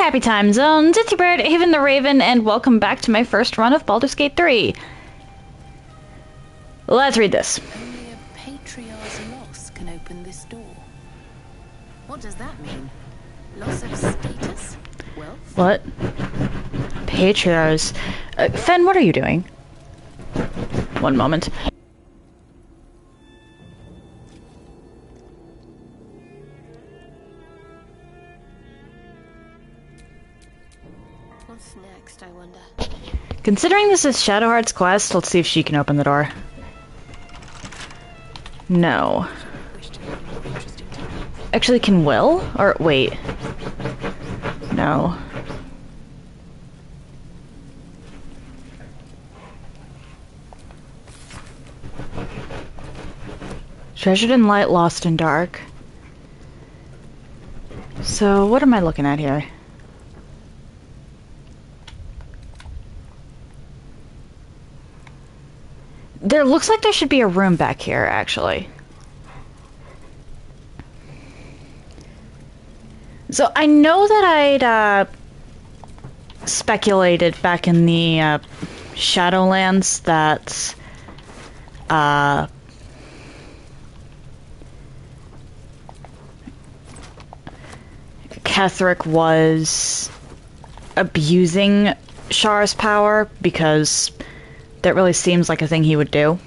Happy time zones, it's your bird, Haven the Raven, and welcome back to my first run of Baldur's Gate 3. Let's read this. Only a patriarch's loss can open this door. What does that mean? Loss of status? Wealth? What? Patriarchs. Fen, what are you doing? One moment. What's next, I wonder? Considering this is Shadowheart's quest, let's see if she can open the door. No. Actually, can Will? Or, wait. No. Treasured in light, lost in dark. So, what am I looking at here? There looks like there should be a room back here, actually. So, I know that I'd, speculated back in the, Shadowlands that, Ketheric was abusing Shar's power, because that really seems like a thing he would do.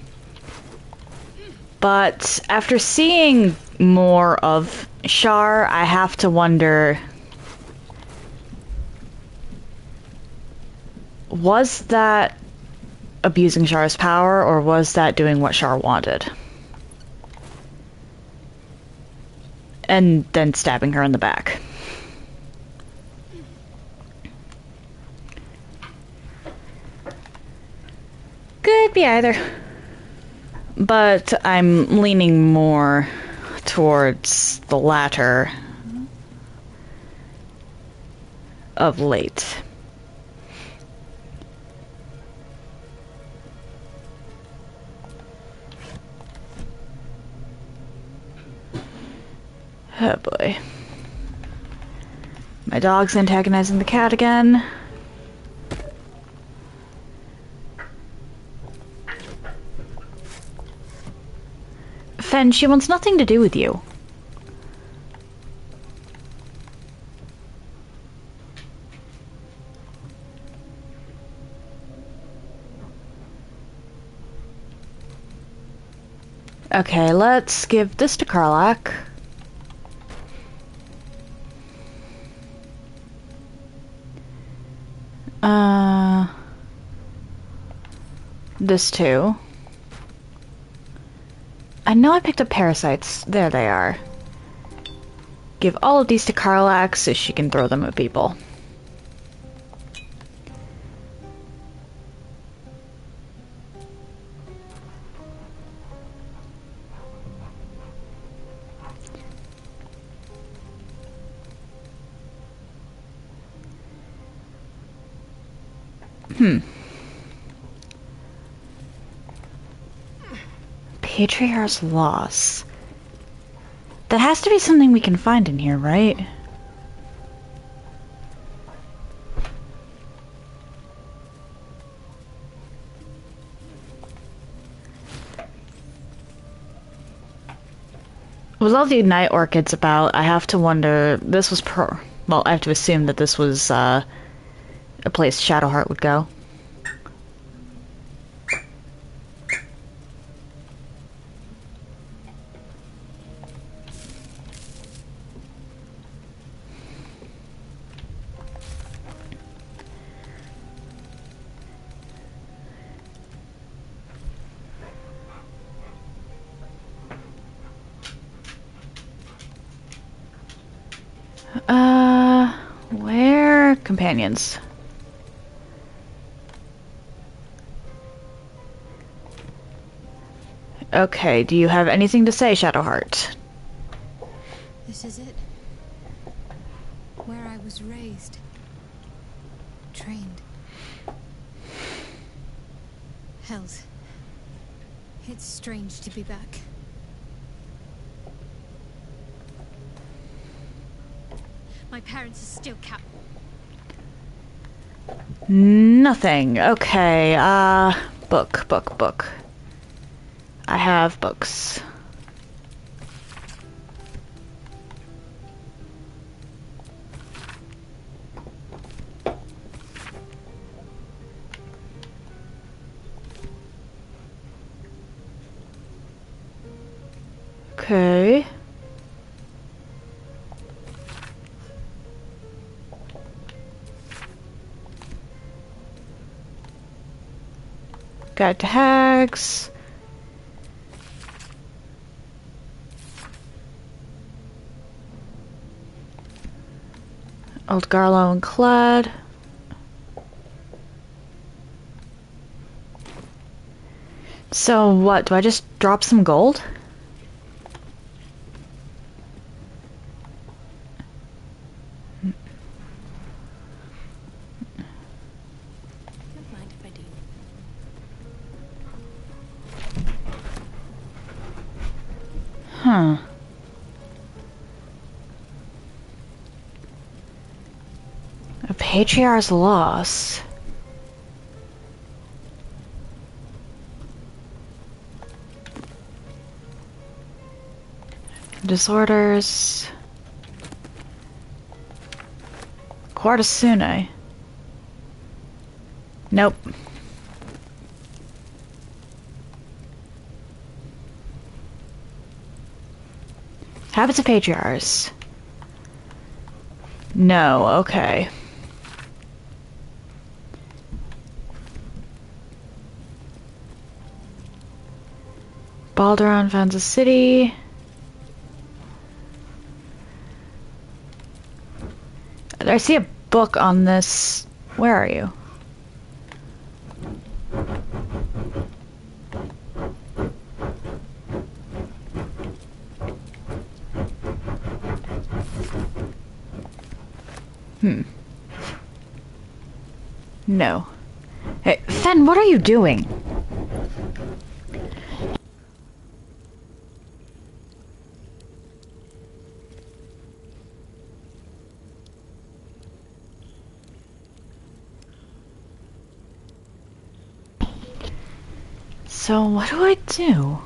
But after seeing more of Shar, I have to wonder, was that abusing Shar's power, or was that doing what Shar wanted? And then stabbing her in the back. Could be either. But I'm leaning more towards the latter of late. Oh boy. My dog's antagonizing the cat again. Fen, she wants nothing to do with you. Okay, let's give this to Karlach. This too. I know I picked up parasites. There they are. Give all of these to Karlach so she can throw them at people. Patriarch's loss. That has to be something we can find in here, right? With all the night orchids about, I have to wonder, this was well, I have to assume that this was, a place Shadowheart would go. Where? Companions. Okay, do you have anything to say, Shadowheart? This is it. Where I was raised. Trained. Hells. It's strange to be back. My parents are still Nothing. Okay, book. I have books. Okay. Guide to hags. Old Garlow and Clad. So what, do I just drop some gold? Don't mind if I do. Huh. A patriarch's loss. Disorders. Quartasune. Nope. Habits of patriarchs. No, okay. Baldur founds a city. I see a book on this. Where are you? No. Hey, Fen, what are you doing? So, what do I do?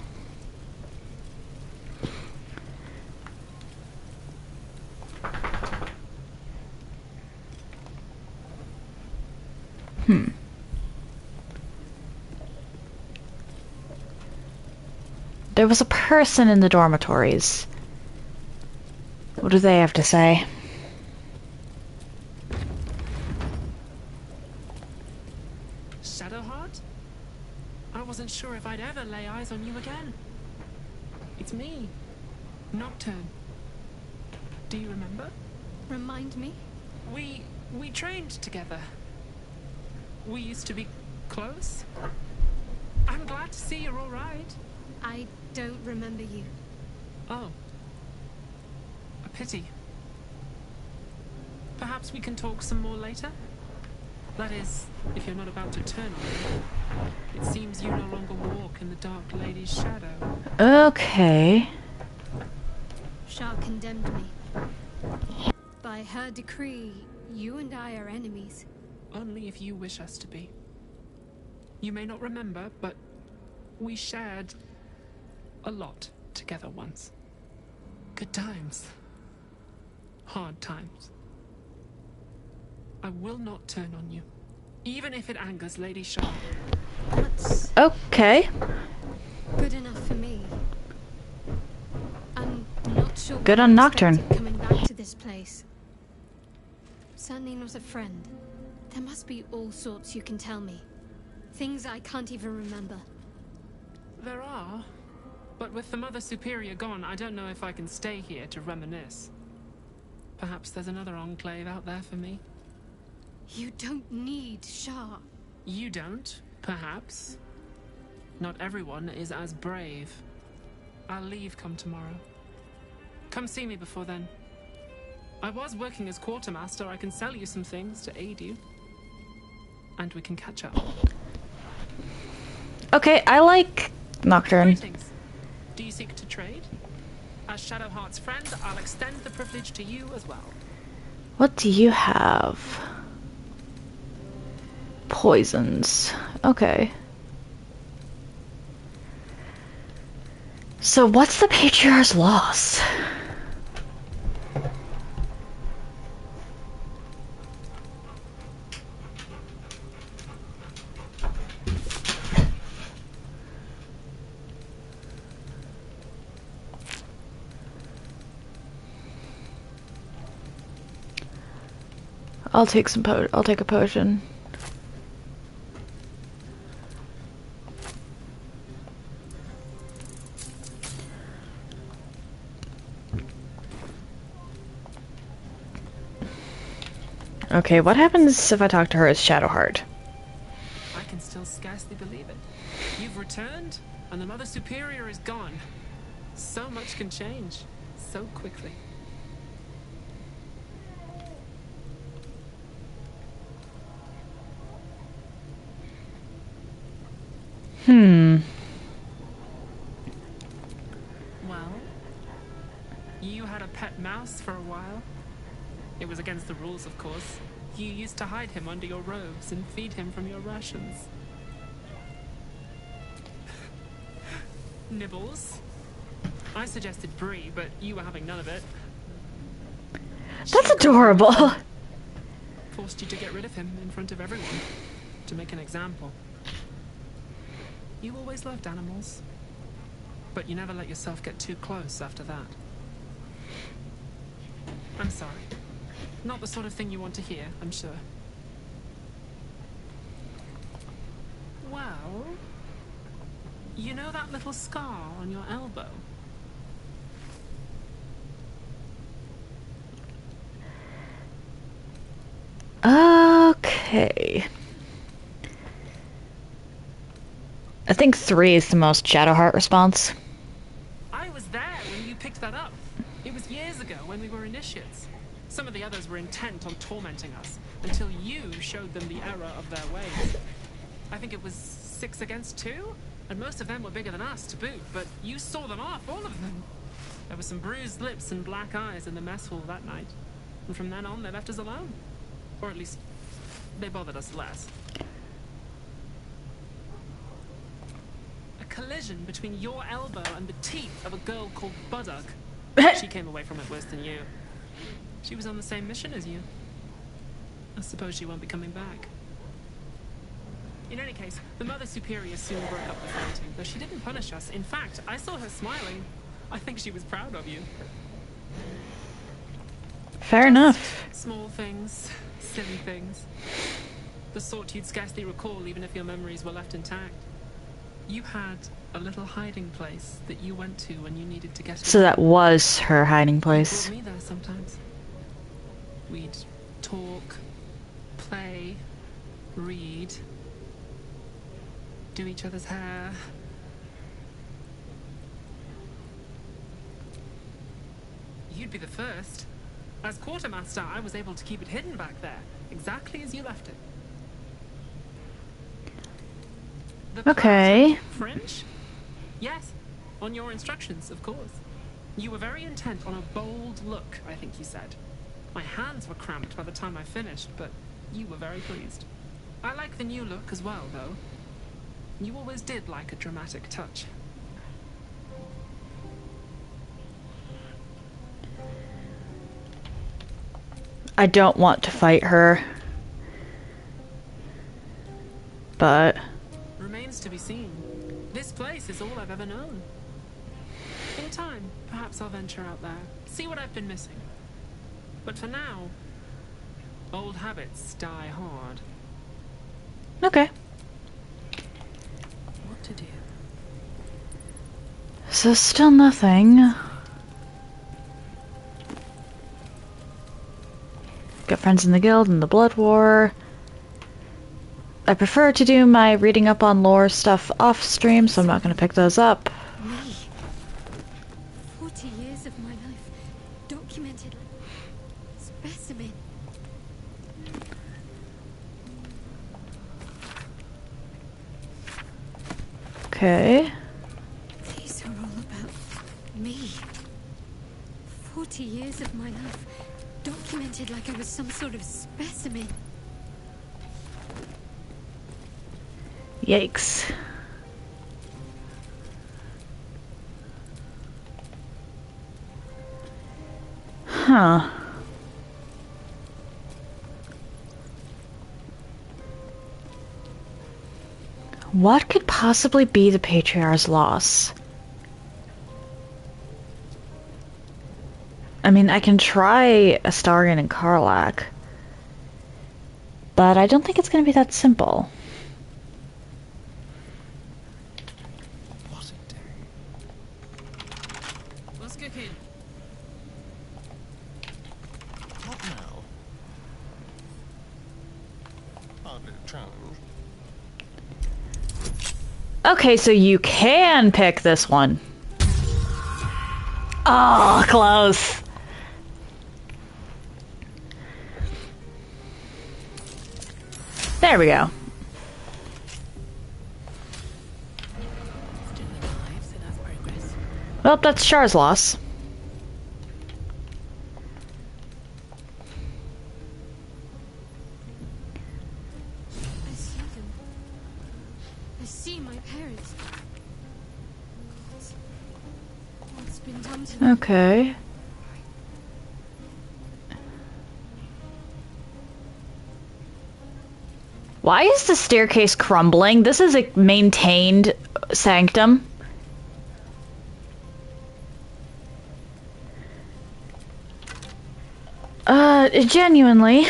There was a person in the dormitories. What do they have to say? Shadowheart? I wasn't sure if I'd ever lay eyes on you again. It's me, Nocturne. Do you remember? Remind me? We trained together. We used to be close. I'm glad to see you're all right. I don't remember you. Oh. A pity. Perhaps we can talk some more later? That is, if you're not about to turn on me. It seems you no longer walk in the Dark Lady's shadow. Okay. Shah condemned me. By her decree, you and I are enemies. Only if you wish us to be. You may not remember, but we shared a lot together once. Good times. Hard times. I will not turn on you, even if it angers Lady Shah. That's Okay. good enough for me. I'm not sure Good what on I Nocturne. expected coming back to this place. Certainly not a friend. There must be all sorts you can tell me. Things I can't even remember. There are, but with the Mother Superior gone, I don't know if I can stay here to reminisce. Perhaps there's another enclave out there for me. You don't need Shah. You don't, perhaps. Not everyone is as brave. I'll leave come tomorrow. Come see me before then. I was working as quartermaster. I can sell you some things to aid you. And we can catch up. Okay, I like Nocturne. Greetings. Do you seek to trade? As Shadowheart's friend, I'll extend the privilege to you as well. What do you have? Poisons. Okay. So what's the Patriarch's loss? I'll take a potion. Okay, what happens if I talk to her as Shadowheart? I can still scarcely believe it. You've returned, and the Mother Superior is gone. So much can change, so quickly. Well, you had a pet mouse for a while. It was against the rules, of course. You used to hide him under your robes and feed him from your rations. Nibbles. I suggested brie, but you were having none of it. That's adorable. Forced you to get rid of him in front of everyone, to make an example. You always loved animals, but you never let yourself get too close after that. I'm sorry. Not the sort of thing you want to hear, I'm sure. Well, you know that little scar on your elbow? Okay. I think 3 is the most Shadowheart response. I was there when you picked that up. It was years ago when we were initiates. Some of the others were intent on tormenting us until you showed them the error of their ways. I think it was 6 against 2, and most of them were bigger than us to boot, but you saw them off, all of them. There were some bruised lips and black eyes in the mess hall that night, and from then on they left us alone. Or at least, they bothered us less. A collision between your elbow and the teeth of a girl called Baldur. She came away from it worse than you. She was on the same mission as you. I suppose she won't be coming back. In any case, the Mother Superior soon broke up the fighting, though she didn't punish us. In fact, I saw her smiling. I think she was proud of you. Fair enough. Small things, silly things. The sort you'd scarcely recall even if your memories were left intact. You had a little hiding place that you went to when you needed to get away. So that was her hiding place. You brought me there sometimes. We'd talk, play, read, do each other's hair. You'd be the first. As quartermaster, I was able to keep it hidden back there, exactly as you left it. The Okay. French? Yes, on your instructions, of course. You were very intent on a bold look, I think you said. My hands were cramped by the time I finished, but you were very pleased. I like the new look as well, though. You always did like a dramatic touch. I don't want to fight her. But Remains to be seen. This place is all I've ever known. In time, perhaps I'll venture out there, see what I've been missing. But for now, old habits die hard. okay. What to do? So still nothing. Got friends in the guild and the blood war. I prefer to do my reading up on lore stuff off stream, so I'm not going to pick those up. Me. 40 years of my life documented. Specimen. Okay. These are all about me. 40 years of my life documented like I was some sort of specimen. Yikes. Huh. What could possibly be the Patriarch's loss? I mean, I can try Astarion and Karlach, but I don't think it's going to be that simple. What's cooking? What now? Hardly a challenge. Okay, so you can pick this one. Oh, close. There we go. Still alive, so that's progress. Well, that's Char's loss. I see them. I see my parents. What's been done to them? Okay. Why is the staircase crumbling? This is a maintained sanctum. Genuinely.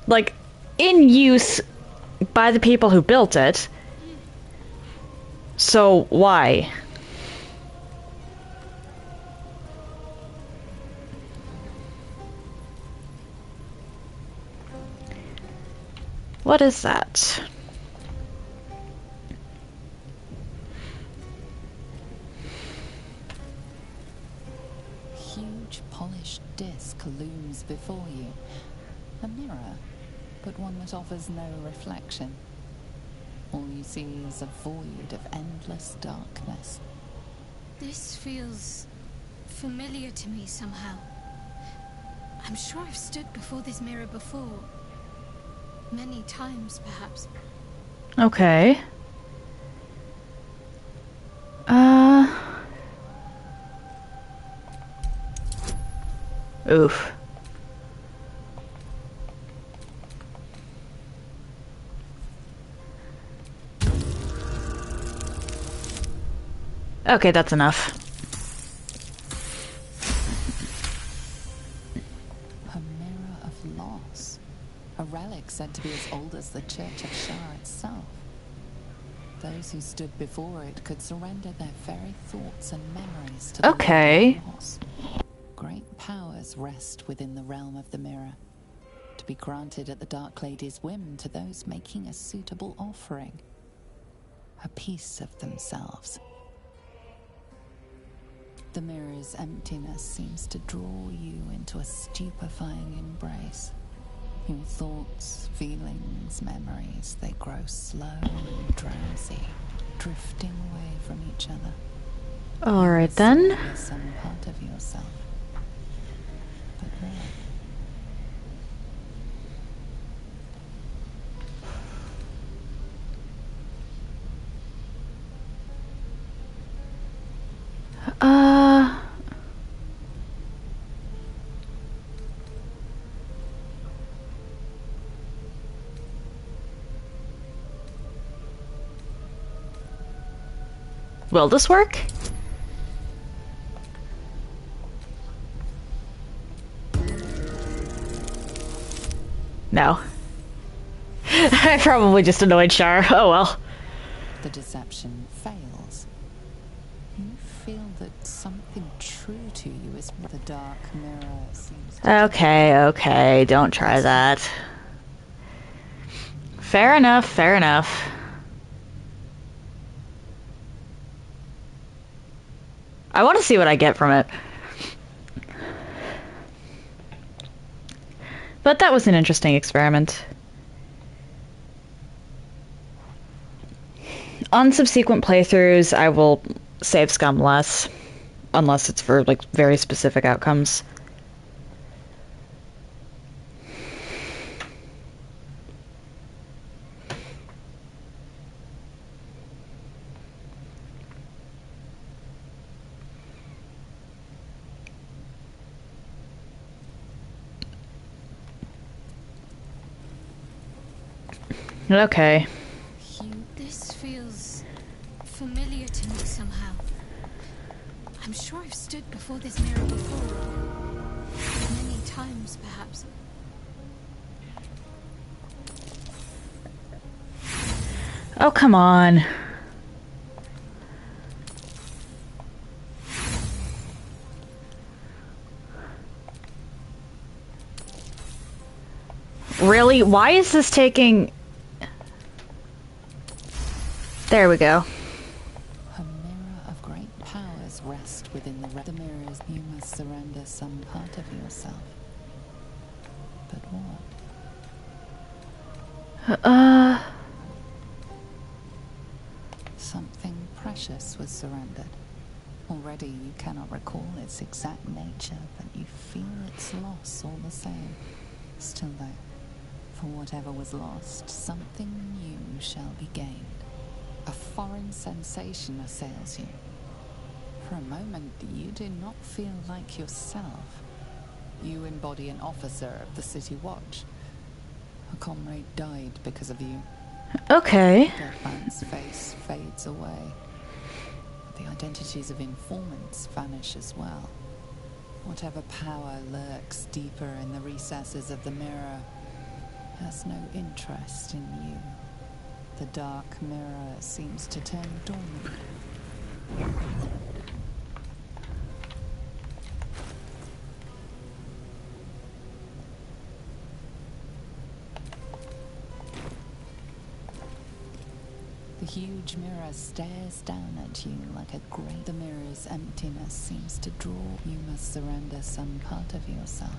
Like, in use by the people who built it. So, why? What is that? Huge polished disc looms before you. A mirror, but one that offers no reflection. All you see is a void of endless darkness. This feels familiar to me somehow. I'm sure I've stood before this mirror before. Many times, perhaps. Okay. Oof. Okay, that's enough. A mirror of loss. A relic said to be as old as the Church of Shar itself. Those who stood before it could surrender their very thoughts and memories to the Okay. Lord of Loss. Great powers rest within the realm of the mirror, to be granted at the Dark Lady's whim to those making a suitable offering. A piece of themselves. The mirror's emptiness seems to draw you into a stupefying embrace. Your thoughts, feelings, memories, they grow slow and drowsy, drifting away from each other. Alright then. There's some part of yourself. But where? Will this work? No. I probably just annoyed Char. Oh well. The deception fails. You feel that something true to you is the dark mirror seems to Okay, don't try that. Fair enough, fair enough. I want to see what I get from it. But that was an interesting experiment. On subsequent playthroughs, I will save scum less. Unless it's for, like, very specific outcomes. Okay. This feels familiar to me somehow. I'm sure I've stood before this mirror before. Many times, perhaps. Oh, come on. Really? Why is this taking... There we go. A mirror of great powers rest within the mirrors. You must surrender some part of yourself. But what? Something precious was surrendered. Already you cannot recall its exact nature, but you feel its loss all the same. Still though, for whatever was lost, something new shall be gained. A foreign sensation assails you. For a moment, you do not feel like yourself. You embody an officer of the City Watch. A comrade died because of you. Okay. Dead man's face fades away. The identities of informants vanish as well. Whatever power lurks deeper in the recesses of the mirror has no interest in you. The dark mirror seems to turn dormant. The huge mirror stares down at you like a great... The mirror's emptiness seems to draw. You must surrender some part of yourself.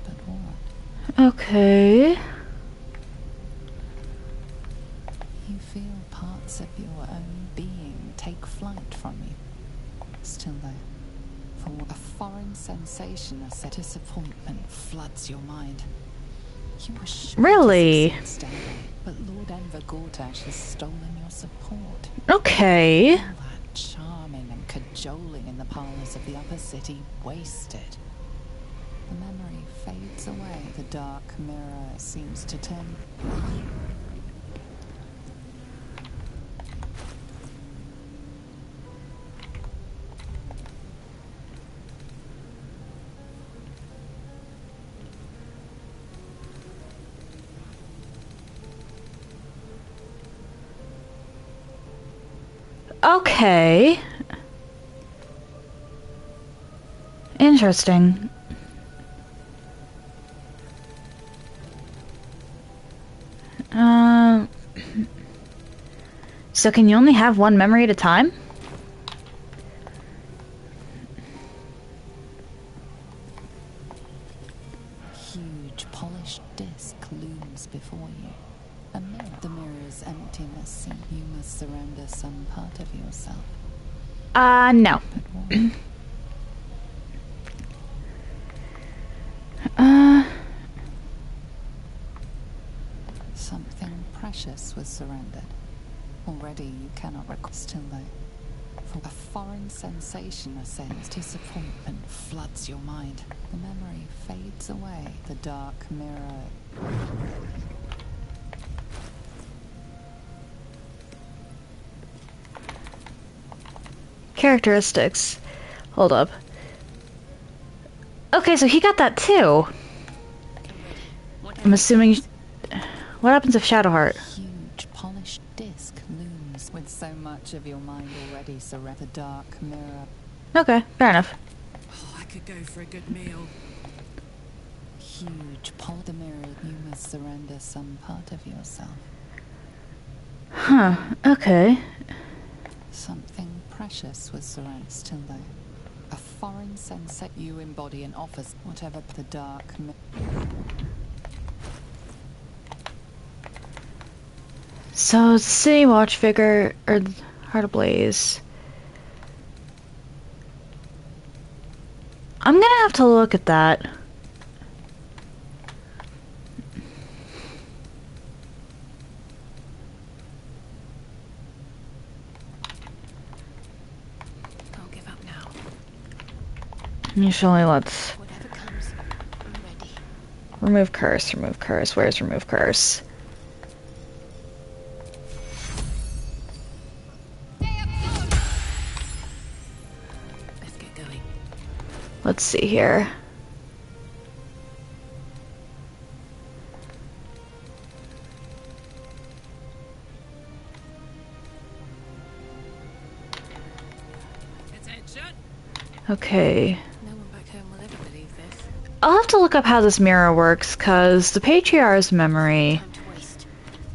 But what? Okay. You feel parts of your own being take flight from you. Still though, for a foreign sensation of disappointment floods your mind. You were sure Really? to succeed steadily, but Lord Enver Gortash has stolen your support. Okay. All that charming and cajoling in the parlors of the upper city wasted. The memory fades away. The dark mirror seems to turn... Okay. Interesting. So can you only have one memory at a time? Huge polished disc looms before you. A mirror. The mirror's emptiness. You must surrender some part of yourself. No. But what? Something precious was surrendered. Already you cannot recall. Still though, for a foreign sensation assails. Disappointment floods your mind. The memory fades away. The dark mirror... Characteristics. Hold up. Okay, so he got that too. I'm assuming... What happens if Shadowheart? Huge polished disc looms with so much of your mind already surrounded. The dark mirror. Okay, fair enough. Oh, I could go for a good meal. Huge the mirror. You must surrender some part of yourself. Huh, okay. Something precious was surrounded. Still though, a foreign sense that you embody an office. Whatever the dark mirror. So, City Watch figure, or Heart Ablaze. I'm gonna have to look at that. I'll give up now. Usually, let's Whatever comes, I'm ready. Remove curse, remove curse. Where's remove curse? Let's get going. Let's see here. Attention. Okay. No one back home will ever believe this. I'll have to look up how this mirror works, because the Patriarch's memory Time to waste.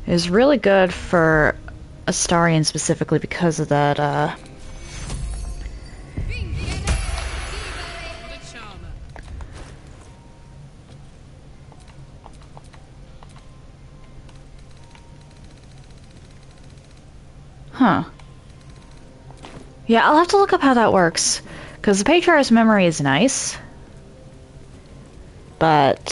is really good for Astarion specifically because of that, What a charmer. Huh. Yeah, I'll have to look up how that works. Because the Patriarch's memory is nice. But...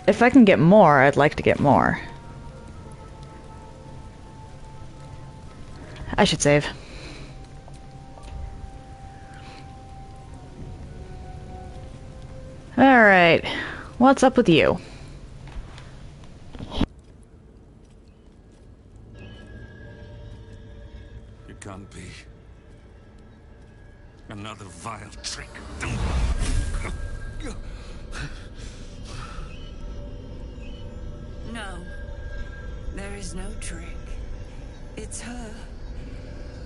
if I can get more, I'd like to get more. I should save. Alright, what's up with you? It can't be. Another vile trick. No, there is no trick. It's her.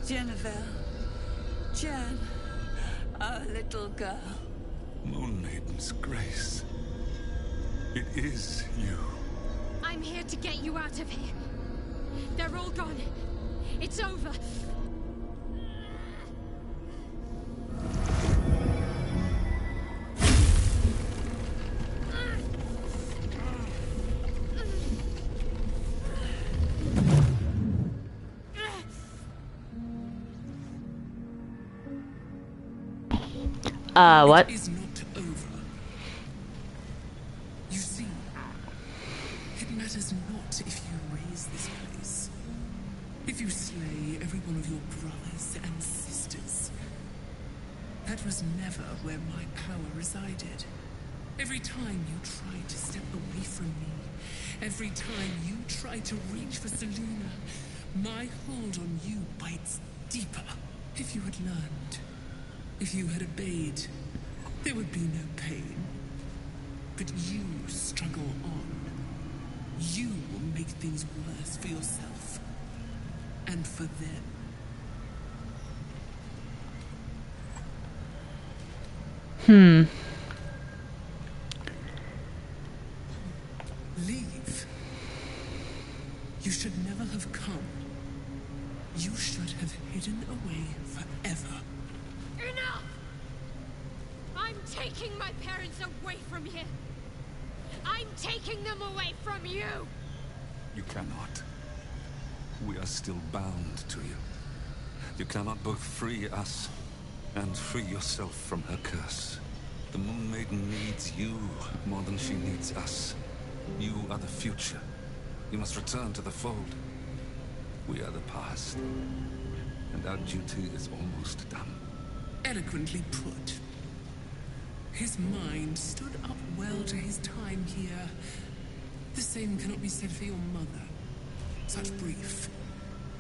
Jennifer. Jen. Our little girl. Moon Maiden's grace. It is you. I'm here to get you out of here. They're all gone. It's over. What? It is not over. You see, it matters not if you raise this place. If you slay every one of your brothers and sisters. That was never where my power resided. Every time you tried to step away from me, every time you tried to reach for Selena, my hold on you bites deeper. If you had learned, if you had obeyed, there would be no pain. But you struggle on. You will make things worse for yourself. And for them. Leave. You should never have come. You should have hidden away forever. Enough! I'm taking my parents away from here. I'm taking them away from you. You cannot. We are still bound to you. You cannot both free us and free yourself from her curse. The Moon Maiden needs you more than she needs us. You are the future. You must return to the fold. We are the past. And our duty is almost done. Eloquently put. His mind stood up well to his time here. The same cannot be said for your mother. Such brief,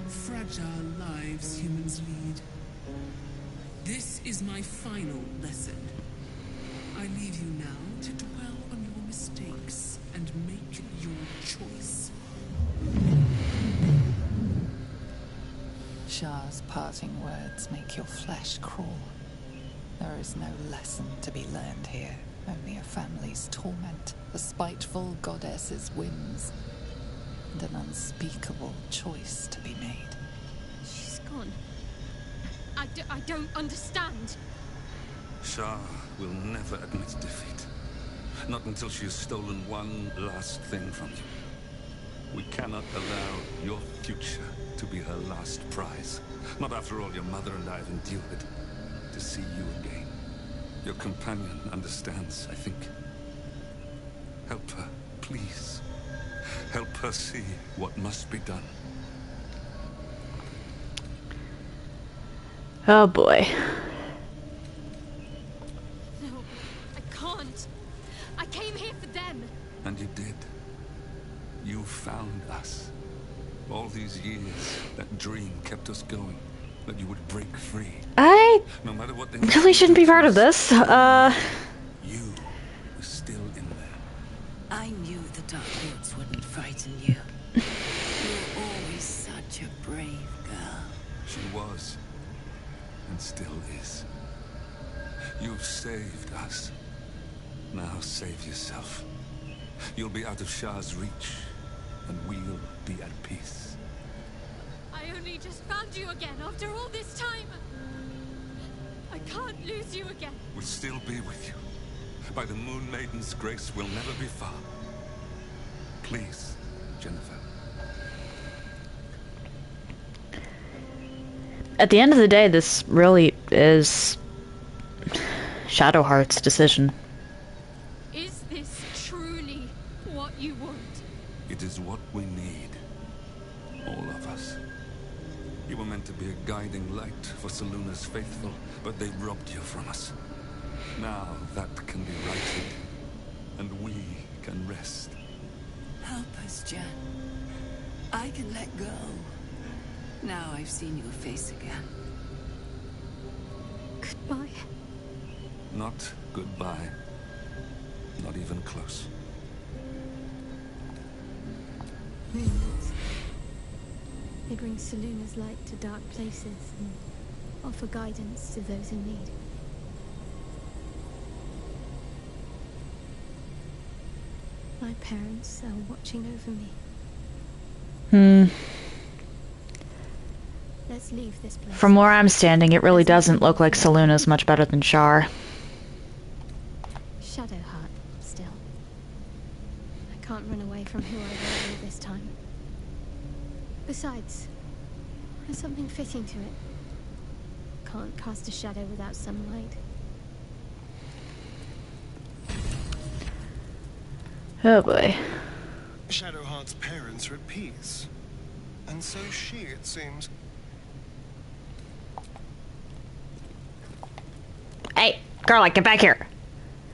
fragile lives humans lead. This is my final lesson. I leave you now to dwell on your mistakes and make your choice. Shah's parting words make your flesh crawl. There is no lesson to be learned here, only a family's torment, a spiteful goddess's whims, and an unspeakable choice to be made. She's gone. I don't understand. Shah will never admit defeat. Not until she has stolen one last thing from you. We cannot allow your future to be her last prize. Not after all your mother and I have endured. To see you again. Your companion understands, I think. Help her, please. Help her see what must be done. Oh boy. No, I can't. I came here for them. And you did. You found us. All these years, that dream kept us going. That you would break free. I No matter what they really shouldn't be part of this. You were still in there. I knew the Dark Lords wouldn't frighten you. You were always such a brave girl. She was. And still is. You've saved us. Now save yourself. You'll be out of Shah's reach. And we'll be at peace. I only just found you again after all this time. I can't lose you again. We'll still be with you. By the Moon Maiden's grace, we'll never be far. Please, Jennifer. At the end of the day, this really is Shadowheart's decision. Is this truly what you want? It is what we need. All of us. You were meant to be a guiding light for Seluna's faithful, but they robbed you from us. Now that can be righted, and we can rest. Help us, Jen. I can let go. Now I've seen your face again. Goodbye. Not goodbye. Not even close. Moonlights. They bring Seluna's light to dark places and offer guidance to those in need. My parents are watching over me. Let's leave this place. From where I'm standing, it really doesn't look like Seluna's much better than Shar. Shadowheart, still. I can't run away from who I will be this time. Besides, there's something fitting to it. Can't cast a shadow without some light. Oh boy. Shadowheart's parents are at peace. And so she, it seems. Hey, Garlic, get back here.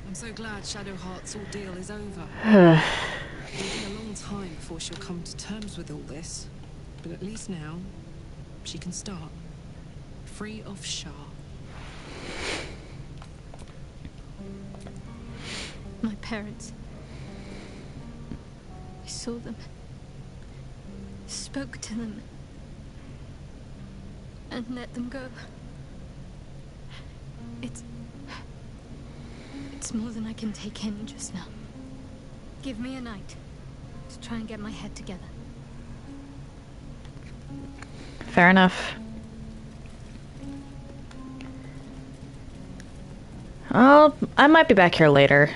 I'm so glad Shadowheart's ordeal is over. It'll be a long time before she'll come to terms with all this. But at least now, she can start. Free of Shah. My parents. I saw them. Spoke to them. And let them go. It's more than I can take in just now. Give me a night to try and get my head together. Fair enough. I might be back here later.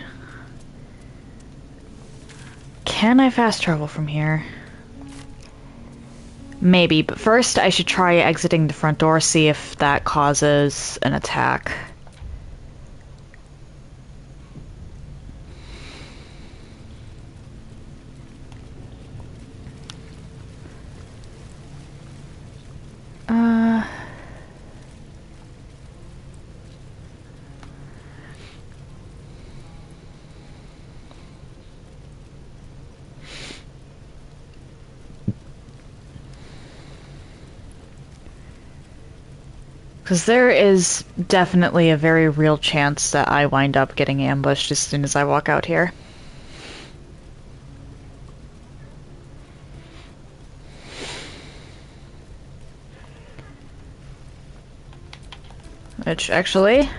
Can I fast travel from here? Maybe, but first I should try exiting the front door, see if that causes an attack. Because there is definitely a very real chance that I wind up getting ambushed as soon as I walk out here. Which, actually...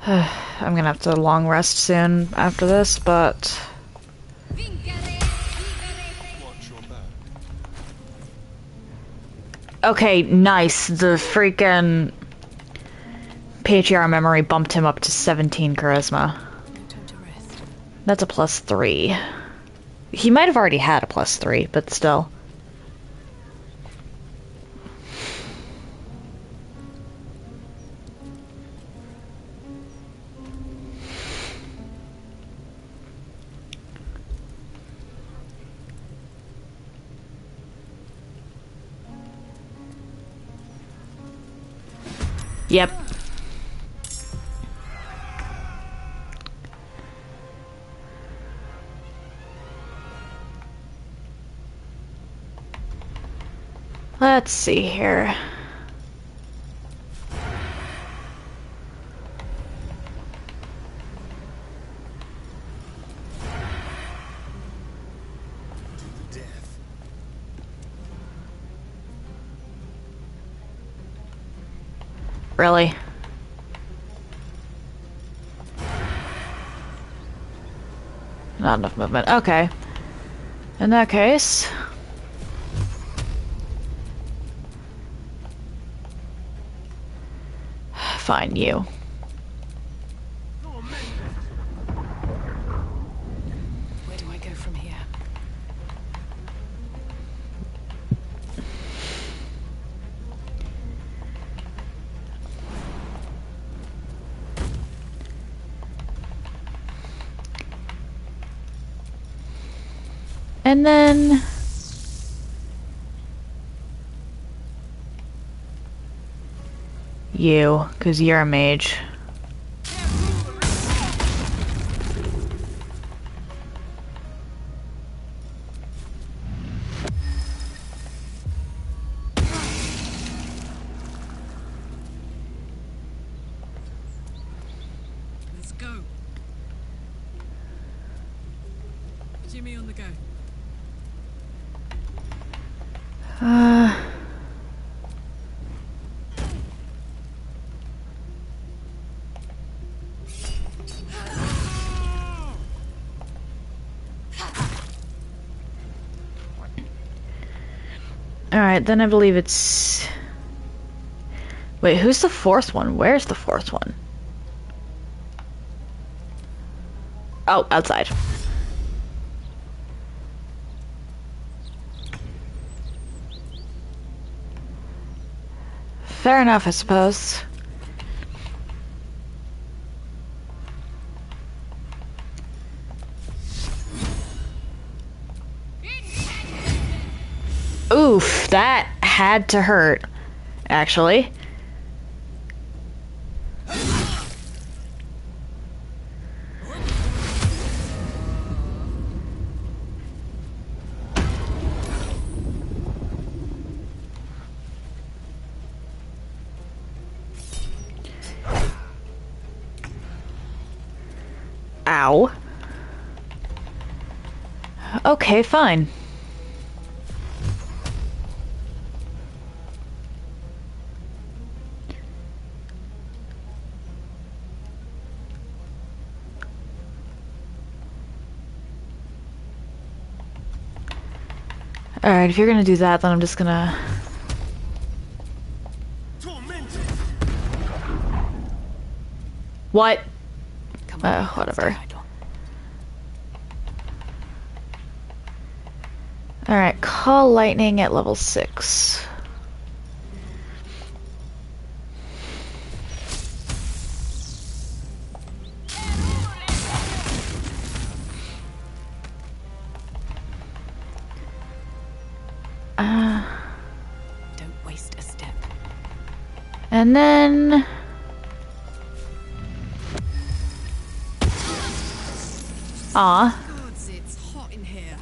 I'm gonna have to long rest soon after this, but... Okay, nice. The freaking PHR memory bumped him up to 17 charisma. That's a +3. He might have already had a +3, but still. Yep. Let's see here. Really? Not enough movement. Okay. In that case... Fine, you. Where do I go from here? And then... You, because you're a mage. Let's go. Jimmy on the go. Alright, then I believe it's... Wait, who's the fourth one? Where's the fourth one? Oh, outside. Fair enough, I suppose. Oof, that had to hurt, actually. Ow. Okay, fine. Alright, if you're gonna do that, then I'm just gonna... What? Whatever. Alright, call lightning at level 6. Don't waste a step. And then... Aw. Gods, it's hot in here.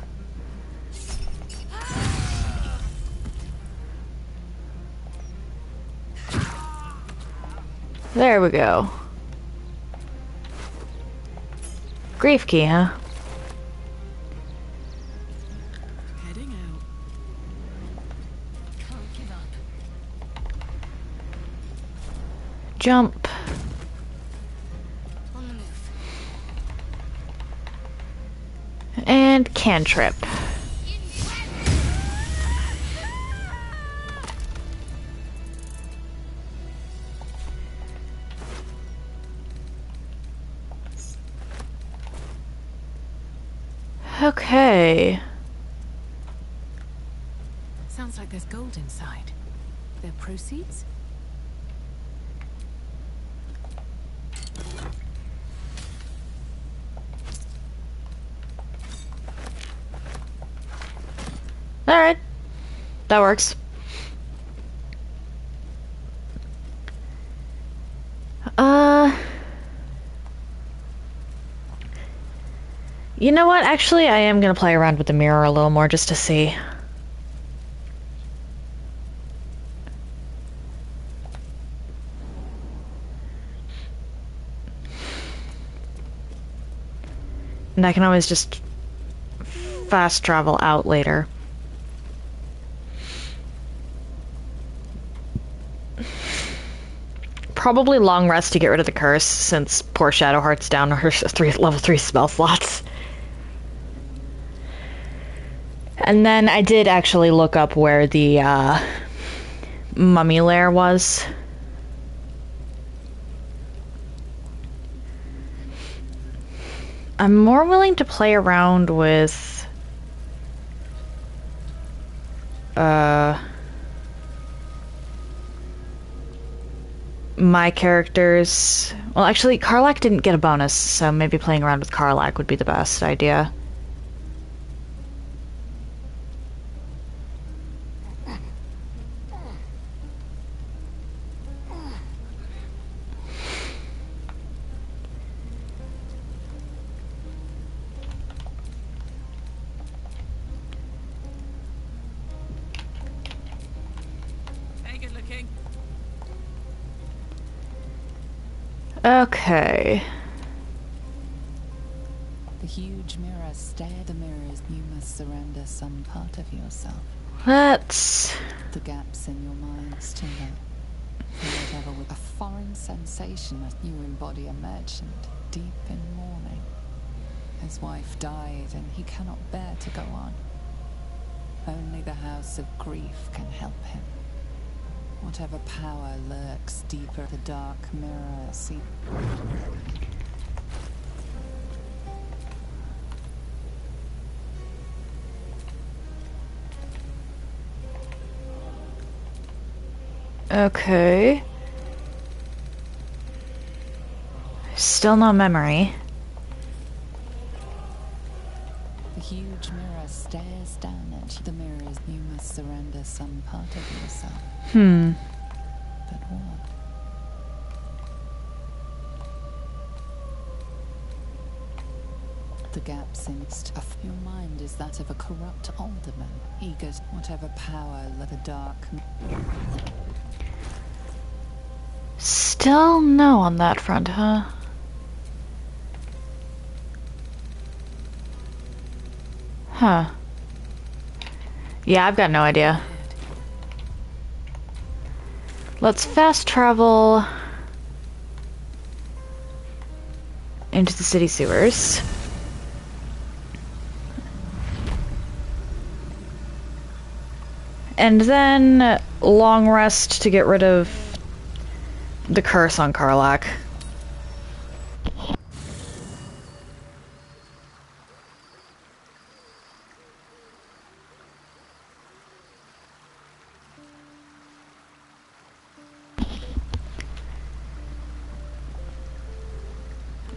There we go. Grief key, huh? Heading out. Can't give up. Jump. On the move. And cantrip. Okay. Sounds like there's gold inside. Their proceeds? Alright. That works. You know what? Actually, I am gonna play around with the mirror a little more just to see. And I can always just fast travel out later. Probably long rest to get rid of the curse, since poor Shadowheart's down to her level 3 spell slots. And then I did actually look up where the mummy lair was. I'm more willing to play around with my characters. Well, actually, Karlach didn't get a bonus, so maybe playing around with Karlach would be the best idea. Okay. The huge mirror stared. The mirrors. You must surrender some part of yourself. Let's... The gaps in your mind still there. For whatever with a foreign sensation as you embody a merchant deep in mourning. His wife died and he cannot bear to go on. Only the house of grief can help him. Whatever power lurks deeper, the dark mirror see. Okay. Still no memory. The huge mirror stares down at you. The mirrors. You must surrender some part of yourself. But what? The gaps in of your mind is that of a corrupt alderman, eager whatever power let the dark. Still no on that front, huh? Huh. Yeah, I've got no idea. Let's fast travel into the city sewers. And then long rest to get rid of the curse on Karlach.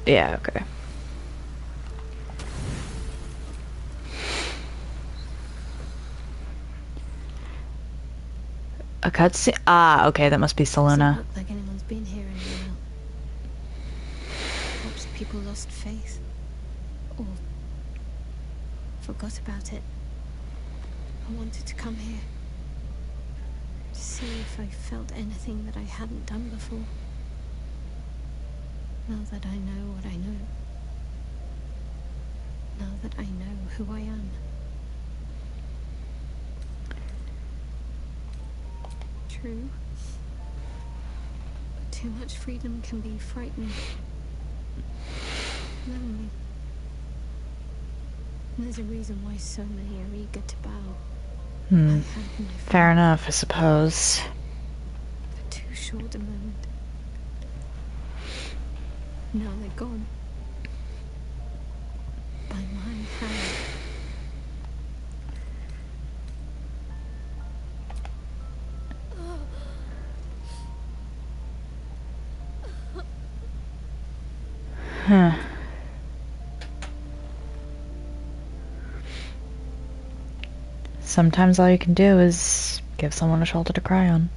Yeah, okay. A cutscene? Ah, okay, that must be Selena. Doesn't look like anyone's been here in a while. Perhaps people lost faith. Or forgot about it. I wanted to come here. To see if I felt anything that I hadn't done before. Now that I know what I know. Now that I know who I am. True. But too much freedom can be frightening. Lonely. And there's a reason why so many are eager to bow. I had my Fair enough, I suppose. for too short a moment. Now they're gone. By my hand. Huh. Sometimes all you can do is give someone a shoulder to cry on.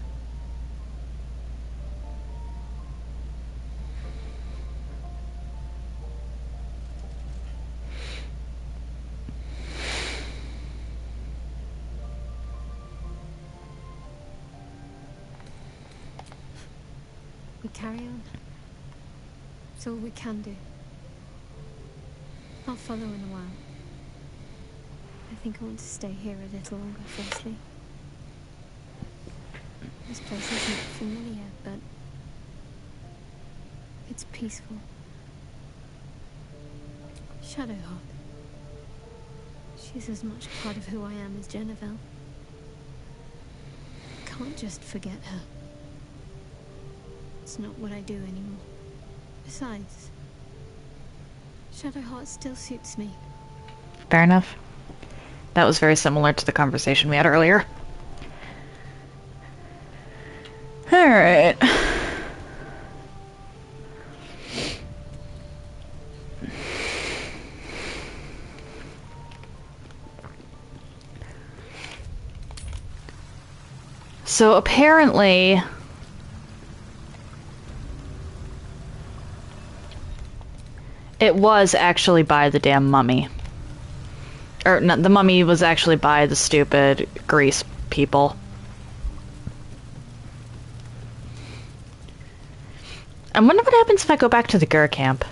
carry on. It's all we can do. I'll follow in a while. I think I want to stay here a little longer, firstly. This place isn't familiar, but it's peaceful. Shadowheart. She's as much part of who I am as Jennifer. Can't just forget her. It's not what I do anymore. Besides, Shadowheart still suits me. Fair enough. That was very similar to the conversation we had earlier. Alright. So apparently it was actually by the damn mummy. Or not, the mummy was actually by the stupid Grease people. I wonder what happens if I go back to the Gur camp.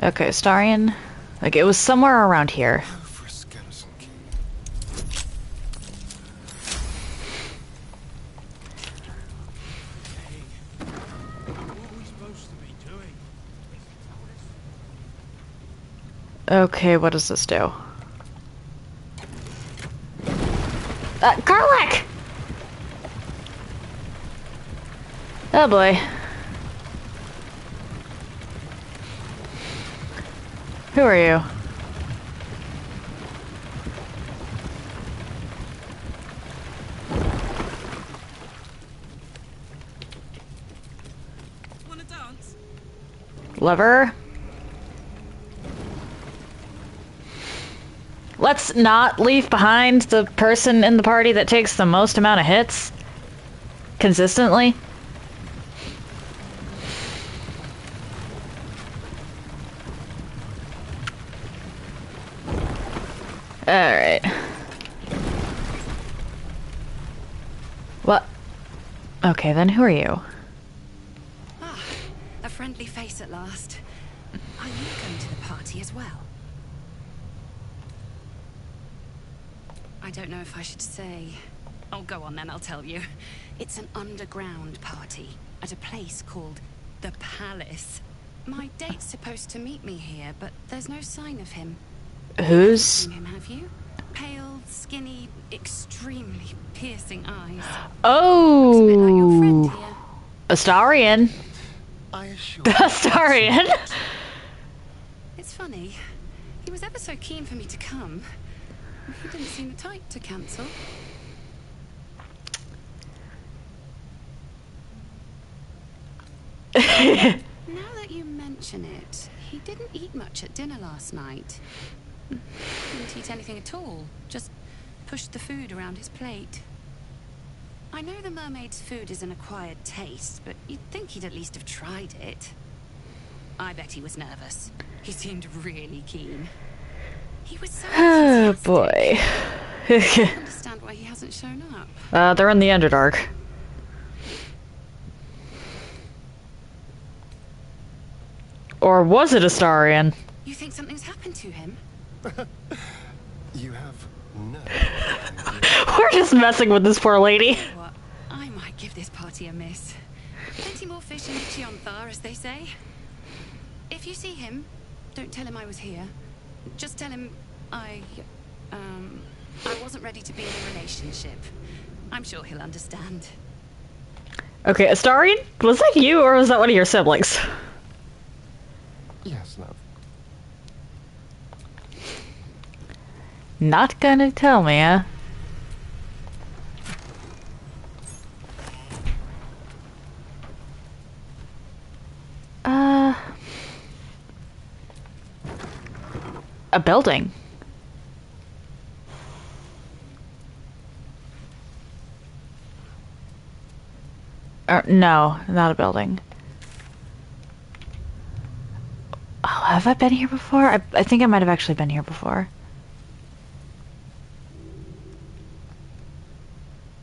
Okay, Starion. Like, it was somewhere around here. Okay, what does this do? Karlach! Oh boy. Who are you? Wanna dance? Lover? Let's not leave behind the person in the party that takes the most amount of hits consistently. Alright. What? Okay, then who are you? Ah, a friendly face at last. Are you going to the party as well? I don't know if I should say. Oh, go on then, I'll tell you. It's an underground party at a place called the Palace. My date's supposed to meet me here, but there's no sign of him. Who's? Seen him, have you? Pale, skinny, extremely piercing eyes. Oh, Looks a bit like your friend here. Astarion. I assure Astarion. It's funny. He was ever so keen for me to come. He didn't seem the type to cancel. Now that you mention it, he didn't eat much at dinner last night. Didn't eat anything at all. Just pushed the food around his plate. I know the mermaid's food is an acquired taste, but you'd think he'd at least have tried it. I bet he was nervous. He seemed really keen. He was so Oh enthusiastic. boy. I don't understand why he hasn't shown up. They're in the Underdark. Or was it Astarion? You think something's happened to him? you have no. We're just messing with this poor lady. What? I might give this party a miss. Plenty more fish in the Chionthar, as they say. If you see him, don't tell him I was here. Just tell him I wasn't ready to be in a relationship. I'm sure he'll understand. Okay, Astarion? Was that you or was that one of your siblings? Yes, love. Not gonna tell me, huh? A building. No, not a building. Have I been here before? I think I might have actually been here before.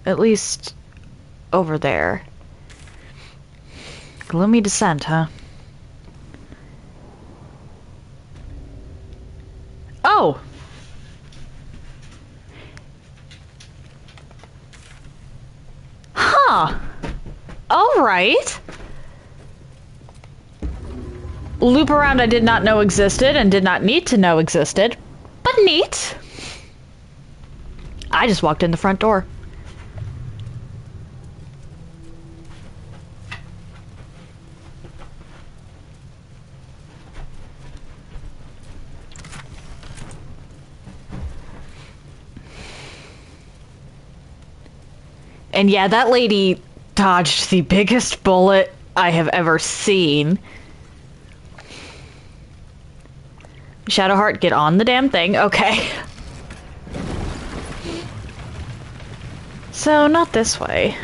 At least over there. Gloomy Descent, huh? Oh! Huh! Alright! Loop around I did not know existed and did not need to know existed, but neat! I just walked in the front door. And yeah, that lady dodged the biggest bullet I have ever seen. Shadowheart, get on the damn thing. Okay. So, not this way.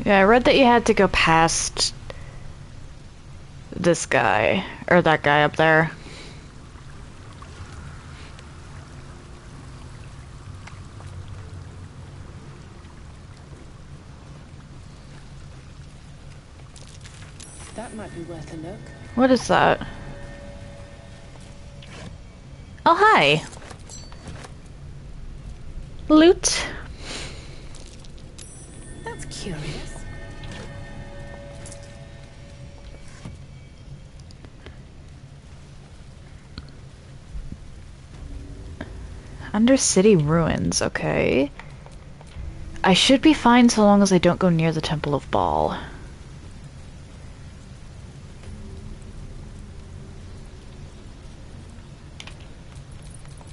Yeah, I read that you had to go past this guy, or that guy up there. That might be worth a look. What is that? Oh, hi. Loot. That's curious. Undercity ruins, okay. I should be fine so long as I don't go near the Temple of Baal.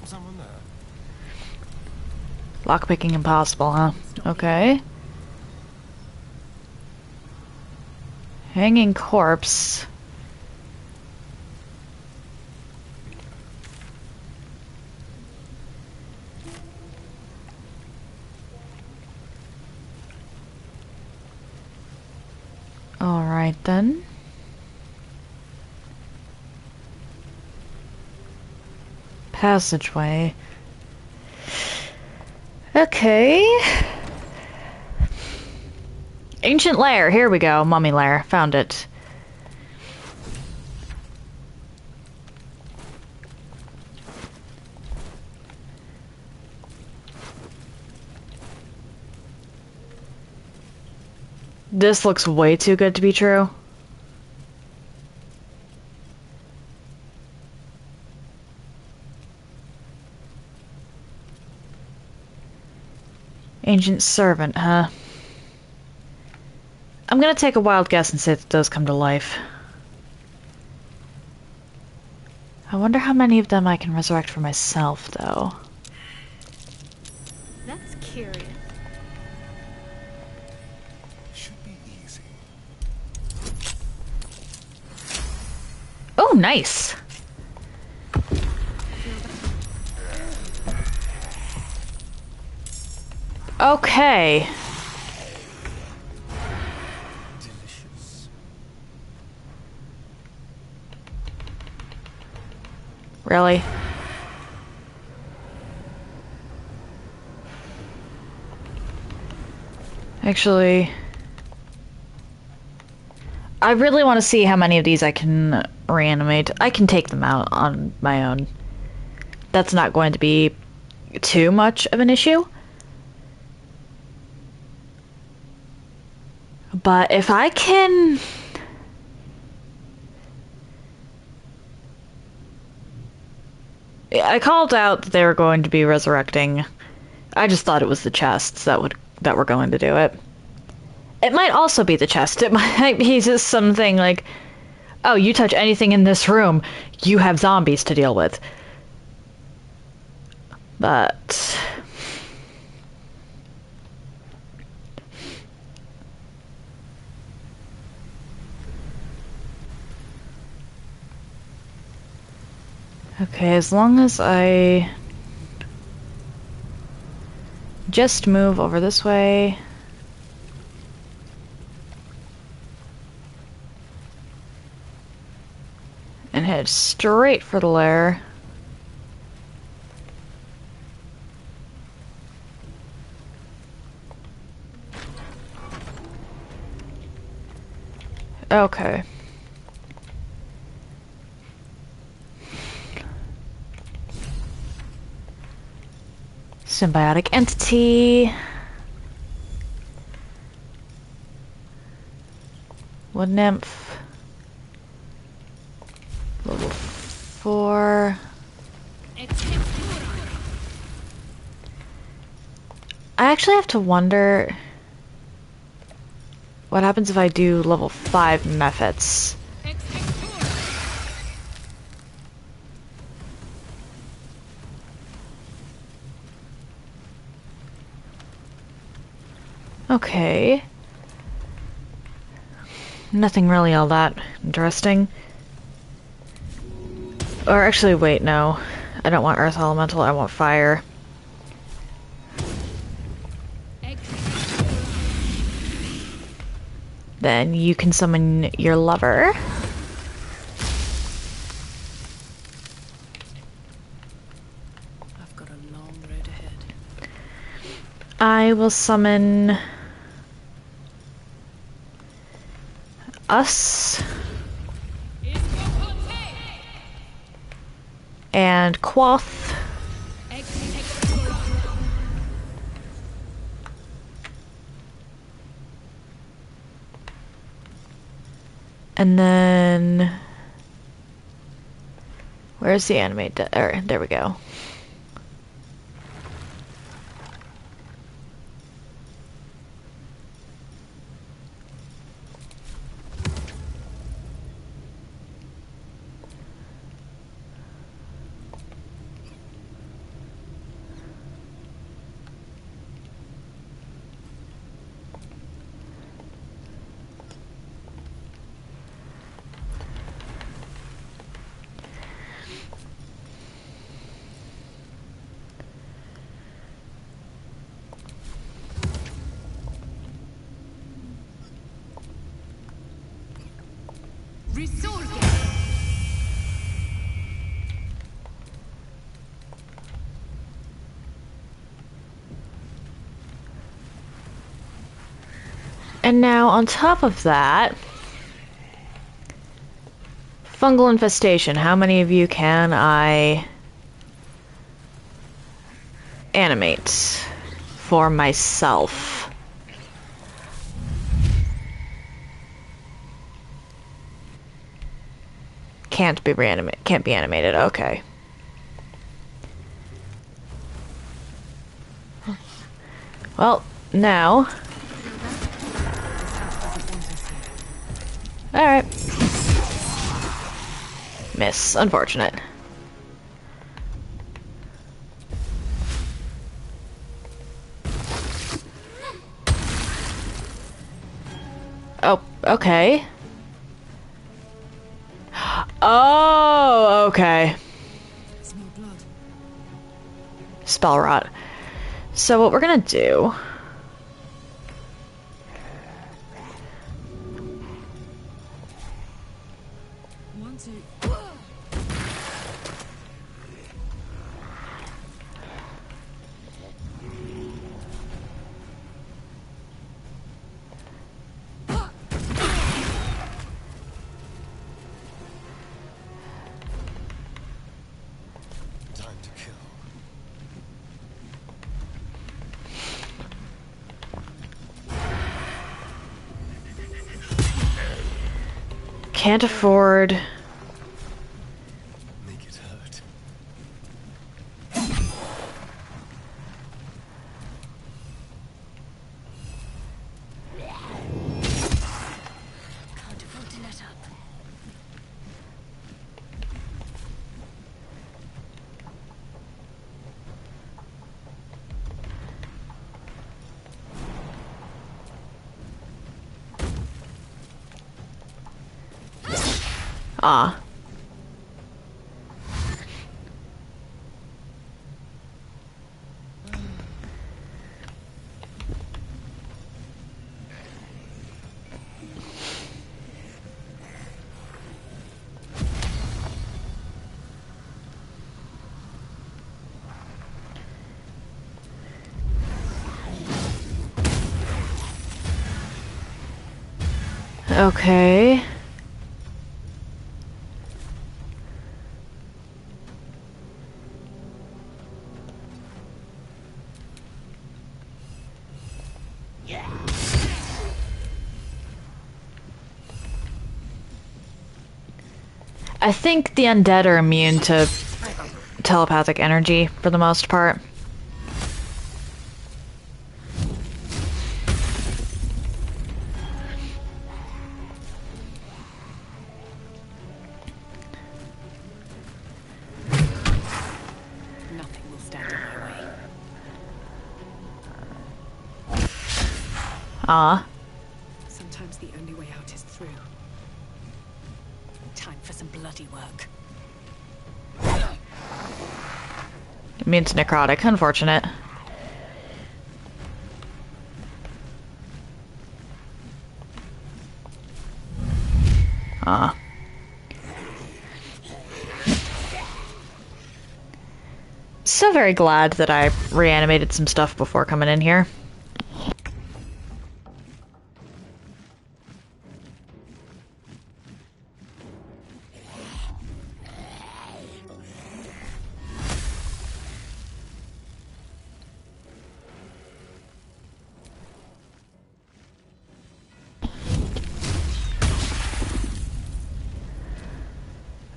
Someone there. Lockpicking impossible, huh? Okay. Hanging corpse. Alright then. Passageway. Okay. Ancient lair. Here we go. Mummy lair. Found it. This looks way too good to be true. Ancient servant, huh? I'm gonna take a wild guess and say that those come to life. I wonder how many of them I can resurrect for myself, though. That's curious. Should be easy. Oh, nice! Okay. Delicious. Really? Actually, I really want to see how many of these I can reanimate. I can take them out on my own. That's not going to be too much of an issue. But if I can... I called out that they were going to be resurrecting. I just thought it was the chests that were going to do it. It might also be the chest. It might be just something like, oh, you touch anything in this room, you have zombies to deal with. But okay, as long as I just move over this way. And head straight for the lair. Okay. Symbiotic entity. Wood nymph. Level 4. I actually have to wonder what happens if I do level 5 methods. Okay. Nothing really all that interesting. Or actually, wait, no. I don't want Earth Elemental, I want Fire. Then you can summon your lover. I've got a long road ahead. I will summon us and Quoth. And then where's the animate? There we go. And now, on top of that, fungal infestation. How many of you can I animate for myself? Can't be animated. Okay. Well, now. Alright. Miss. Unfortunate. Oh, okay. Oh, okay. Smell blood. Spell rot. So what we're gonna do... One, two. Time to kill. Can't afford... Make it hurt. Can't afford to let up. Ah. Okay. I think the undead are immune to telepathic energy for the most part. Nothing will stand in my way. Ah. Sometimes the only way out is through. Time for some bloody work. Immune to necrotic. Unfortunate. Ah. So very glad that I reanimated some stuff before coming in here.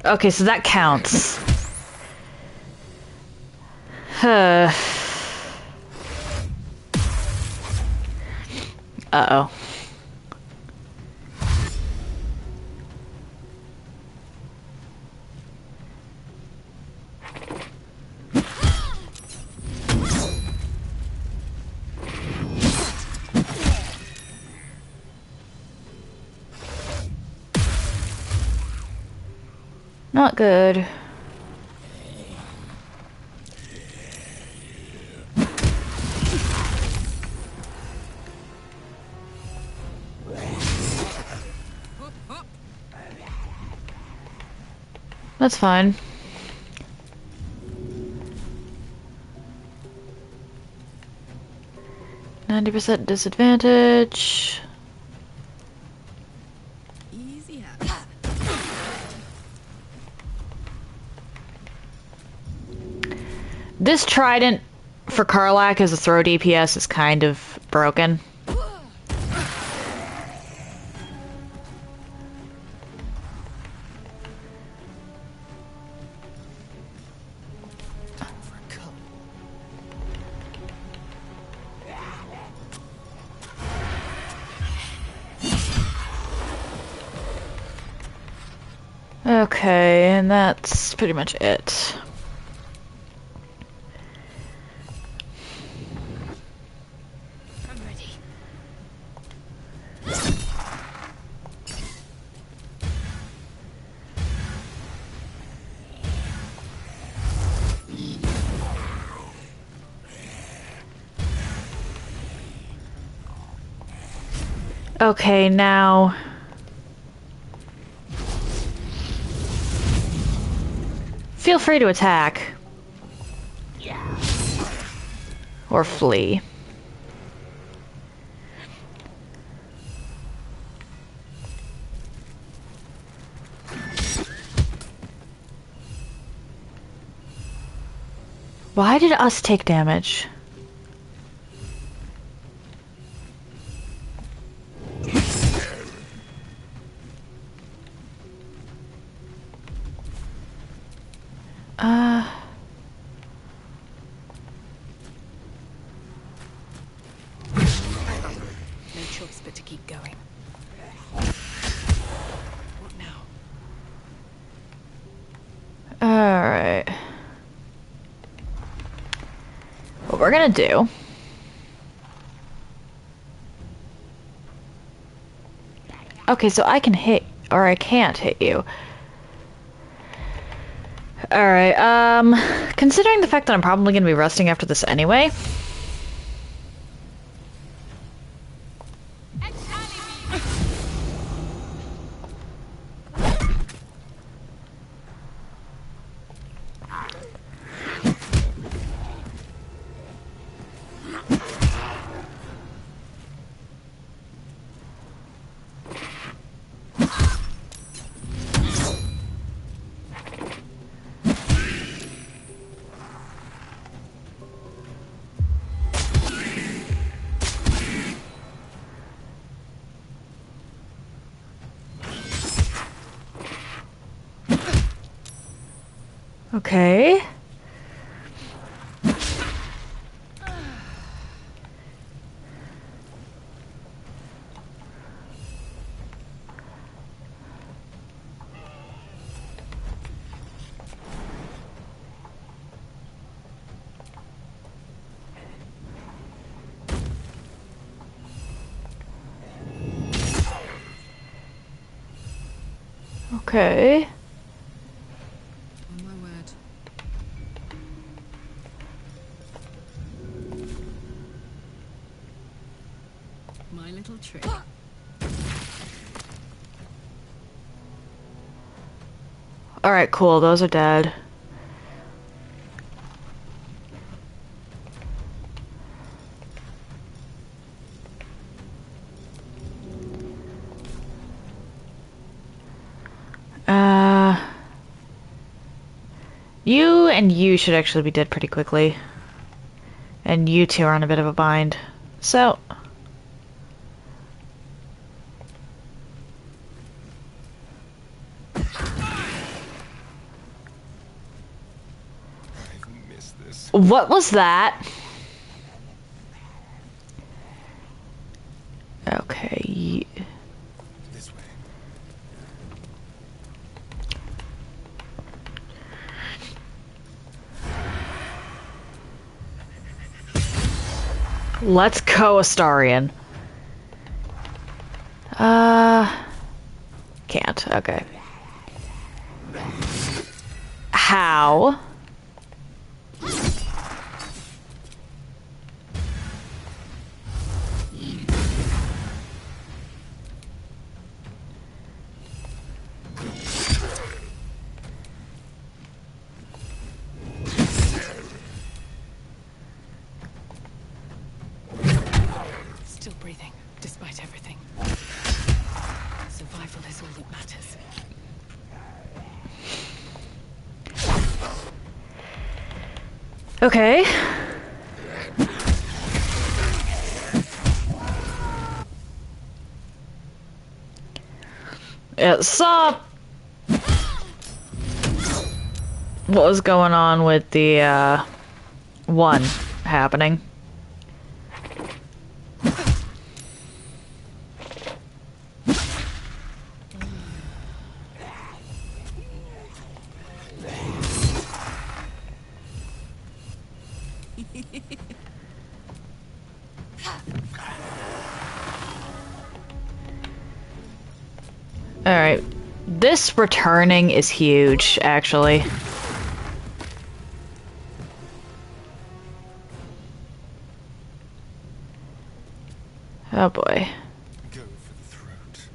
Okay, so that counts. Uh-oh. Not good. That's fine. %90 disadvantage. Easier. This trident for Karlach as a throw DPS is kind of broken. Okay, and that's pretty much it. I'm ready. Okay, now... Feel free to attack. Or flee. Why did us take damage? No choice but to keep going. What now? Alright. What we're gonna do... Okay, so I can hit... Or I can't hit you. Alright, considering the fact that I'm probably gonna be resting after this anyway. Okay. Okay. On my word. My little trick. Alright, cool. Those are dead. You and you should actually be dead pretty quickly. And you two are on a bit of a bind. So... I've missed this. What was that? Okay. This way. Let's go, Astarion. Can't. Okay. How? Still breathing, despite everything. Survival is all that matters. Okay. Yeah, saw what was going on with the one happening. Alright. This returning is huge, actually. Oh boy. Go for the throat.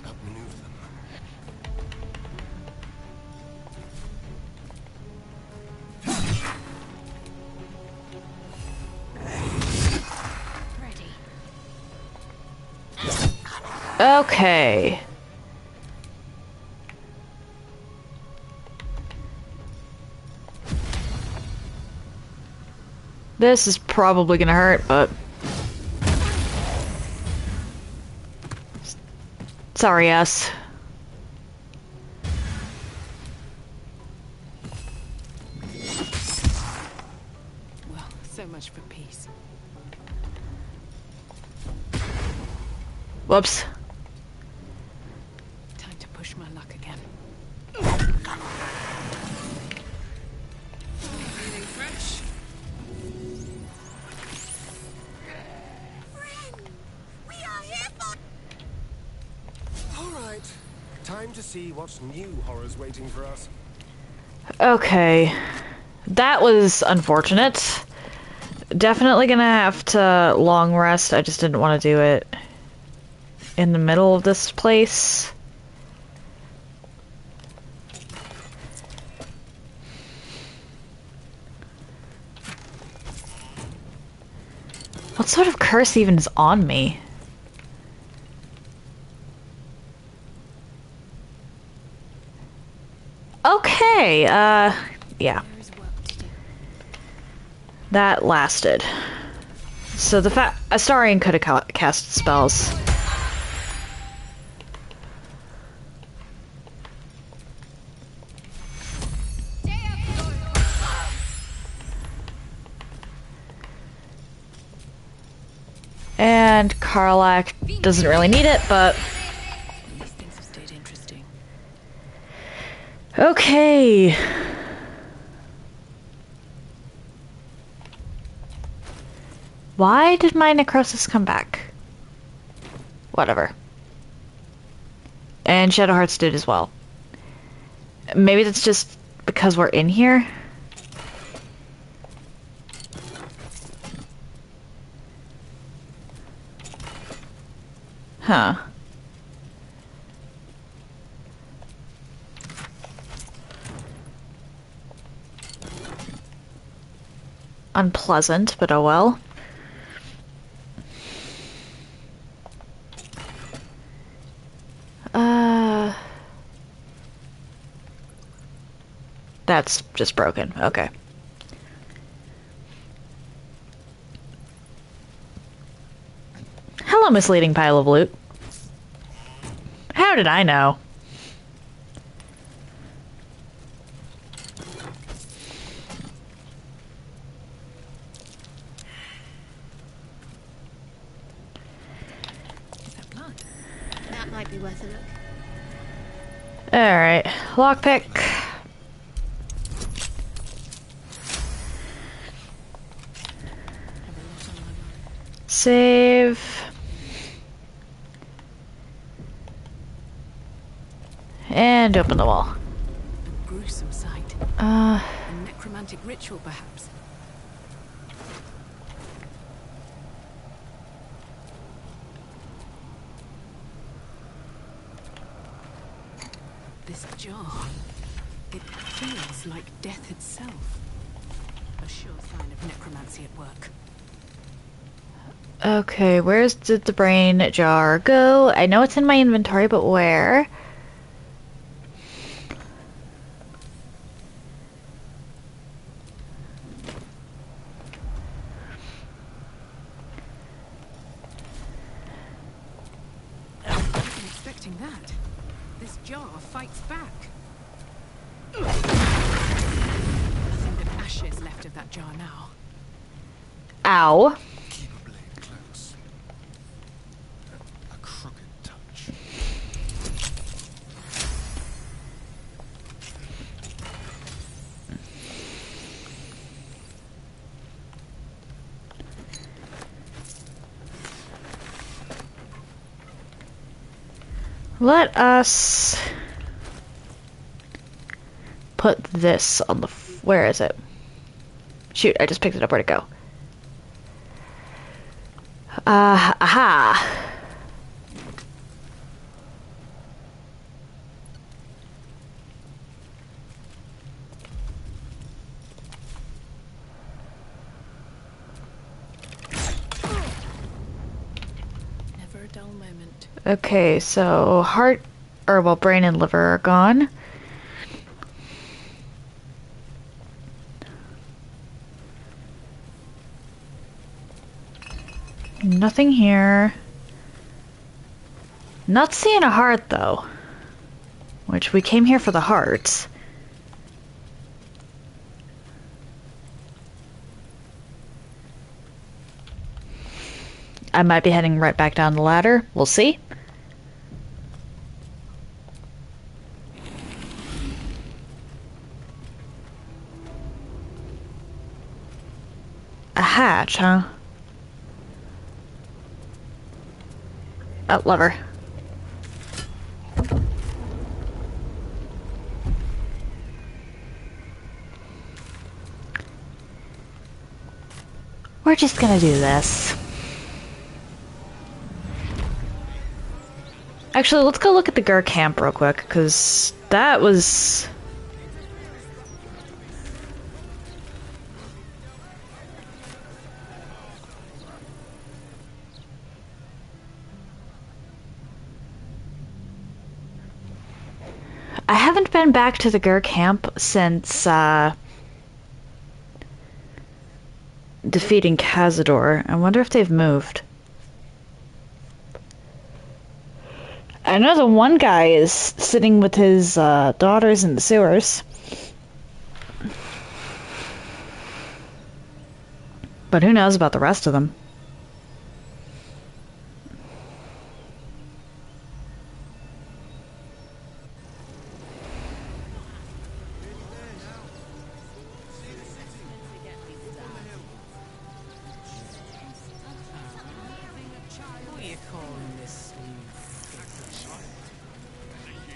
Outmaneuver them. Okay. This is probably gonna hurt, but... Sorry, ass. Well, so much for peace. Whoops. Time to push my luck again. Feeling fresh? Time to see what new horrors waiting for us. Okay. That was unfortunate. Definitely gonna have to long rest. I just didn't want to do it in the middle of this place. What sort of curse even is on me? Okay, yeah. That lasted. So the Astarion could have cast spells. And Karlak doesn't really need it, but... These things have stayed interesting. Okay. Why did my necrosis come back? Whatever. And Shadowhearts did as well. Maybe that's just because we're in here? Huh. Unpleasant, but oh well. That's just broken. Okay. Hello, misleading pile of loot. How did I know? Is that blood? That might be worth a look. Alright. Lockpick. Save. And open the wall. A gruesome sight. Uh, A necromantic ritual, perhaps. This jar. It feels like death itself. A sure sign of necromancy at work. okay, did the brain jar go? I know it's in my inventory, but where? I wasn't expecting that. This jar fights back. Nothing but ashes left of that jar now. Ow. Keep a blade close. A crooked touch. Let us put this on the... where is it? Shoot, I just picked it up. Where'd it go? Aha! Never a dull moment. Okay, so heart... or, well, brain and liver are gone. Nothing here. Not seeing a heart, though. Which, we came here for the hearts. I might be heading right back down the ladder. We'll see. A hatch, huh? Oh, lever. We're just gonna do this. Actually, let's go look at the Gur camp real quick, because that was... I haven't been back to the Gur camp since, defeating Cazador. I wonder if they've moved. I know the one guy is sitting with his daughters in the sewers. But who knows about the rest of them?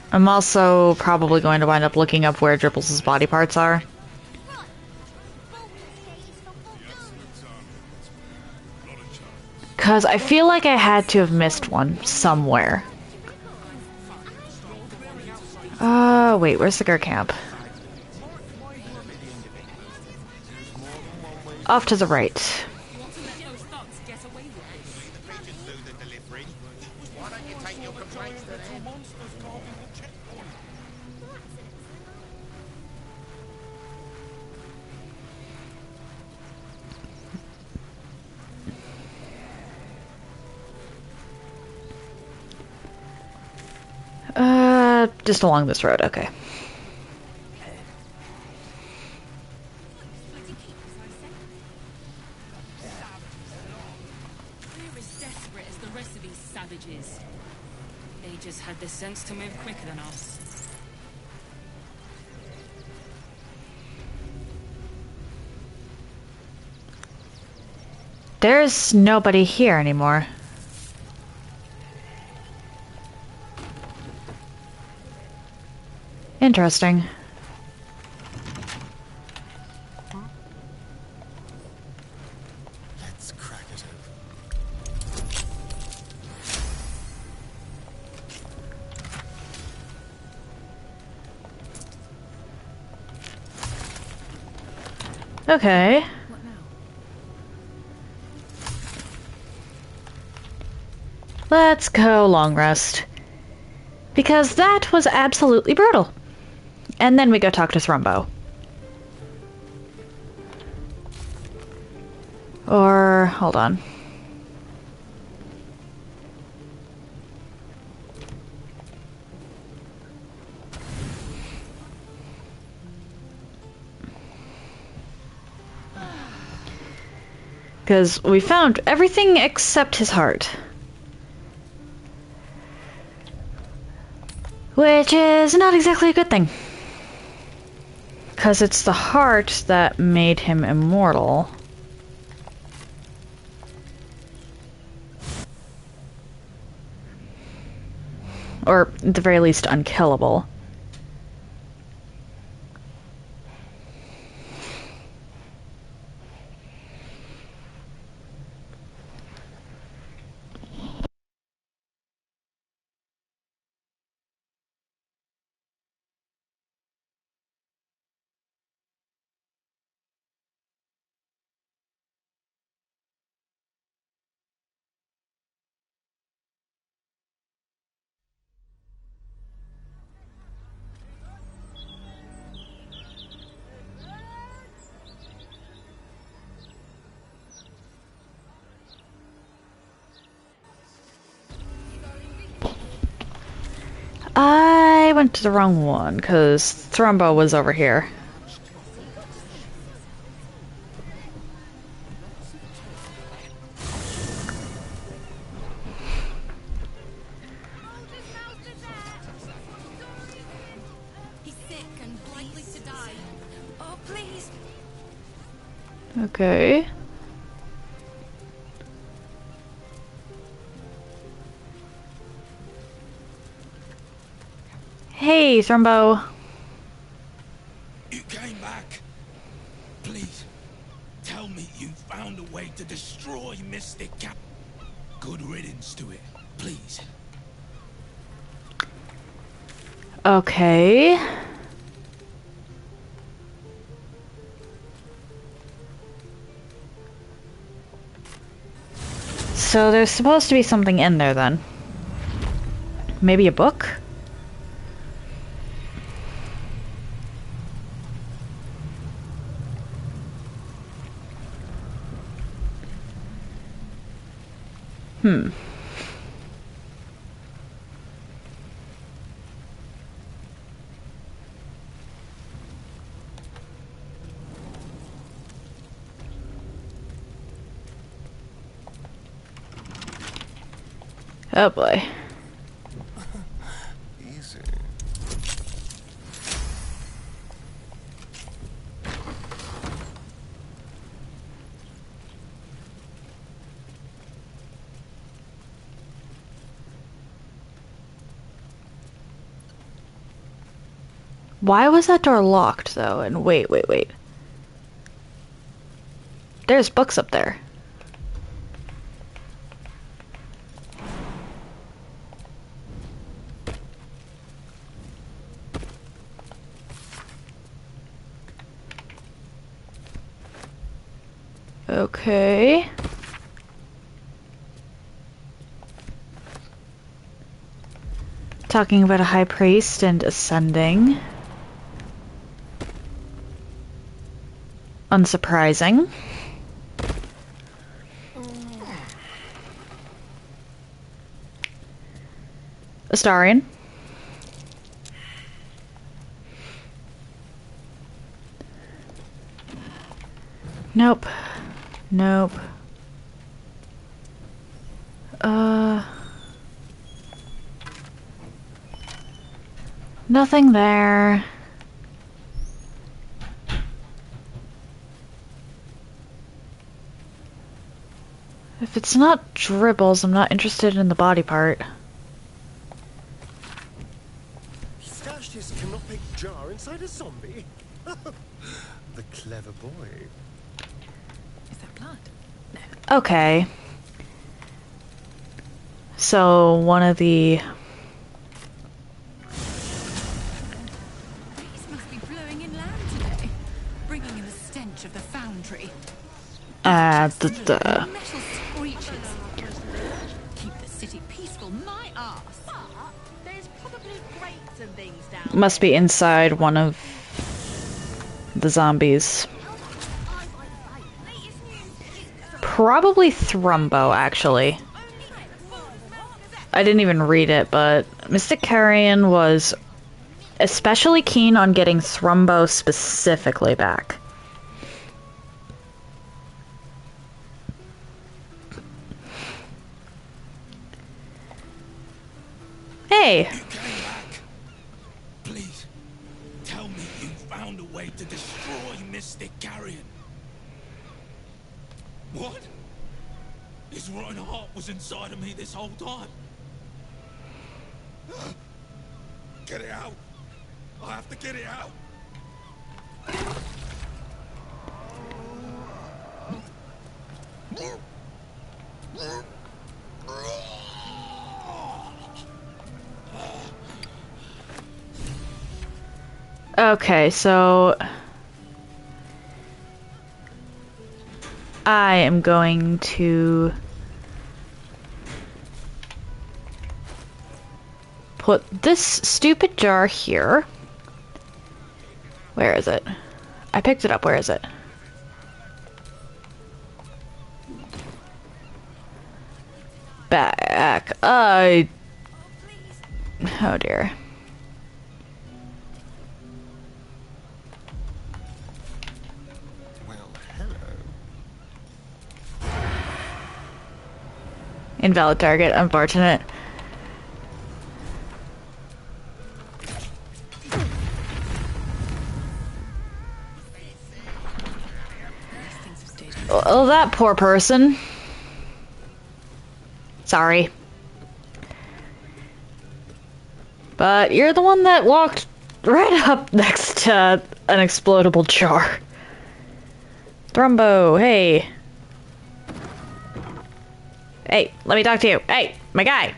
I'm also probably going to wind up looking up where Dribbles' body parts are. Because I feel like I had to have missed one somewhere. Wait, where's the Gur camp? Off to the right. Just along this road, okay. We're as desperate as the rest of these savages. They just had the sense to move quicker than us. There's nobody here anymore. Interesting. Let's crack it open. Okay. What now? Let's go long rest. Because that was absolutely brutal. And then we go talk to Thrumbo. Or, hold on. Because we found everything except his heart. Which is not exactly a good thing. Because it's the heart that made him immortal. Or, at the very least, unkillable. I went to the wrong one, because Thrumbo was over here. He's sick and likely to die. Oh, please. Okay. Hey, Thrumbo. You came back. Please, tell me you found a way to destroy Mystic Cap. Good riddance to it, please. Okay. So there's supposed to be something in there then. Maybe a book? Hmm. Oh boy. Easy. Why was that door locked though? And wait. There's books up there. Okay. Talking about a high priest and ascending. Unsurprising. Astarion. Nope. Nope. Nothing there. If it's not Dribbles, I'm not interested in the body part. He stashed his canopic jar inside a zombie. The clever boy. Is that blood? Okay. So, one of the... Breeze must be blowing inland today, bringing in the stench of the foundry. the... Metal screeches. Keep the city peaceful, my arse. There's probably grates and things down Must be inside one of the zombies. Probably Thrumbo, actually. I didn't even read it, but Mystic Carrion was especially keen on getting Thrumbo specifically back. Hey! You came back. Please, tell me you found a way to destroy Mystic Carrion. What? His rotten heart was inside of me this whole time. Get it out. I have to get it out. Okay, so... I am going to... put this stupid jar here. Where is it? I picked it up. Where is it? Back. Oh dear. Well, hello. Invalid target. Unfortunate. Oh, that poor person. Sorry. But you're the one that walked right up next to an explodable jar. Thrumbo, hey. Hey, let me talk to you. Hey, my guy.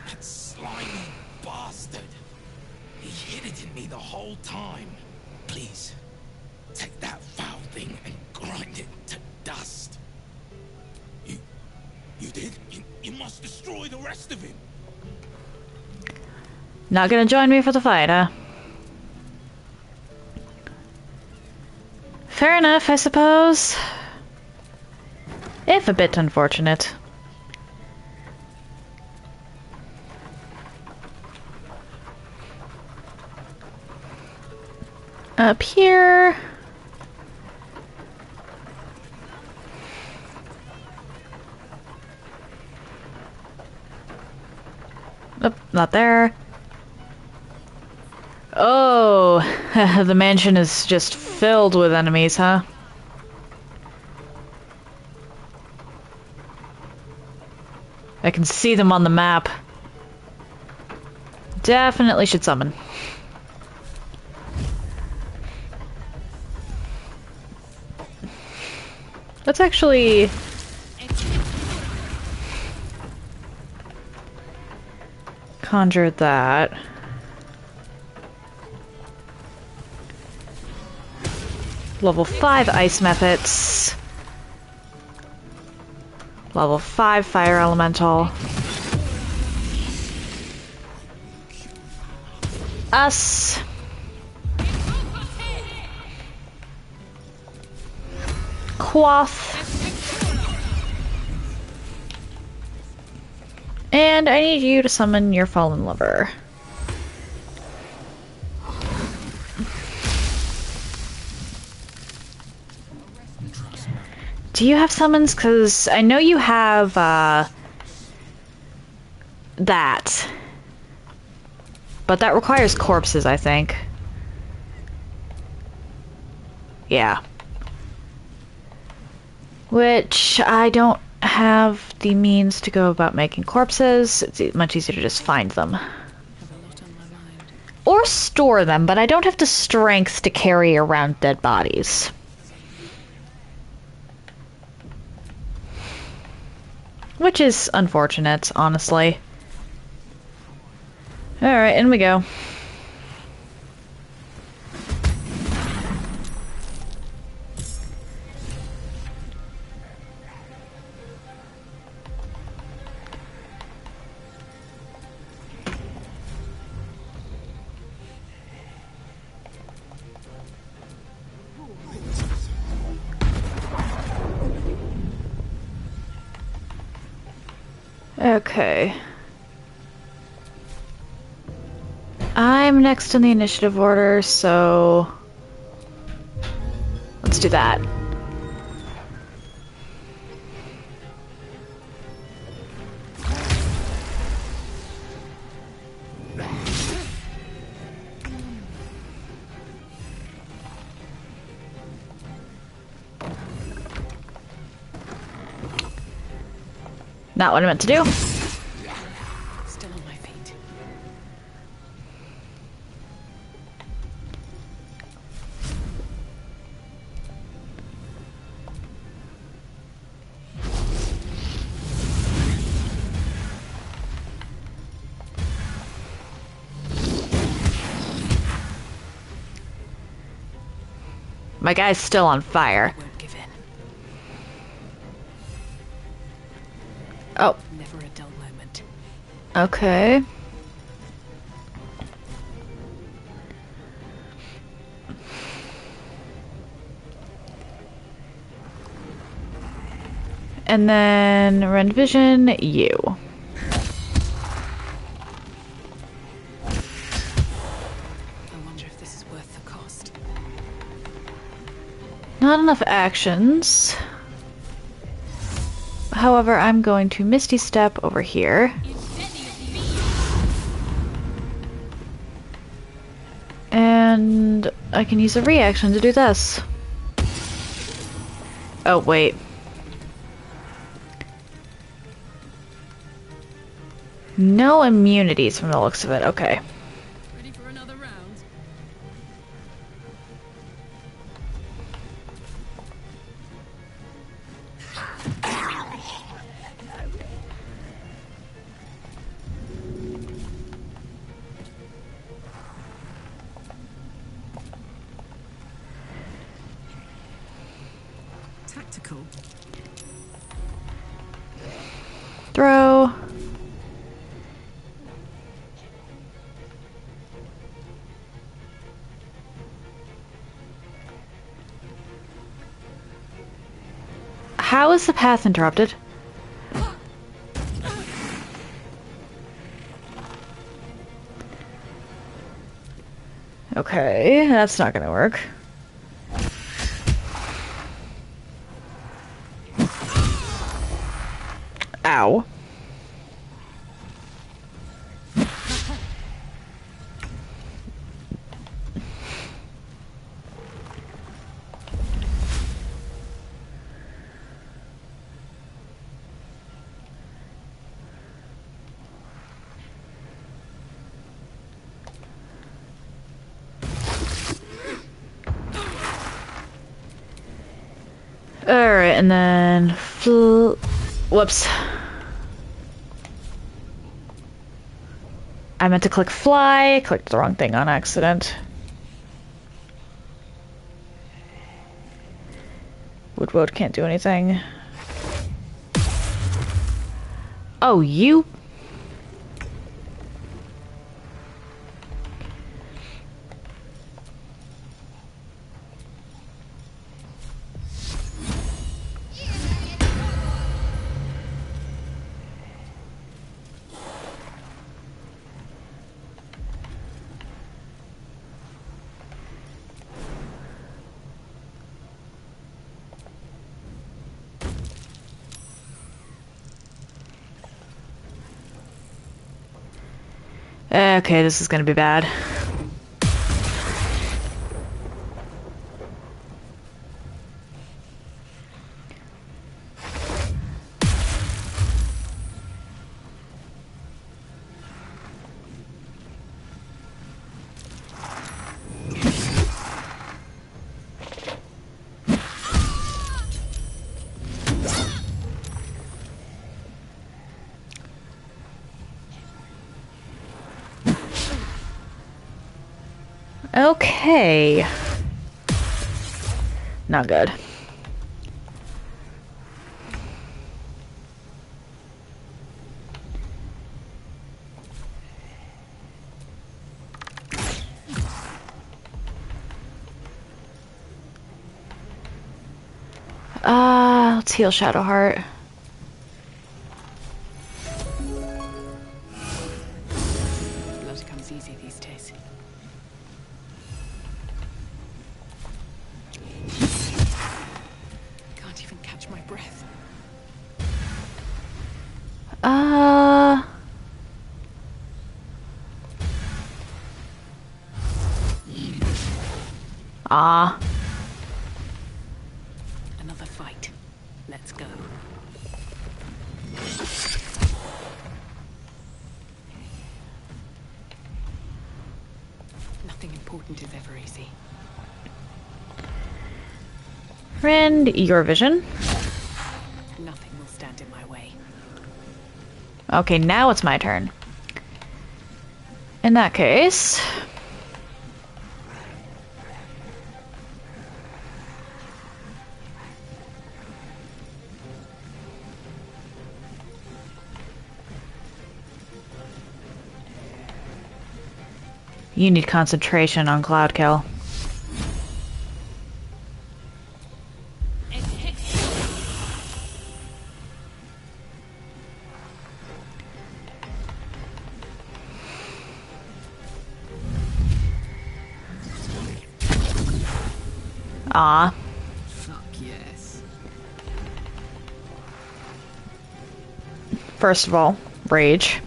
That slimy bastard. He hid it in me the whole time. Please, take that foul thing and grind it to dust. You did? You must destroy the rest of him. Not gonna join me for the fight, huh? Fair enough, I suppose. If a bit unfortunate. Up here. Oh, not there. Oh, the mansion is just filled with enemies, huh? I can see them on the map. Definitely should summon. Let's actually... conjure that. Level 5 ice methods. Level 5 fire elemental. Us. Quoth. And I need you to summon your fallen lover. Do you have summons? Because I know you have, that. But that requires corpses, I think. Yeah. Which I don't have the means to go about making corpses. It's much easier to just find them. Or store them, but I don't have the strength to carry around dead bodies. Which is unfortunate, honestly. Alright, in we go. Okay. I'm next in the initiative order, so let's do that. Not what I meant to do. Still on my feet. My guy's still on fire. Won't give in. Oh. Never a dull moment. Okay. And then rend vision, you. I wonder if this is worth the cost. Not enough actions. However, I'm going to Misty Step over here. And I can use a reaction to do this. Oh, wait. No immunities from the looks of it. Okay. Ready for another round? practical. Throw. How is the path interrupted? Okay, that's not gonna work. Ow. Alright, and then whoops. I meant to click fly, clicked the wrong thing on accident. Woodwode can't do anything. Oh, you? Okay, this is gonna be bad. Okay. Not good. Let's heal Shadowheart. Blood comes easy these days. Can't even catch my breath. Another fight. Let's go. Nothing important is ever easy. Friend, your vision. Nothing will stand in my way. Okay, now it's my turn. In that case... You need concentration on Cloud Kill. Ah. Fuck yes. First of all, rage.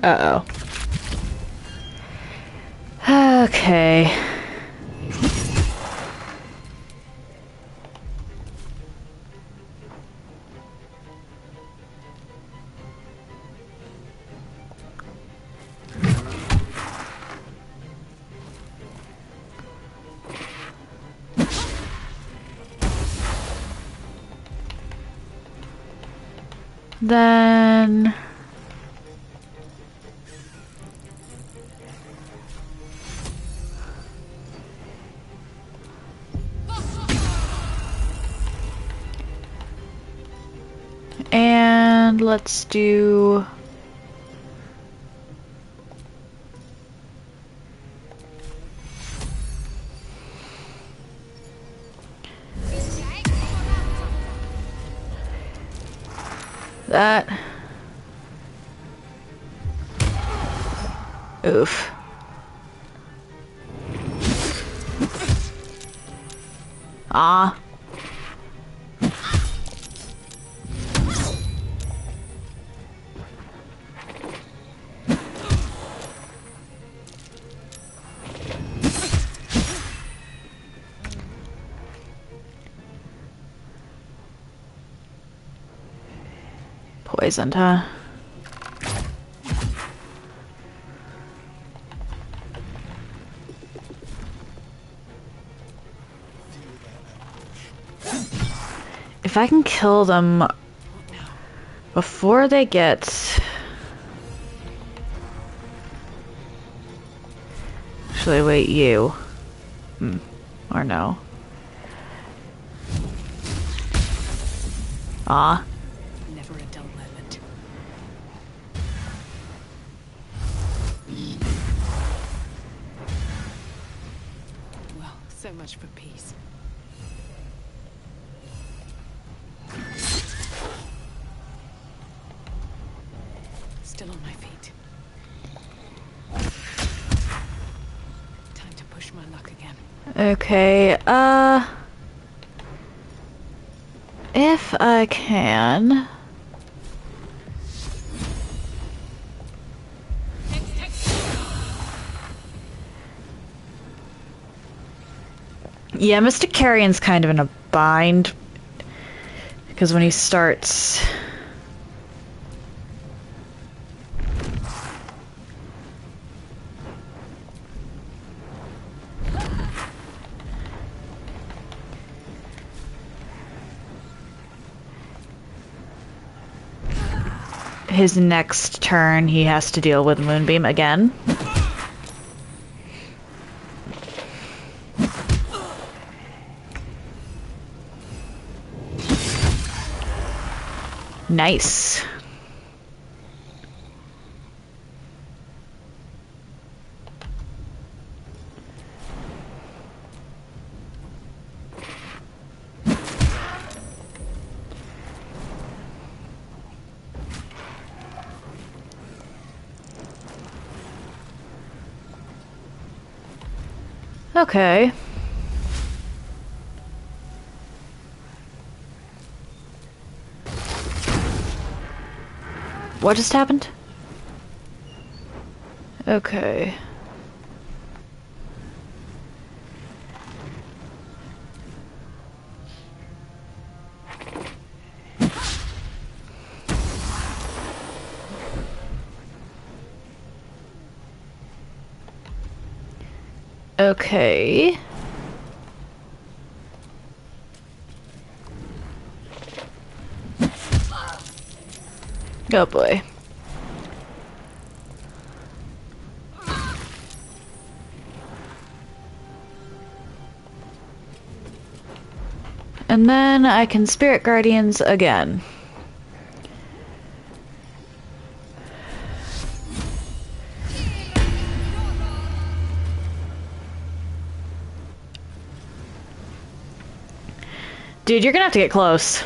Uh-oh. Okay. Then... and let's do... that. Oof. Ah. Poisoned, huh? If I can kill them before they get... Actually, wait, you. Or no. Ah. Never a dull moment. Well, so much for peace. Still on my feet. Time to push my luck again. Okay, if I can... Yeah, Mr. Carrion's kind of in a bind. Because when he starts... his next turn, he has to deal with Moonbeam again. Nice. Okay. What just happened? Okay. Okay. Oh boy. And then I can Spirit Guardians again. Dude, you're gonna have to get close.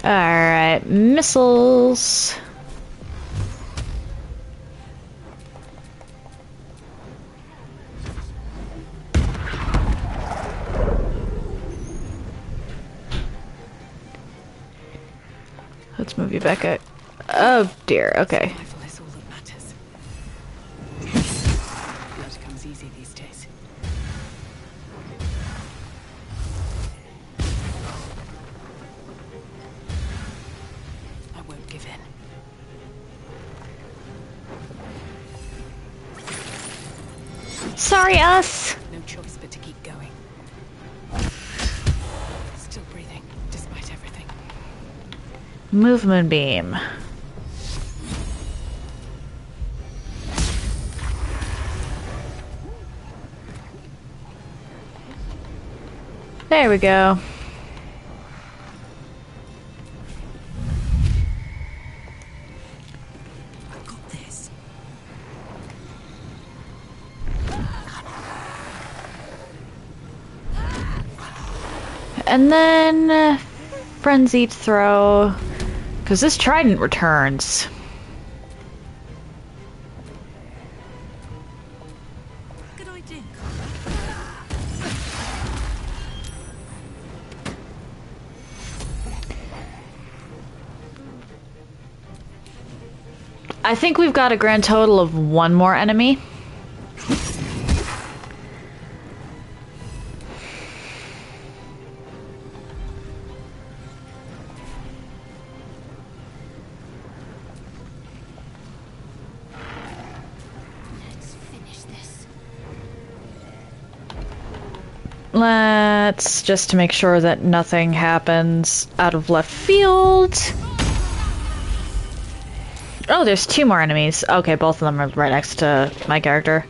Alright, missiles. Let's move you back up. Oh dear, okay. Rifle is all that easy these days. I won't give in. Sorry, us. No choice but to keep going. Still breathing, despite everything. Movement beam. There we go. I've got this. And then frenzied throw, because this trident returns. Good idea. I think we've got a grand total of one more enemy. Let's finish this. Let's just to make sure that nothing happens out of left field. Oh, there's two more enemies. Okay, both of them are right next to my character.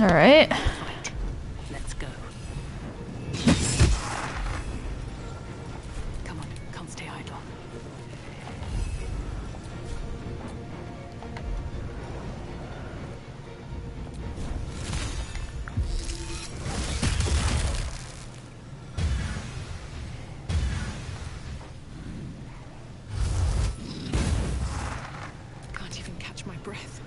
All right. Let's go. Come on, can't stay idle. Can't even catch my breath.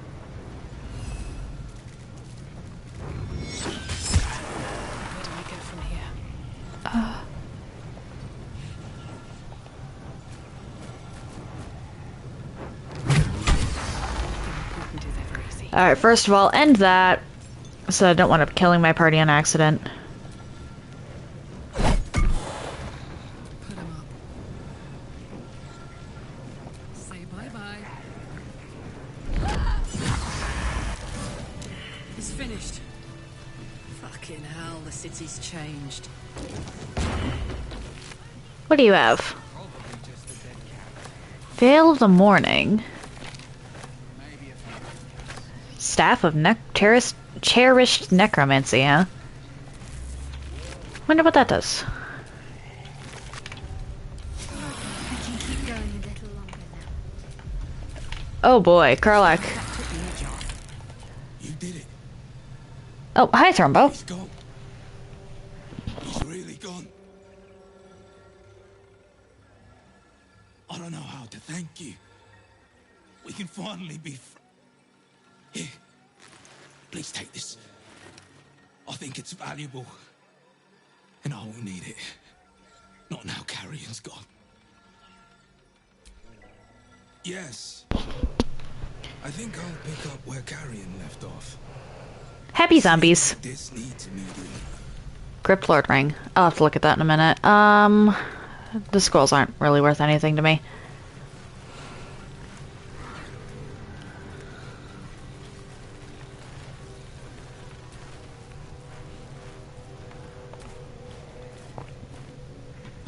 Where do I go from here? Important is ever easy. Alright, first of all, end that, so I don't want up killing my party on accident. Put 'em up. Say bye-bye. It's finished. Fucking hell, the city's changed. What do you have? Veil of the Morning. Staff of Cherished Necromancy, huh? Wonder what that does. I can keep going a little longer now. Oh boy, Karlak. You did it. Oh, hi, Thrumbo. He's gone. He's really gone. I don't know how to thank you. We can finally be Here. Please take this. I think it's valuable. And I will need it. Not now Carrion's gone. Yes. I think I'll pick up where Carrion left off. Happy zombies. This needs immediate. Crypt Lord ring. I'll have to look at that in a minute. The scrolls aren't really worth anything to me.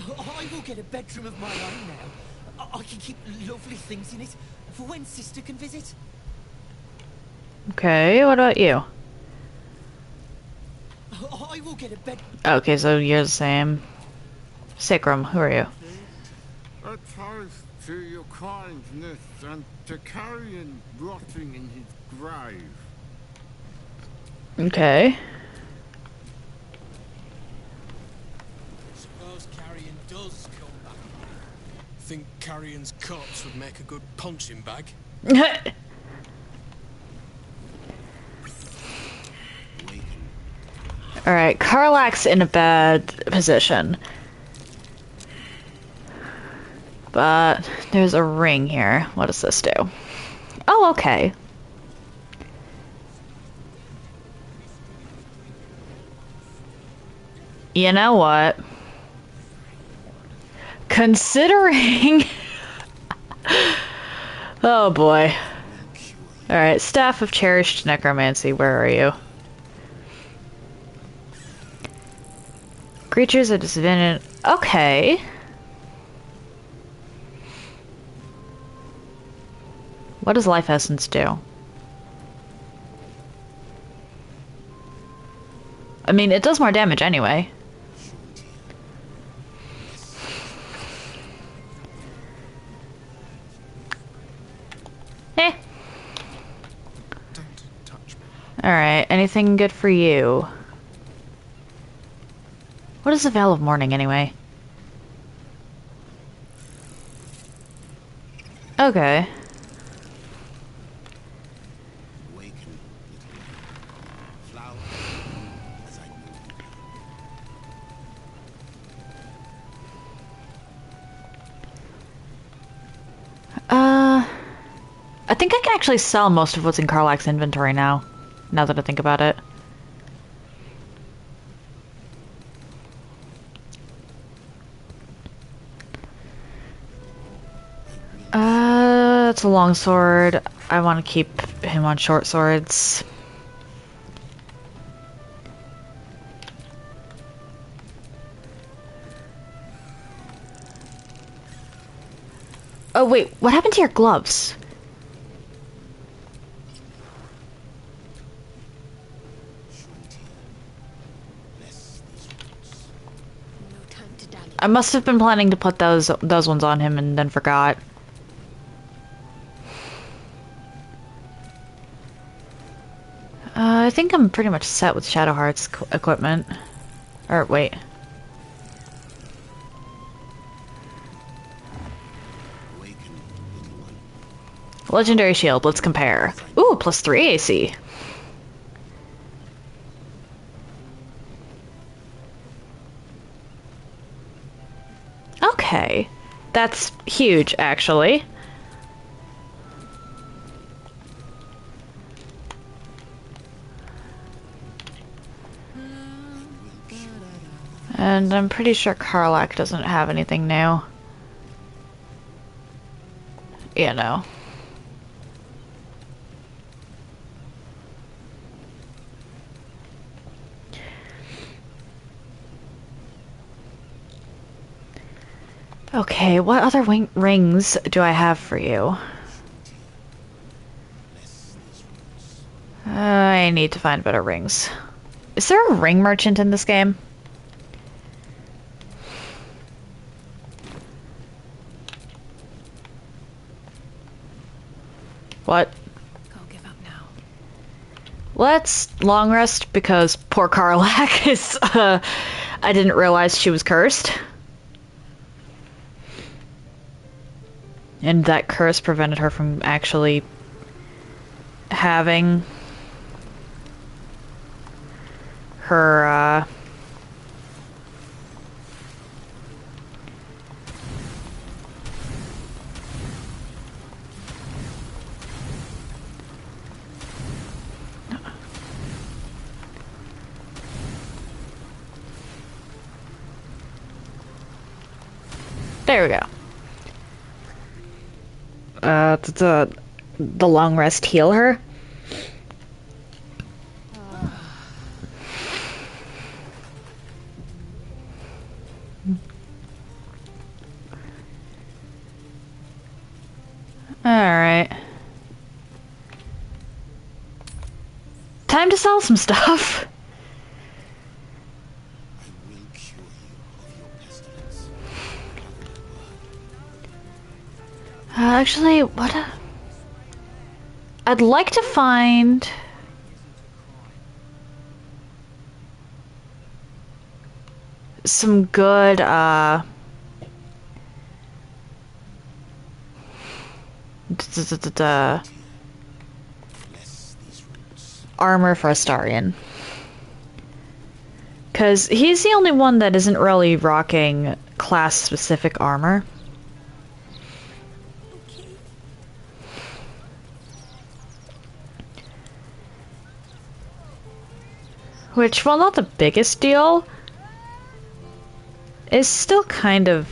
I will get a bedroom of my own now. I can keep lovely things in it for when Sister can visit. Okay, what about you? I will get a bed. Okay, so you're the same. Sacrum, who are you? A toast to your kindness and to Carrion rotting in his grave. Okay. Carrion's corpse would make a good punching bag. Alright, Karlach's in a bad position. But there's a ring here. What does this do? Oh, okay. You know what? Considering... Oh boy. Alright, Staff of Cherished Necromancy, where are you? Creatures are disadvantaged. Okay. What does Life Essence do? I mean, it does more damage anyway. Eh. Alright, anything good for you? What is the Veil of Mourning anyway? Okay. I think I can actually sell most of what's in Karlach's inventory now that I think about it. It's a long sword. I want to keep him on short swords. Oh wait, what happened to your gloves? I must have been planning to put those ones on him and then forgot. I think I'm pretty much set with Shadowheart's equipment. Or wait. Legendary shield, let's compare. Ooh, +3 AC. Okay. That's huge, actually. And I'm pretty sure Karlach doesn't have anything new. You know. Okay, what other rings do I have for you? I need to find better rings. Is there a ring merchant in this game? What? Can't give up now. Let's long rest because poor Karlach is, I didn't realize she was cursed. And that curse prevented her from actually having her, There we go. The long rest heal her? Alright. Time to sell some stuff. Actually, I'd like to find... some good, armor for Astarion. Because he's the only one that isn't really rocking class-specific armor. Which, while not the biggest deal, is still kind of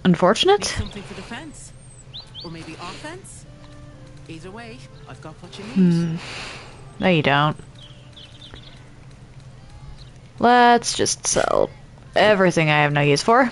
unfortunate. Need something for defense, or maybe offense. Either way, I've got what you need. No, you don't. Let's just sell everything I have no use for.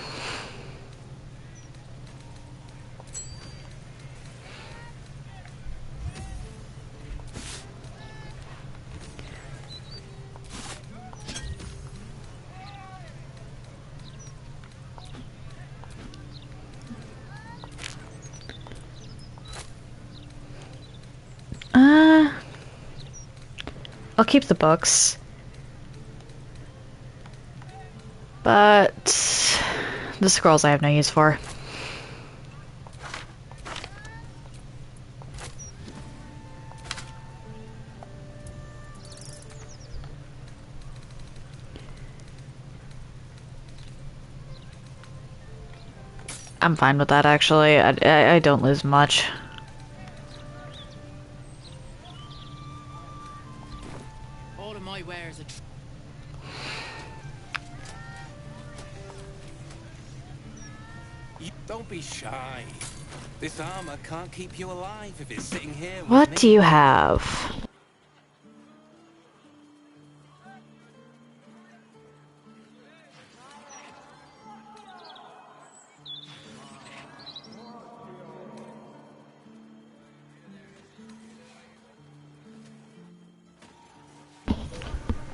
I'll keep the books. But the scrolls I have no use for. I'm fine with that, actually. I don't lose much. All of my wares are Don't be shy. This armor can't keep you alive if it's sitting here with What me. do you have?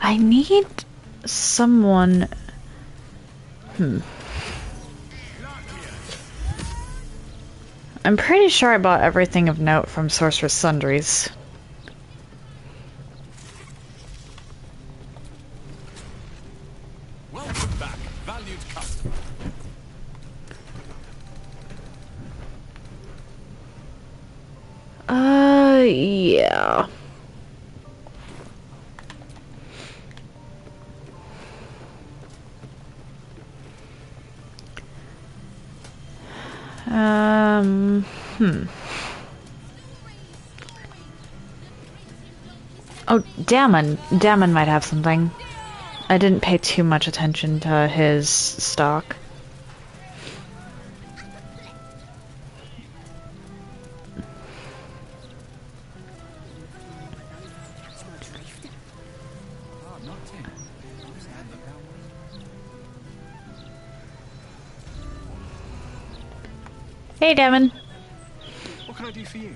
I need someone. I'm pretty sure I bought everything of note from Sorcerer's Sundries. Welcome back, valued customer. Yeah. Oh, Damon might have something. I didn't pay too much attention to his stock. Hey, Damon. What can I do for you?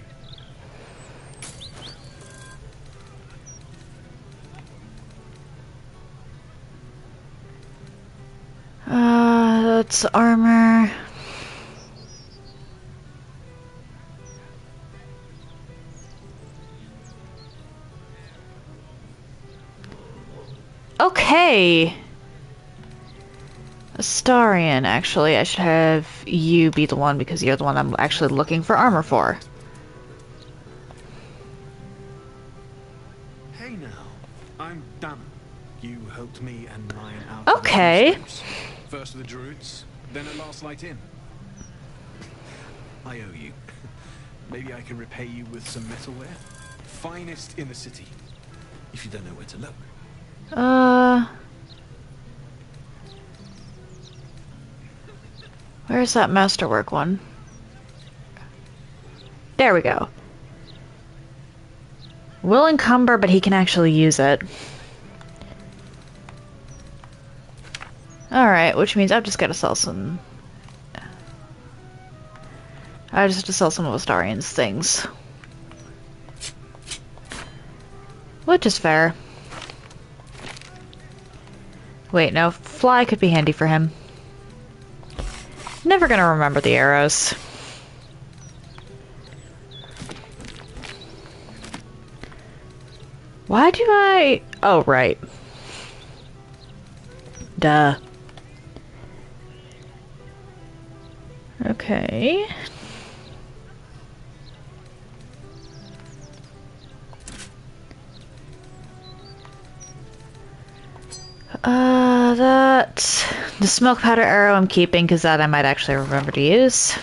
That's armor. Okay. Astarion, actually, I should have you be the one because you're the one I'm actually looking for armor for. Hey now, I'm Damon. You helped me and mine out. Okay. First with the druids, then at Last Light Inn. I owe you. Maybe I can repay you with some metalware. Finest in the city. If you don't know where to look. Where's that masterwork one? There we go. Will encumber, but he can actually use it. Alright, which means I've just got to sell some... I just have to sell some of Astarion's things. Which is fair. Wait, no, fly could be handy for him. Never gonna remember the arrows. Why do I... Oh, right. Duh. Okay. The smoke powder arrow I'm keeping because that I might actually remember to use.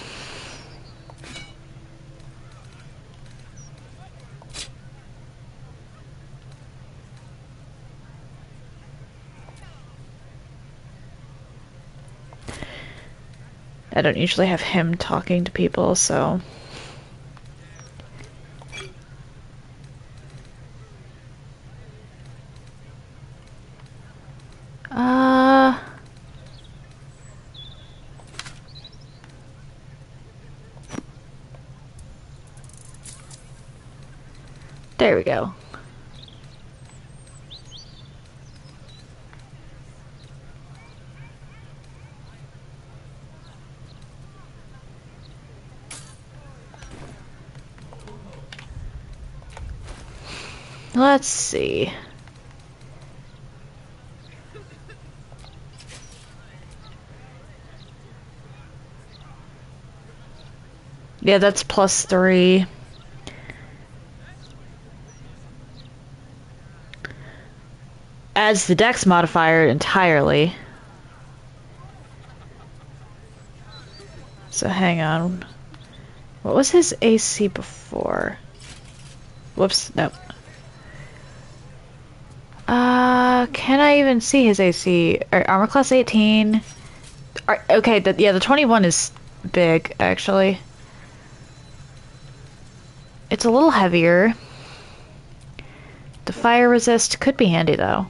I don't usually have him talking to people, so... There we go. Let's see. Yeah, that's +3. Adds the dex modifier entirely. So hang on. What was his AC before? Whoops, nope. Can I even see his AC? Armor class 18. Okay, the 21 is big, actually. It's a little heavier. The fire resist could be handy, though.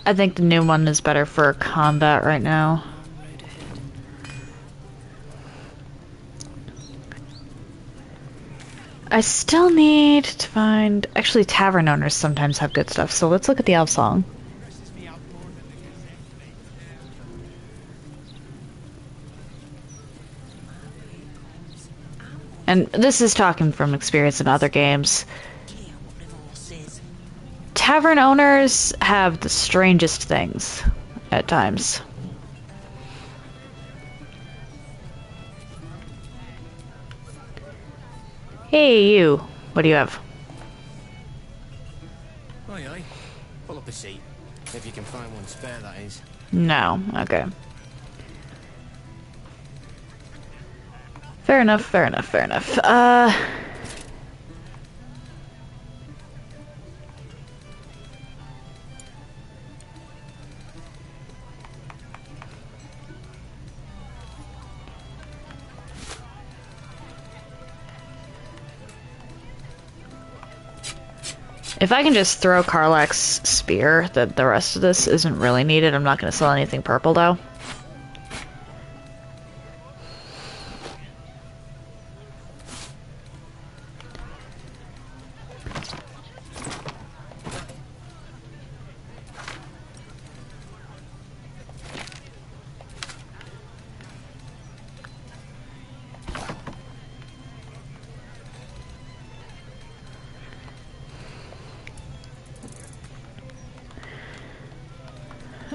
I think the new one is better for combat right now. I still need to find... Actually, tavern owners sometimes have good stuff, so let's look at the elf song. And this is talking from experience in other games. Tavern owners have the strangest things at times. Hey, you. What do you have? Aye, aye. Pull up a seat. If you can find one spare, that is. No. Okay. Fair enough, fair enough, fair enough. If I can just throw Karlach's spear, that the rest of this isn't really needed. I'm not going to sell anything purple, though.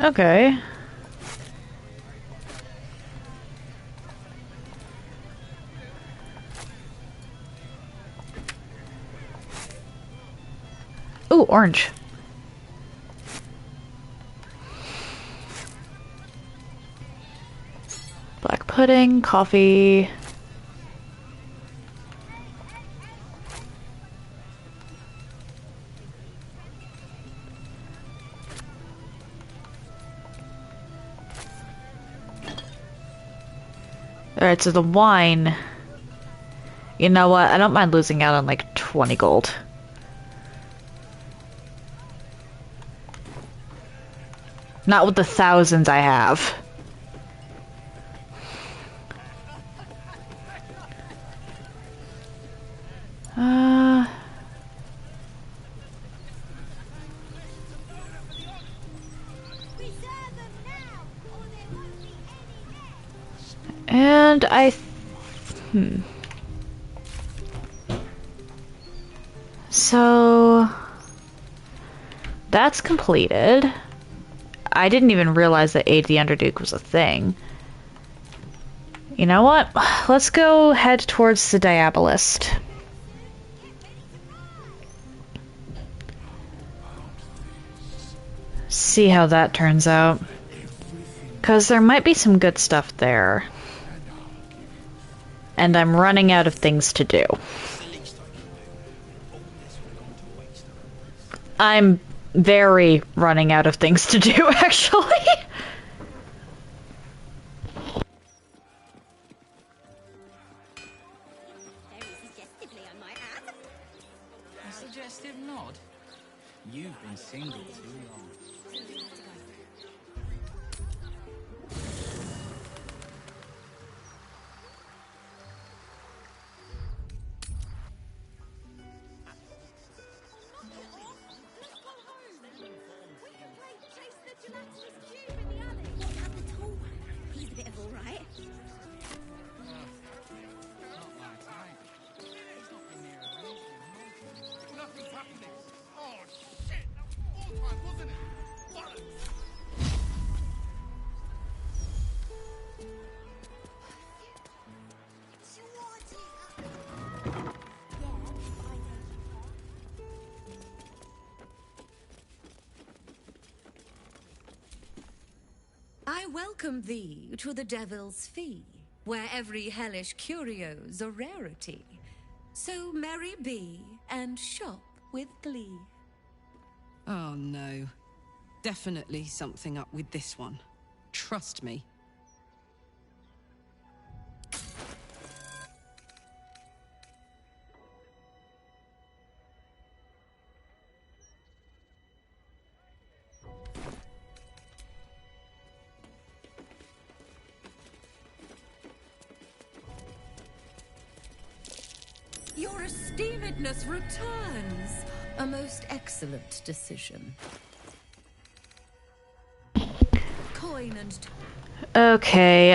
Okay. Ooh, orange. Black pudding, coffee. Alright, so the wine... You know what? I don't mind losing out on like 20 gold. Not with the thousands I have. And So... That's completed. I didn't even realize that Aid the Underduke was a thing. You know what? Let's go head towards the Diabolist. See how that turns out. Because there might be some good stuff there. And I'm running out of things to do. I'm very running out of things to do, actually. A suggestive nod. You've been single too long. He's a bit of all right. Not my type. He's not been near a race in months. Nothing's happening. Oh shit! That was all time, wasn't it? Bollocks! I welcome thee to the Devil's Fee, where every hellish curio's a rarity. So merry be and shop with glee. Oh no. Definitely something up with this one. Trust me. Your esteemedness returns. A most excellent decision. Coin and... Okay,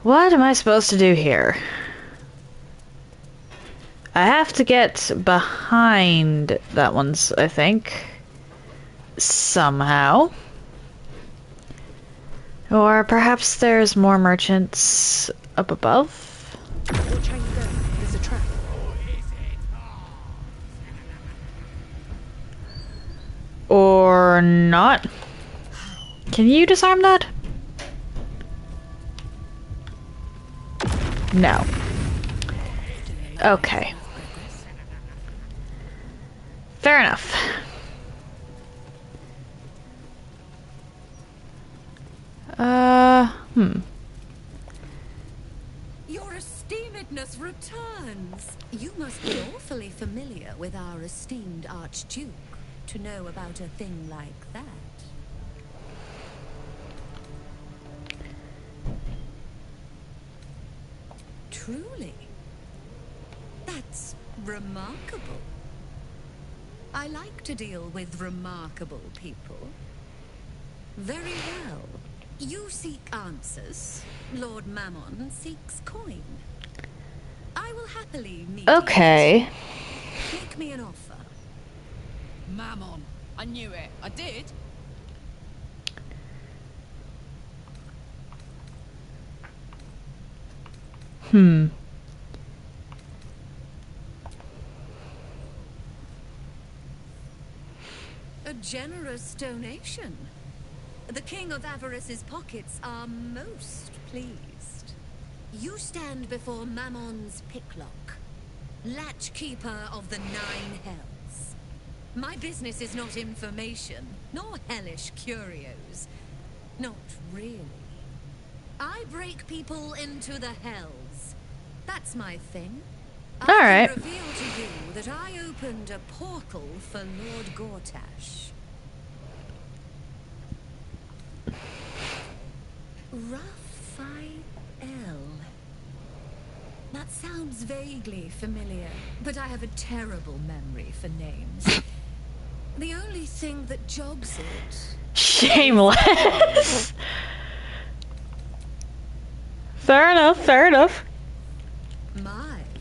what am I supposed to do here? I have to get behind that one's, I think. Somehow. Or perhaps there's more merchants up above? Watch how you go. There's a trap. Or not? Can you disarm that? No. Okay. Fair enough. Your esteemedness returns. You must be awfully familiar with our esteemed Archduke to know about a thing like that. Truly. That's remarkable. I like to deal with remarkable people. Very well. You seek answers. Lord Mammon seeks coin. I will happily meet Okay. you. Make me an offer. Mammon. I knew it. I did. A generous donation. The King of Avarice's pockets are most pleased. You stand before Mammon's picklock, latchkeeper of the 9 hells. My business is not information, nor hellish curios. Not really. I break people into the hells. That's my thing. I Alright. can reveal to you that I opened a portal for Lord Gortash. Raphael. That sounds vaguely familiar, but I have a terrible memory for names. The only thing that jogs it... Shameless. Fair enough, fair enough.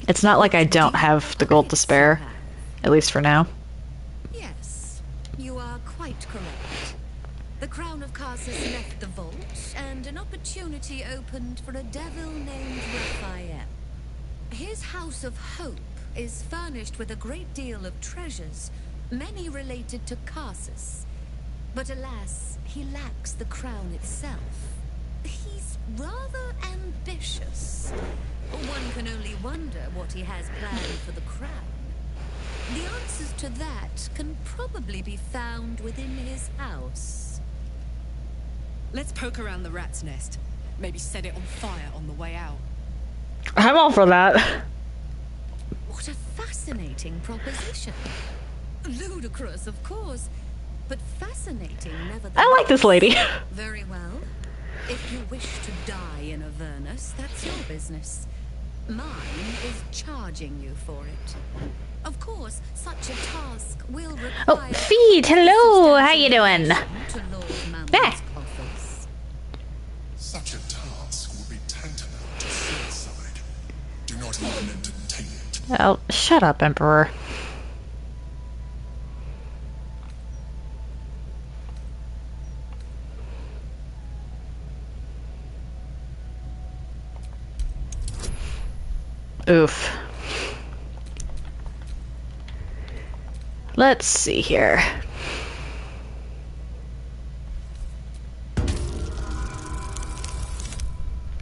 It's not like I don't have the gold to spare, at least for now. Yes, Tarsus left the vault, and an opportunity opened for a devil named Raphael. His House of Hope is furnished with a great deal of treasures, many related to Tarsus. But alas, he lacks the crown itself. He's rather ambitious. One can only wonder what he has planned for the crown. The answers to that can probably be found within his house. Let's poke around the rat's nest. Maybe set it on fire on the way out. I'm all for that. What a fascinating proposition. Ludicrous, of course, but fascinating nevertheless. I like this lady. Very well. If you wish to die in Avernus, that's your business. Mine is charging you for it. Of course, such a task will require... Oh, Feed, hello! How you doing? Yeah. Such a task would be tantamount to suicide. Do not even entertain it. Oh, shut up, Emperor. Oof. Let's see here.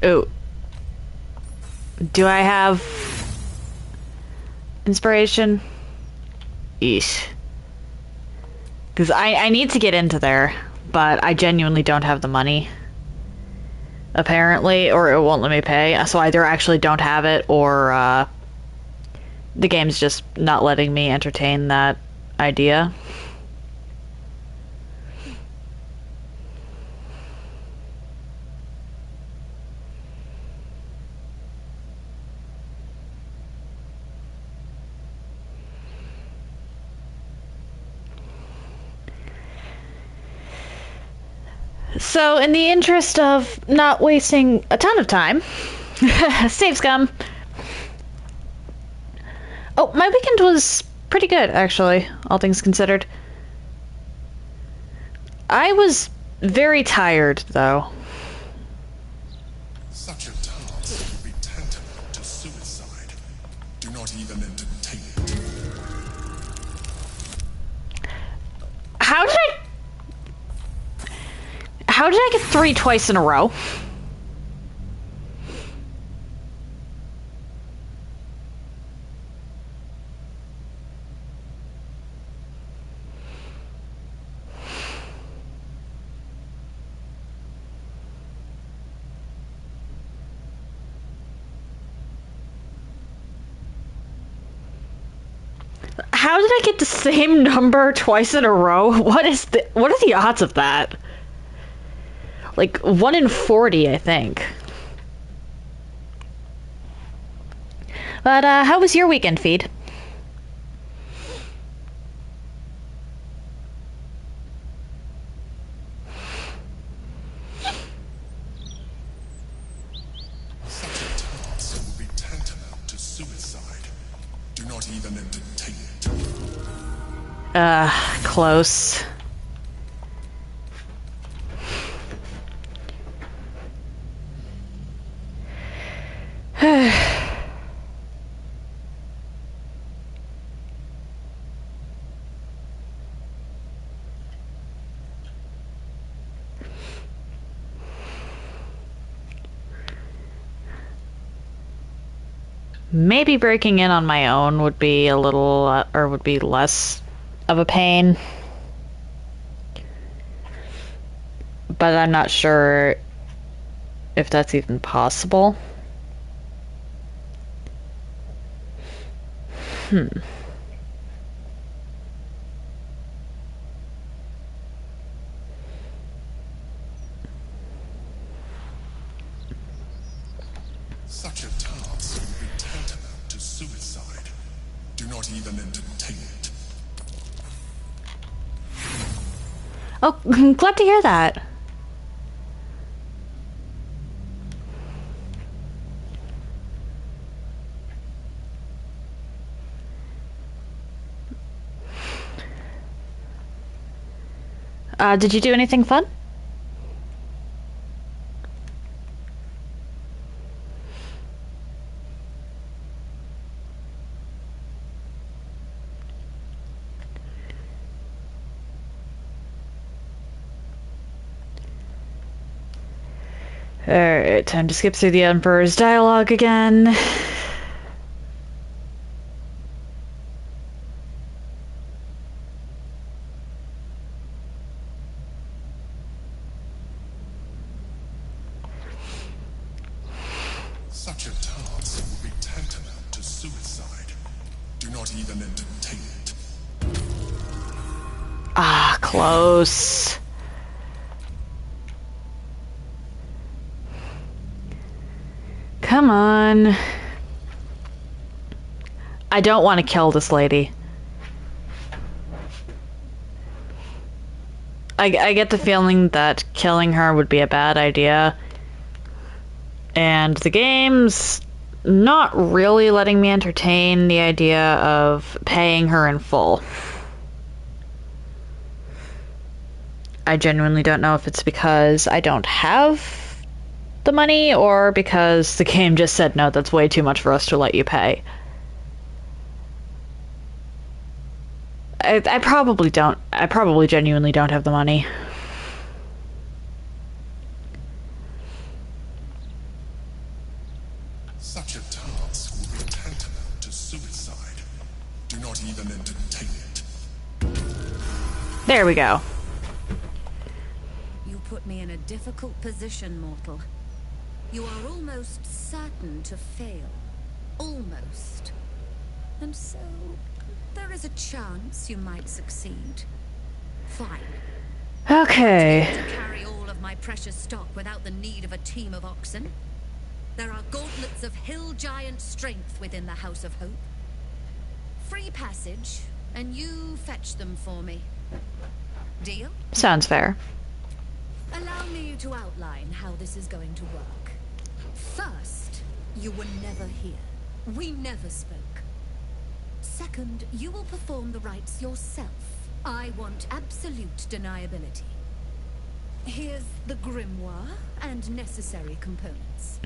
Ooh. Do I have inspiration? Eesh. Because I need to get into there, but I genuinely don't have the money. Apparently, or it won't let me pay. So I either actually don't have it, or the game's just not letting me entertain that idea. So, in the interest of not wasting a ton of time, save scum. Oh, my weekend was pretty good, actually, all things considered. I was very tired, though. Such a task would be tantamount to suicide. Do not even entertain it. How did I get 3 twice in a row? How did I get the same number twice in a row? What are the odds of that? Like 1 in 40, I think. But how was your weekend, Feed? Such a task would be tantamount to suicide. Do not even entertain it. Close. Maybe breaking in on my own would be a little, or would be less of a pain. But I'm not sure if that's even possible. Such a task would be tantamount to suicide. Do not even entertain it. Oh, glad to hear that. Did you do anything fun? Alright, time to skip through the Emperor's dialogue again. Such a task would be tantamount to suicide. Do not even entertain it. Ah, close. Come on. I don't want to kill this lady. I get the feeling that killing her would be a bad idea. And the game's not really letting me entertain the idea of paying her in full. I genuinely don't know if it's because I don't have the money or because the game just said, no, that's way too much for us to let you pay. I probably don't. I probably genuinely don't have the money. Such a task would be tantamount to suicide. Do not even entertain it. There we go. You put me in a difficult position, mortal. You are almost certain to fail. Almost. And so, there is a chance you might succeed. Fine. Okay. To carry all of my precious stock without the need of a team of oxen. There are gauntlets of hill giant strength within the House of Hope. Free passage, and you fetch them for me. Deal? Sounds fair. Allow me to outline how this is going to work. First, you were never here. We never spoke. Second, you will perform the rites yourself. I want absolute deniability. Here's the grimoire and necessary components.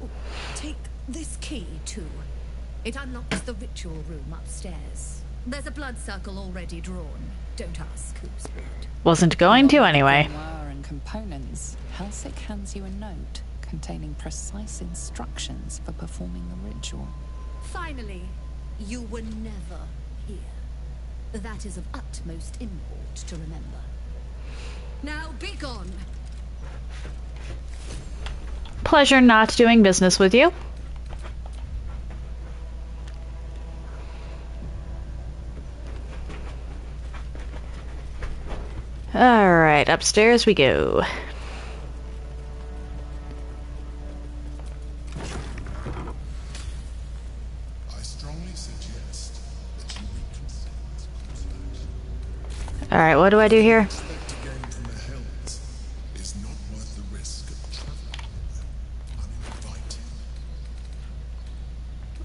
Oh, take this key, too. It unlocks the ritual room upstairs. There's a blood circle already drawn. Don't ask whose blood. Wasn't going to anyway. Grimoire and components. Halsey hands you a note containing precise instructions for performing the ritual. Finally, you were never here. That is of utmost import to remember. Now be gone. Pleasure not doing business with you. Alright, upstairs we go. I strongly suggest that you reconsider. Alright, what do I do here? Expect to gain from the Hells is not worth the risk of traveling uninvited.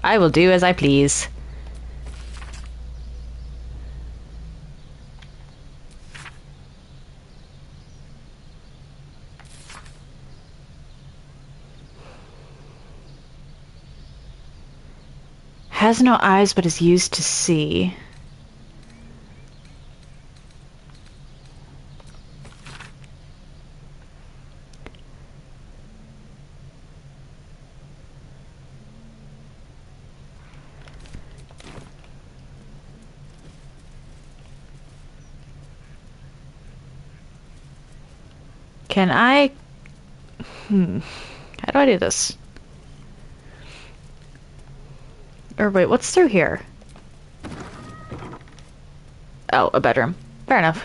I will do as I please. Has no eyes but is used to see. Can I... How do I do this? Or wait, what's through here? Oh, a bedroom. Fair enough.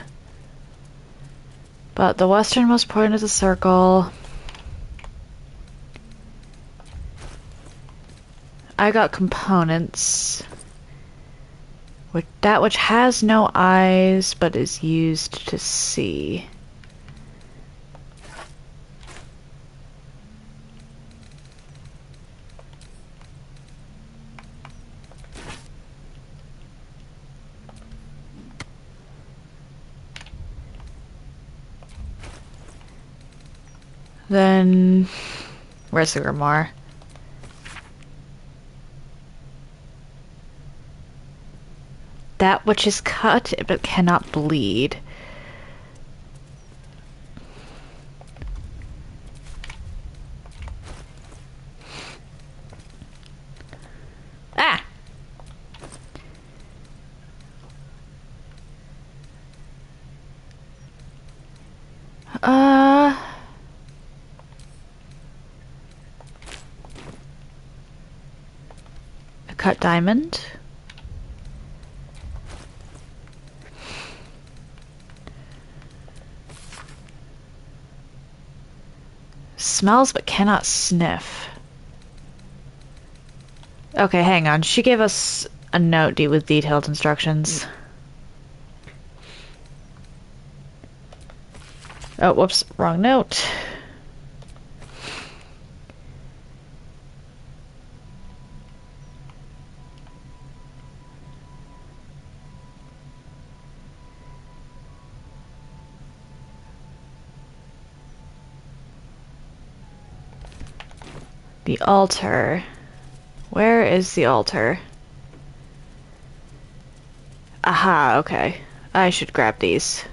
But the westernmost point of the circle... I got components. That which has no eyes, but is used to see. Then, where's the grimoire? That which is cut but cannot bleed. cut diamond. Smells but cannot sniff. Okay, hang on. She gave us a note with detailed instructions. Oh, whoops. Wrong note. The altar. Where is the altar? Aha, okay. I should grab these.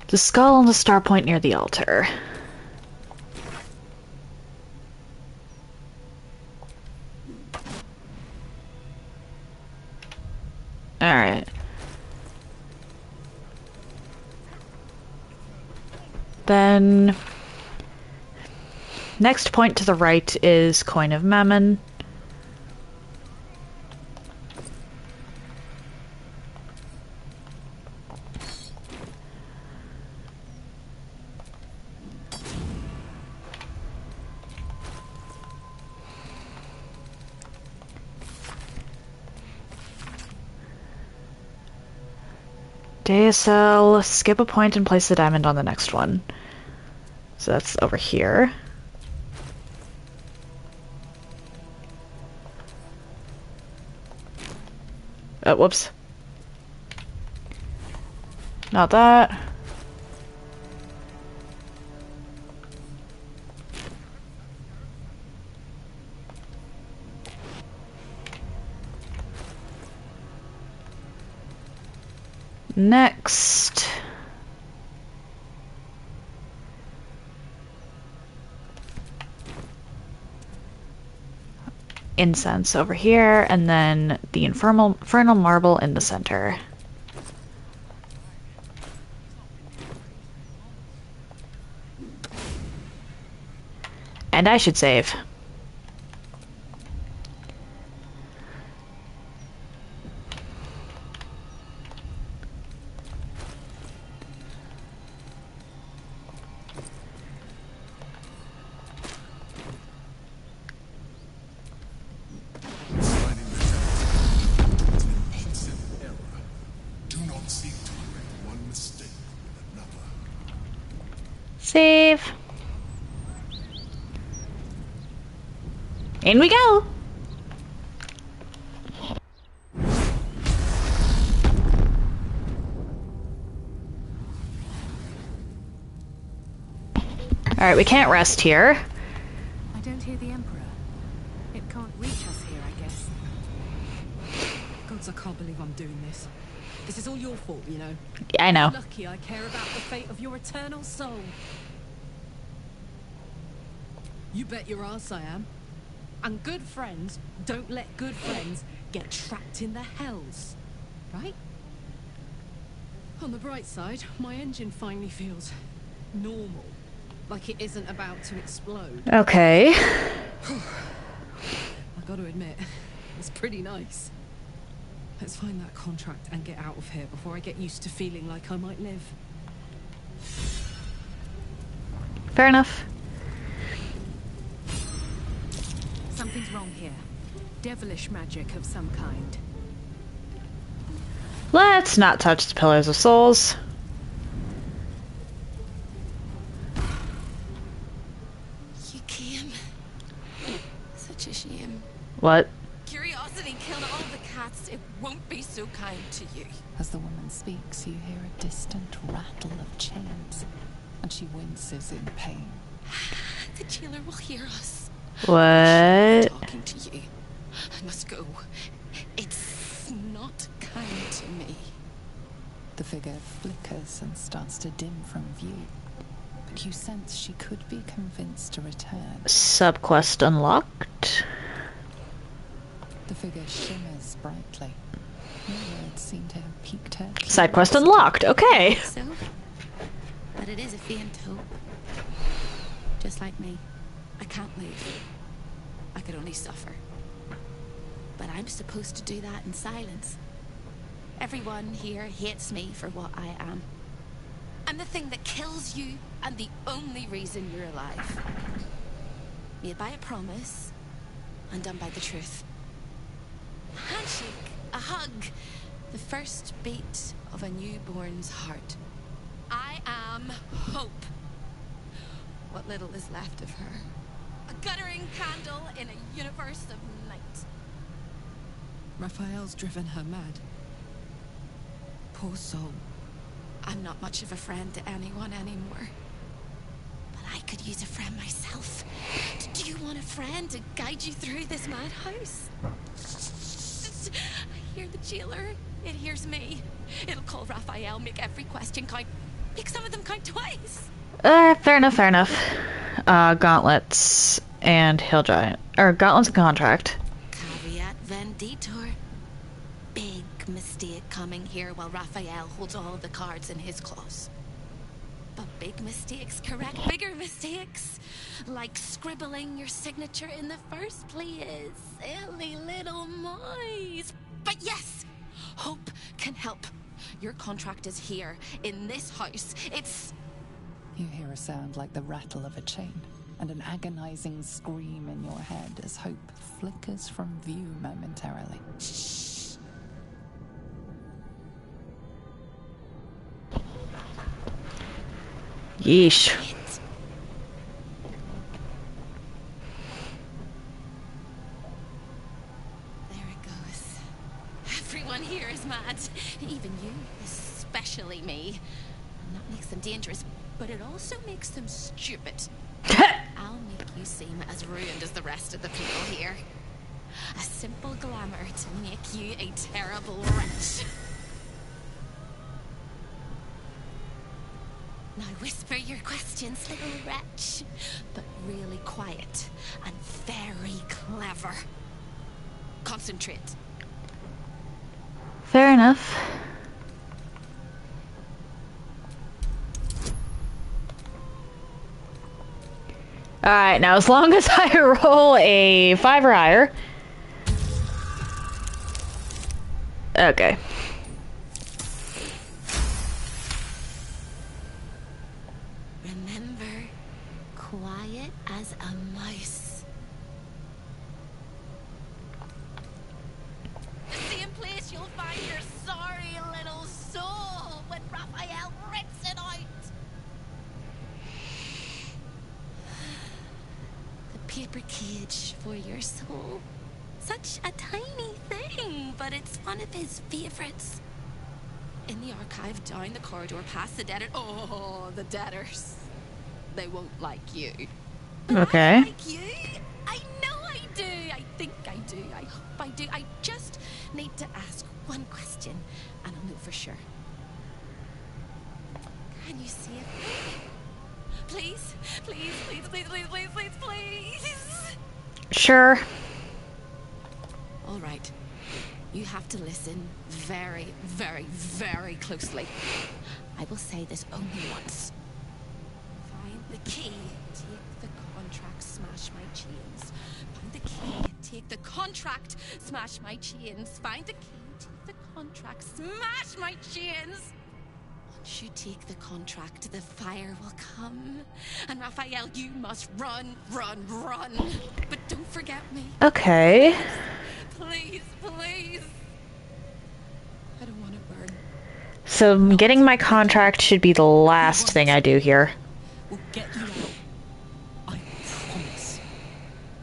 The skull on the star point near the altar. Alright. Then... next point to the right is Coin of Mammon. DSL, skip a point and place the diamond on the next one. So that's over here. Oh, whoops. Not that. Next. Incense over here, and then the infernal marble in the center. And I should save. Save. In we go. Alright, we can't rest here. I don't hear the Emperor. It can't reach us here, I guess. Gods, I can't believe I'm doing this. This is all your fault, you know. Yeah, I know. Lucky I care about the fate of your eternal soul. You bet your ass I am. And good friends don't let good friends get trapped in the hells. Right? On the bright side, my engine finally feels normal. Like it isn't about to explode. Okay. I gotta admit, it's pretty nice. Let's find that contract and get out of here before I get used to feeling like I might live. Fair enough. Something's wrong here. Devilish magic of some kind. Let's not touch the Pillars of Souls. You came. Such a shame. What? Curiosity killed all the cats. It won't be so kind to you. As the woman speaks, you hear a distant rattle of chains, and she winces in pain. The jailer will hear us. What? Talking to you. I must go. It's not kind to me. The figure flickers and starts to dim from view, but you sense she could be convinced to return. Subquest unlocked. The figure shimmers brightly. Your words seem to have piqued her. Side quest unlocked. Okay. So, but it is a faint hope. Just like me. I can't move. I could only suffer. But I'm supposed to do that in silence. Everyone here hates me for what I am. I'm the thing that kills you and the only reason you're alive. Made by a promise, undone by the truth. A handshake, a hug, the first beat of a newborn's heart. I am hope. What little is left of her. A guttering candle in a universe of night. Raphael's driven her mad. Poor soul. I'm not much of a friend to anyone anymore. But I could use a friend myself. Do you want a friend to guide you through this madhouse? I hear the jailer. It hears me. It'll call Raphael, make every question count. Make some of them count twice. Fair enough, fair enough. Gauntlets and Hill Giant. Or Gauntlets and Contract. Caveat venditor. Big mistake coming here while Raphael holds all of the cards in his claws. But big mistakes correct bigger mistakes. Like scribbling your signature in the first place. Silly little mice. But yes, hope can help. Your contract is here, in this house. It's... You hear a sound like the rattle of a chain, and an agonizing scream in your head as hope flickers from view momentarily. Yeesh. There it goes. Everyone here is mad. Even you, especially me. And that makes them dangerous, but it also makes them stupid. I'll make you seem as ruined as the rest of the people here. A simple glamour to make you a terrible wretch. Now whisper your questions, little wretch. But really quiet and very clever. Concentrate. Fair enough. Alright, now as long as I roll a 5 or higher. Okay. Remember, quiet as a mouse. The same place you'll find your sorry little soul when Raphael rips it out. The paper cage for your soul. Such a tiny thing, but it's one of his favorites. In the archive, down the corridor, past the debtor. Oh, the debtors. They won't like you. But okay. I like you. I know I do. I think I do. I hope I do. I just need to ask one question, and I'll know for sure. Can you see it? Please, please, please, please, please, please, please, please. Sure. All right. You have to listen very, very, very closely. I will say this only once. Find the key, take the contract, smash my chains. Find the key, take the contract, smash my chains. Find the key, take the contract, smash my chains. Once you take the contract, the fire will come. And Raphael, you must run, run, run. But don't forget me. Okay. Please, please. I don't want to burn. So getting my contract should be the last thing I do here. We'll get you out. I promise.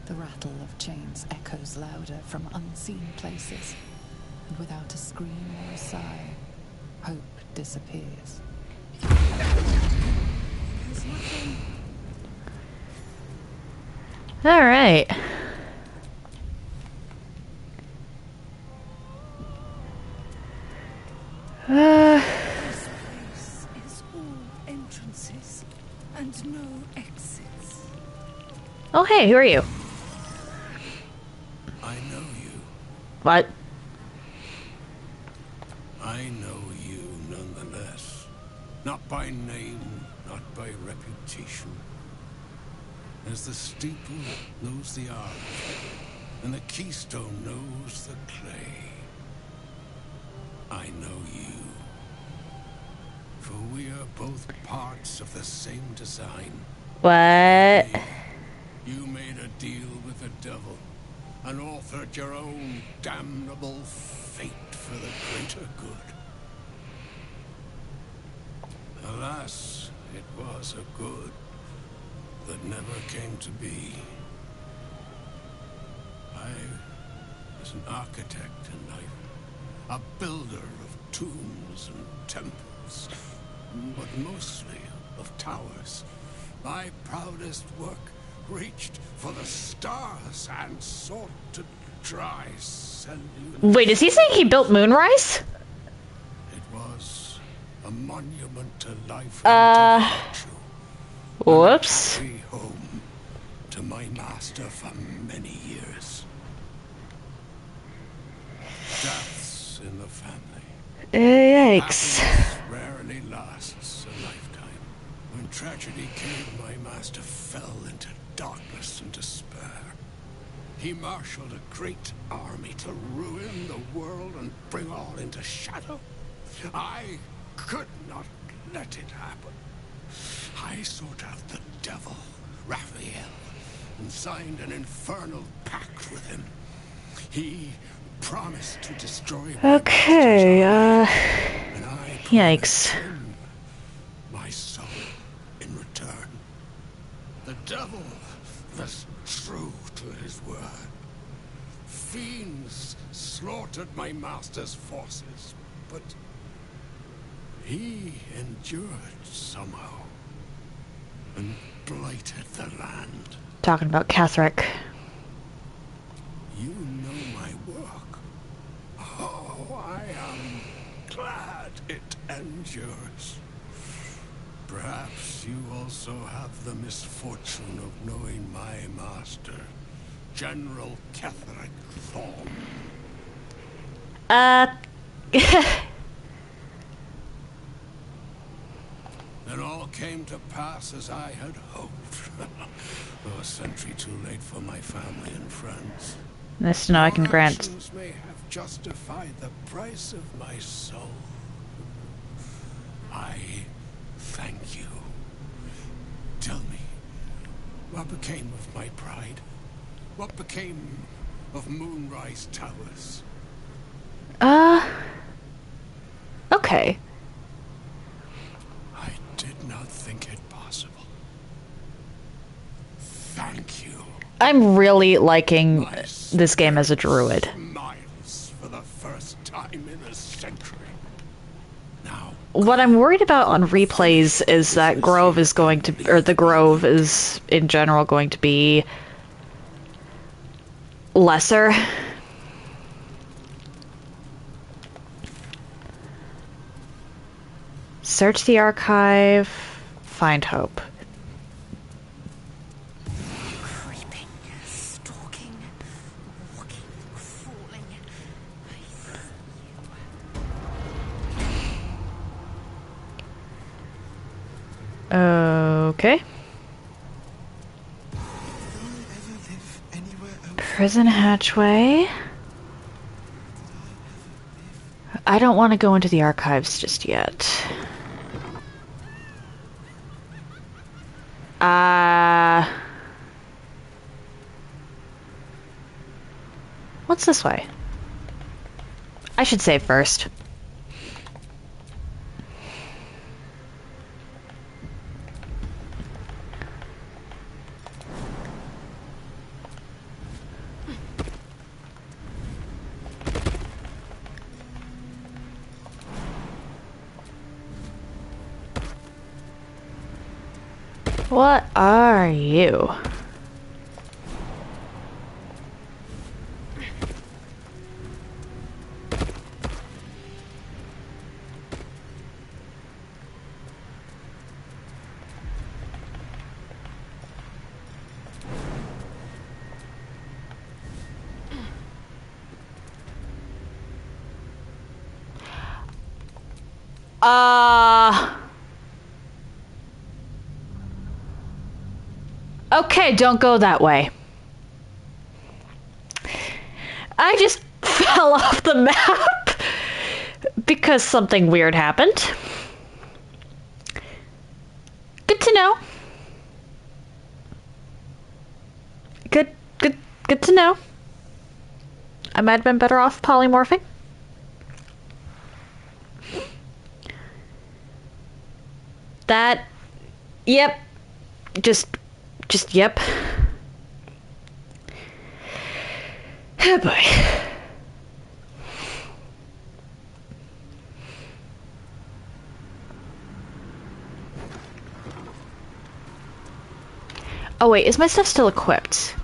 The rattle of chains echoes louder from unseen places. And without a scream or a sigh, hope disappears. There's nothing. All right. This place is all entrances and no exits. Oh, hey, who are you? I know you. What? I know you nonetheless. Not by name, not by reputation. As the steeple knows the arch, and the keystone knows the clay. I know you. For we are both parts of the same design. What? You made a deal with the devil, and authored your own damnable fate for the greater good. Alas, it was a good that never came to be. I was an architect in life, a builder of tombs and temples, but mostly of towers. My proudest work reached for the stars and sought to transcend. Wait, is he saying he built Moonrise? It was a monument to life and to virtue. Whoops. A happy home to my master for many years. Deaths in the family. Yikes. Happiness rarely lasts a lifetime. When tragedy came, my master fell into darkness and despair. He marshaled a great army to ruin the world and bring all into shadow. I could not let it happen. I sought out the devil, Raphael, and signed an infernal pact with him. He promised to destroy Okay, yikes. my soul in return. The devil was true to his word. Fiends slaughtered my master's forces, but he endured somehow and blighted the land. Talking about Catherick. You know my work. Oh, I am glad it endures. Perhaps you also have the misfortune of knowing my master, General Catherick Thorn. It all came to pass as I had hoped. A century too late for my family and friends. Nice to know I can grant. Actions may have justified the price of my soul. I thank you. Tell me, what became of my pride? What became of Moonrise Towers? Okay. I did not think it possible. Thank you. I'm really liking this game as a druid. Miles for the first time in a century. Now, What I'm worried about on replays is that Grove is going to, or the Grove is in general going to be lesser. Search the archive, find hope. Creeping, stalking, walking, crawling. Okay. Prison hatchway. I don't want to go into the archives just yet. What's this way? I should save first. What are you? Okay, don't go that way. I just fell off the map because something weird happened. Good to know. Good to know. I might have been better off polymorphing. That, yep. Just yep. Oh boy. Oh wait, is my stuff still equipped?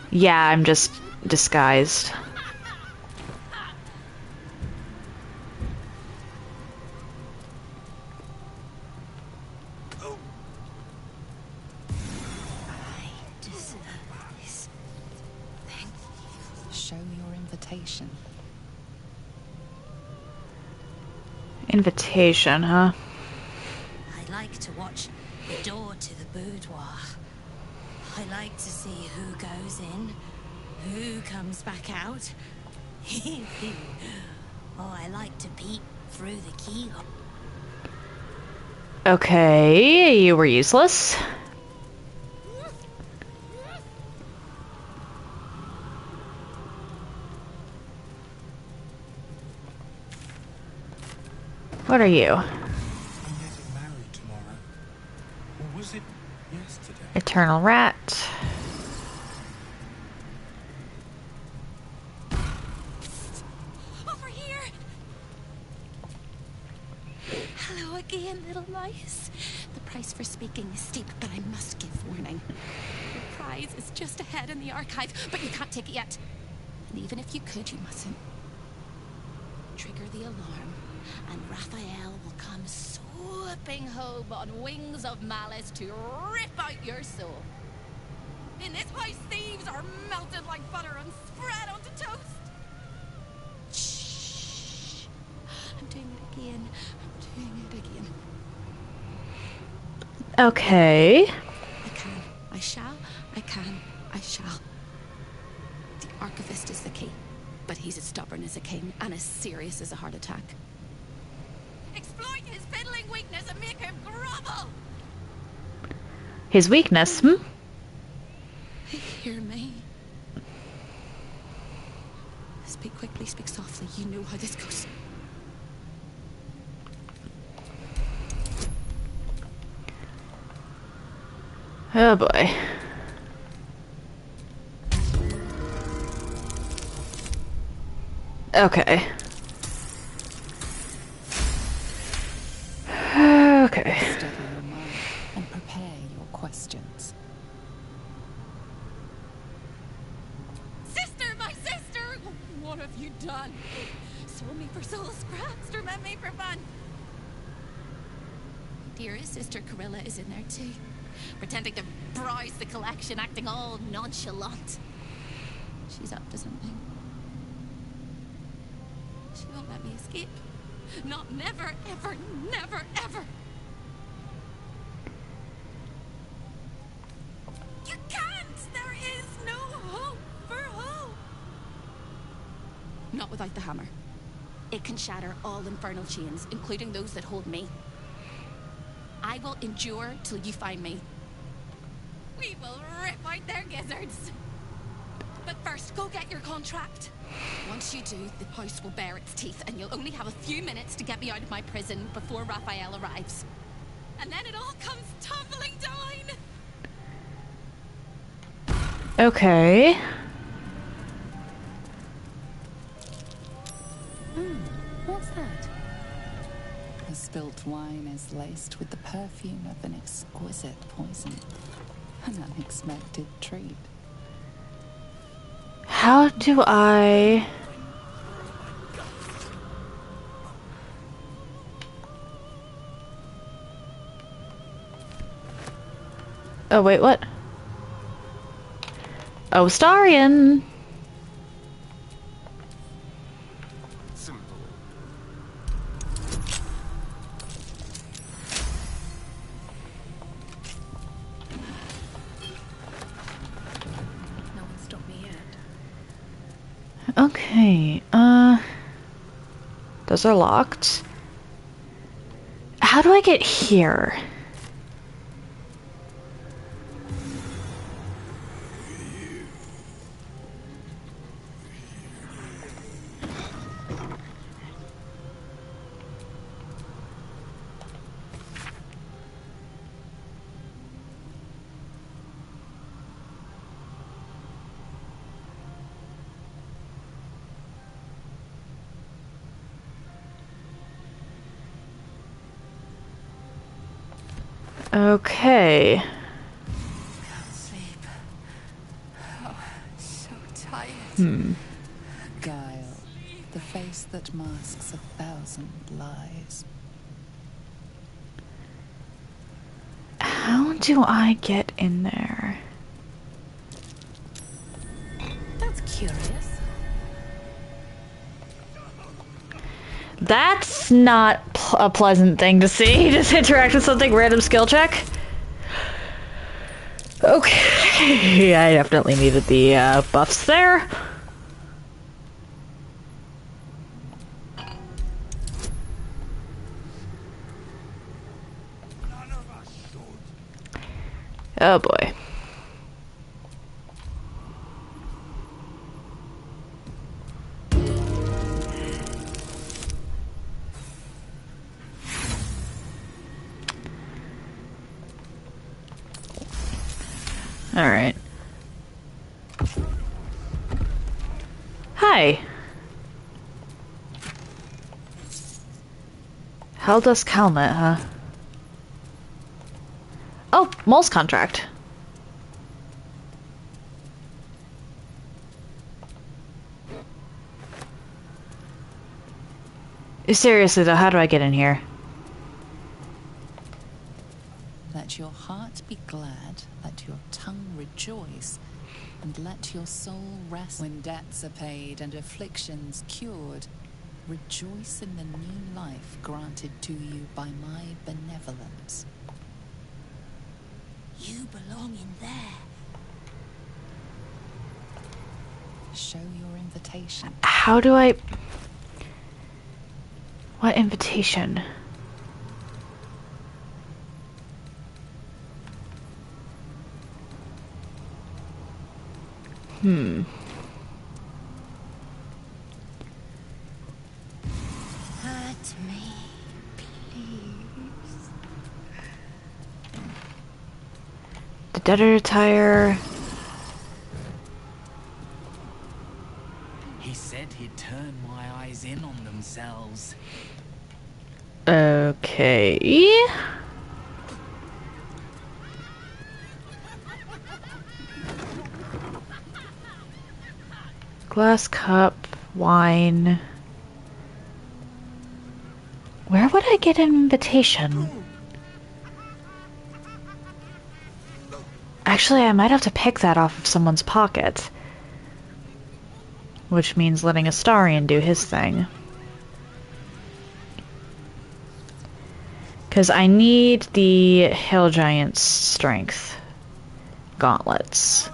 Yeah, I'm just disguised. Show your invitation. Invitation, huh? I like to watch the door to the boudoir. I like to see who goes in, who comes back out. Oh, I like to peek through the keyhole. Okay, you were useless. What are you? I'm getting married tomorrow. Or was it yesterday? Eternal rat. Over here! Hello again, little mice. The price for speaking is steep, but I must give warning. Your prize is just ahead in the archive, but you can't take it yet. And even if you could, you mustn't. Trigger the alarm, and Raphael will come swooping home on wings of malice to rip out your soul. In this house, thieves are melted like butter and spread onto toast. Shh. I'm doing it again. I'm doing it again. Okay. I can. I shall. I can. I shall. The archivist is the key, but he's as stubborn as a king and as serious as a heart attack. Exploit his fiddling weakness and make him grovel! His weakness, hmm? Hear me. Speak quickly, speak softly. You know how this goes. Oh boy. Okay. Okay. Steady your mind and prepare your questions. Sister, my sister! What have you done? Sold me for soul scraps or meant me for fun? Dearest sister Corilla is in there too, pretending to browse the collection, acting all nonchalant. She's up to something. She won't let me escape. Not never, ever, never, ever. You can't! There is no hope for hope! Not without the hammer. It can shatter all infernal chains, including those that hold me. I will endure till you find me. We will rip out their gizzards. But first, go get your contract. Once you do, the house will bare its teeth, and you'll only have a few minutes to get me out of my prison before Raphael arrives. And then it all comes tumbling down! Okay. What's that? The spilt wine is laced with the perfume of an exquisite poison. An unexpected treat. How do I... Oh, wait, what? Oh, Starion! Okay, those are locked. How do I get here? Okay. Can't sleep. Oh, so tired. Guile, the face that masks 1,000 lies. How do I get in there? That's curious. That's not a pleasant thing to see. Just interact with something, random skill check. Okay, I definitely needed the buffs there. Oh boy. Alright. Hi. Helldust helmet, huh? Oh, Mole's contract. Seriously though, how do I get in here? Let your heart be glad, let your tongue rejoice, and let your soul rest. When debts are paid and afflictions cured, rejoice in the new life granted to you by my benevolence. You belong in there. Show your invitation. How do I... What invitation? Hurt me, please. The debtor attire. He said he'd turn my eyes in on themselves. Okay. Glass cup, wine. Where would I get an invitation? Actually, I might have to pick that off of someone's pocket. Which means letting Astarion do his thing. Because I need the Hill Giant's strength gauntlets.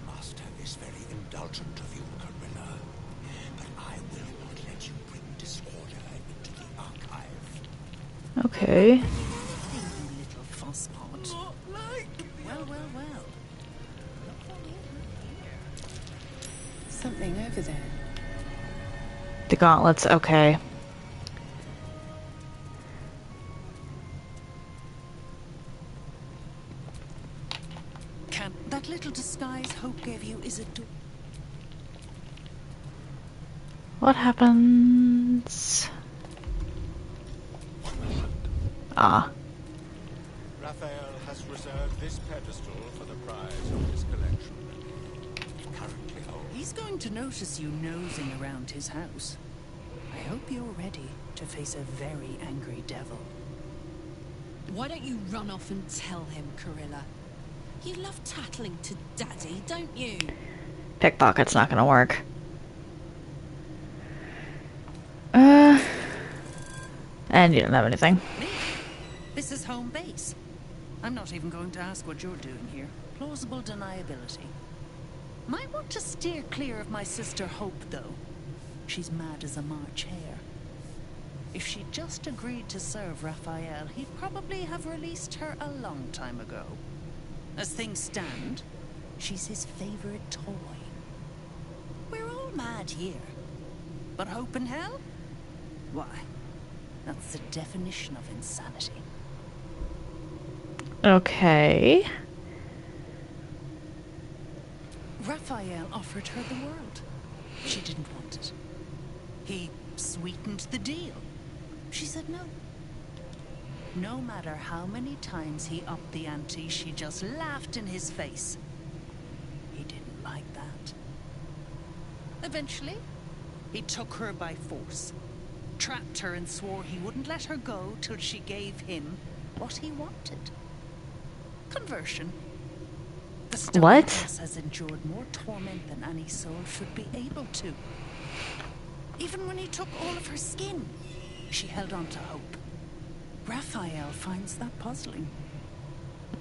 Master is very indulgent of you, Carilla, but I will not let you bring disorder into the archive. Okay. Little fosspot. Well, well, well. Something over there. The gauntlets, okay. That little disguise Hope gave you is a What happens? Ah. Raphael has reserved this pedestal for the prize of his collection. It currently holds. He's going to notice you nosing around his house. I hope you're ready to face a very angry devil. Why don't you run off and tell him, Carilla? You love tattling to Daddy, don't you? Pickpocket's not gonna work. And you don't have anything. Me? This is home base. I'm not even going to ask what you're doing here. Plausible deniability. Might want to steer clear of my sister Hope, though. She's mad as a March hare. If she'd just agreed to serve Raphael, he'd probably have released her a long time ago. As things stand, she's his favorite toy. We're all mad here. But Hope in hell? Why, that's the definition of insanity. Okay. Raphael offered her the world. She didn't want it. He sweetened the deal. She said no. No matter how many times he upped the ante, she just laughed in his face. He didn't like that. Eventually, he took her by force, trapped her and swore he wouldn't let her go till she gave him what he wanted. Conversion. The stubborn ass has endured more torment than any soul should be able to. Even when he took all of her skin, she held on to hope. Raphael finds that puzzling.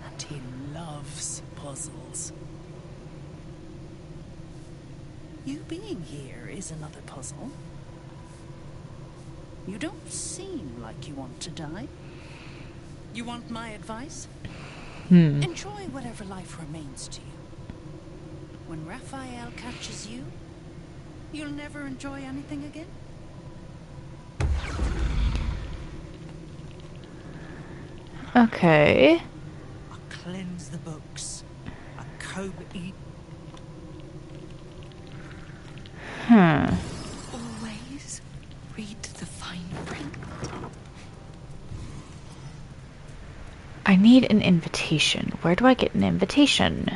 And he loves puzzles. You being here is another puzzle. You don't seem like you want to die. You want my advice? Enjoy whatever life remains to you. When Raphael catches you, you'll never enjoy anything again. Okay. I cleanse the books. I comb eat. Always read the fine print. I need an invitation. Where do I get an invitation?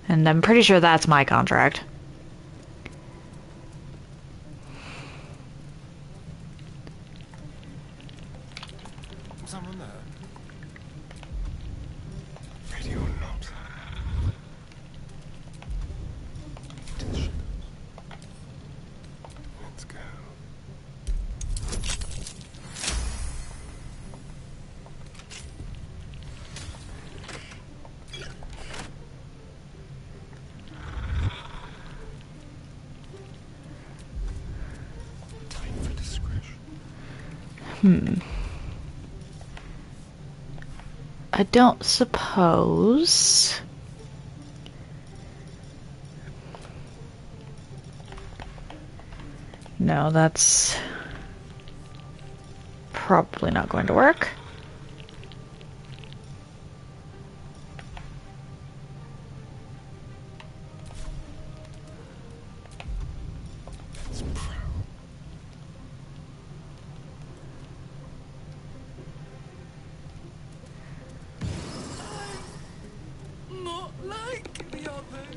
And I'm pretty sure that's my contract. Someone there? Radio not. Let's go. Time for discretion. I don't suppose... No, that's probably not going to work. Not like the others.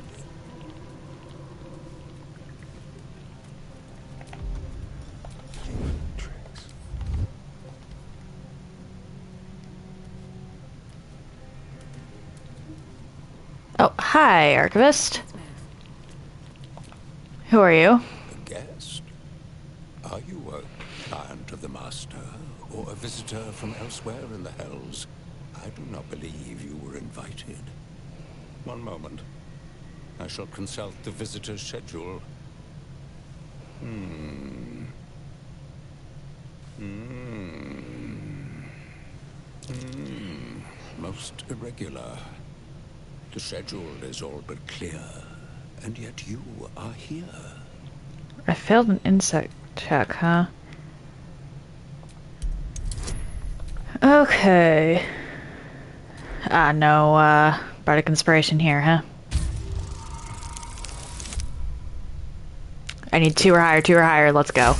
Oh, hi, Archivist. Who are you? A guest? Are you a client of the Master, or a visitor from elsewhere in the Hells? I do not believe you were invited. One moment. I shall consult the visitor's schedule. Most irregular. The schedule is all but clear, and yet you are here. I failed an insect check, huh? Okay. No, Bardic Inspiration here, huh? I need 2 or higher, let's go.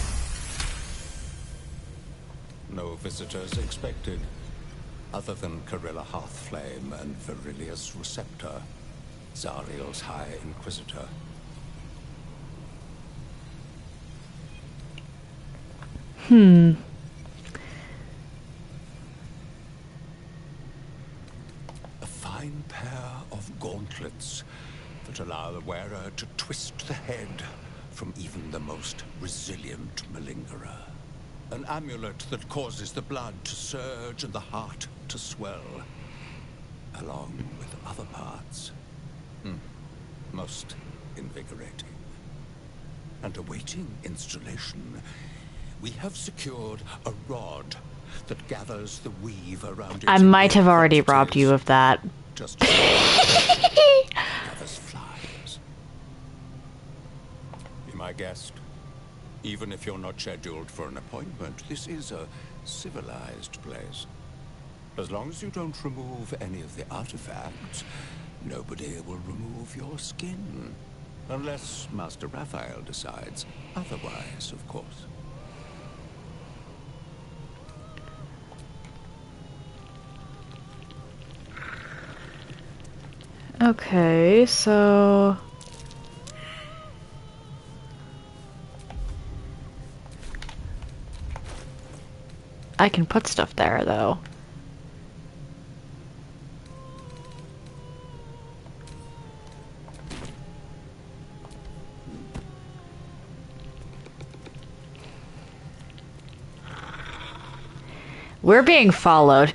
No visitors expected, other than Carilla Hearthflame and Virilius Receptor, Zariel's High Inquisitor. fine pair of gauntlets that allow the wearer to twist the head from even the most resilient malingerer. An amulet that causes the blood to surge and the heart to swell, along with other parts. Most invigorating. And awaiting installation, we have secured a rod that gathers the weave around it. I might have already robbed you of that. Just gathers flies. Be my guest. Even if you're not scheduled for an appointment, this is a civilized place. As long as you don't remove any of the artifacts, nobody will remove your skin. Unless Master Raphael decides otherwise, of course. Okay, so... I can put stuff there, though. We're being followed.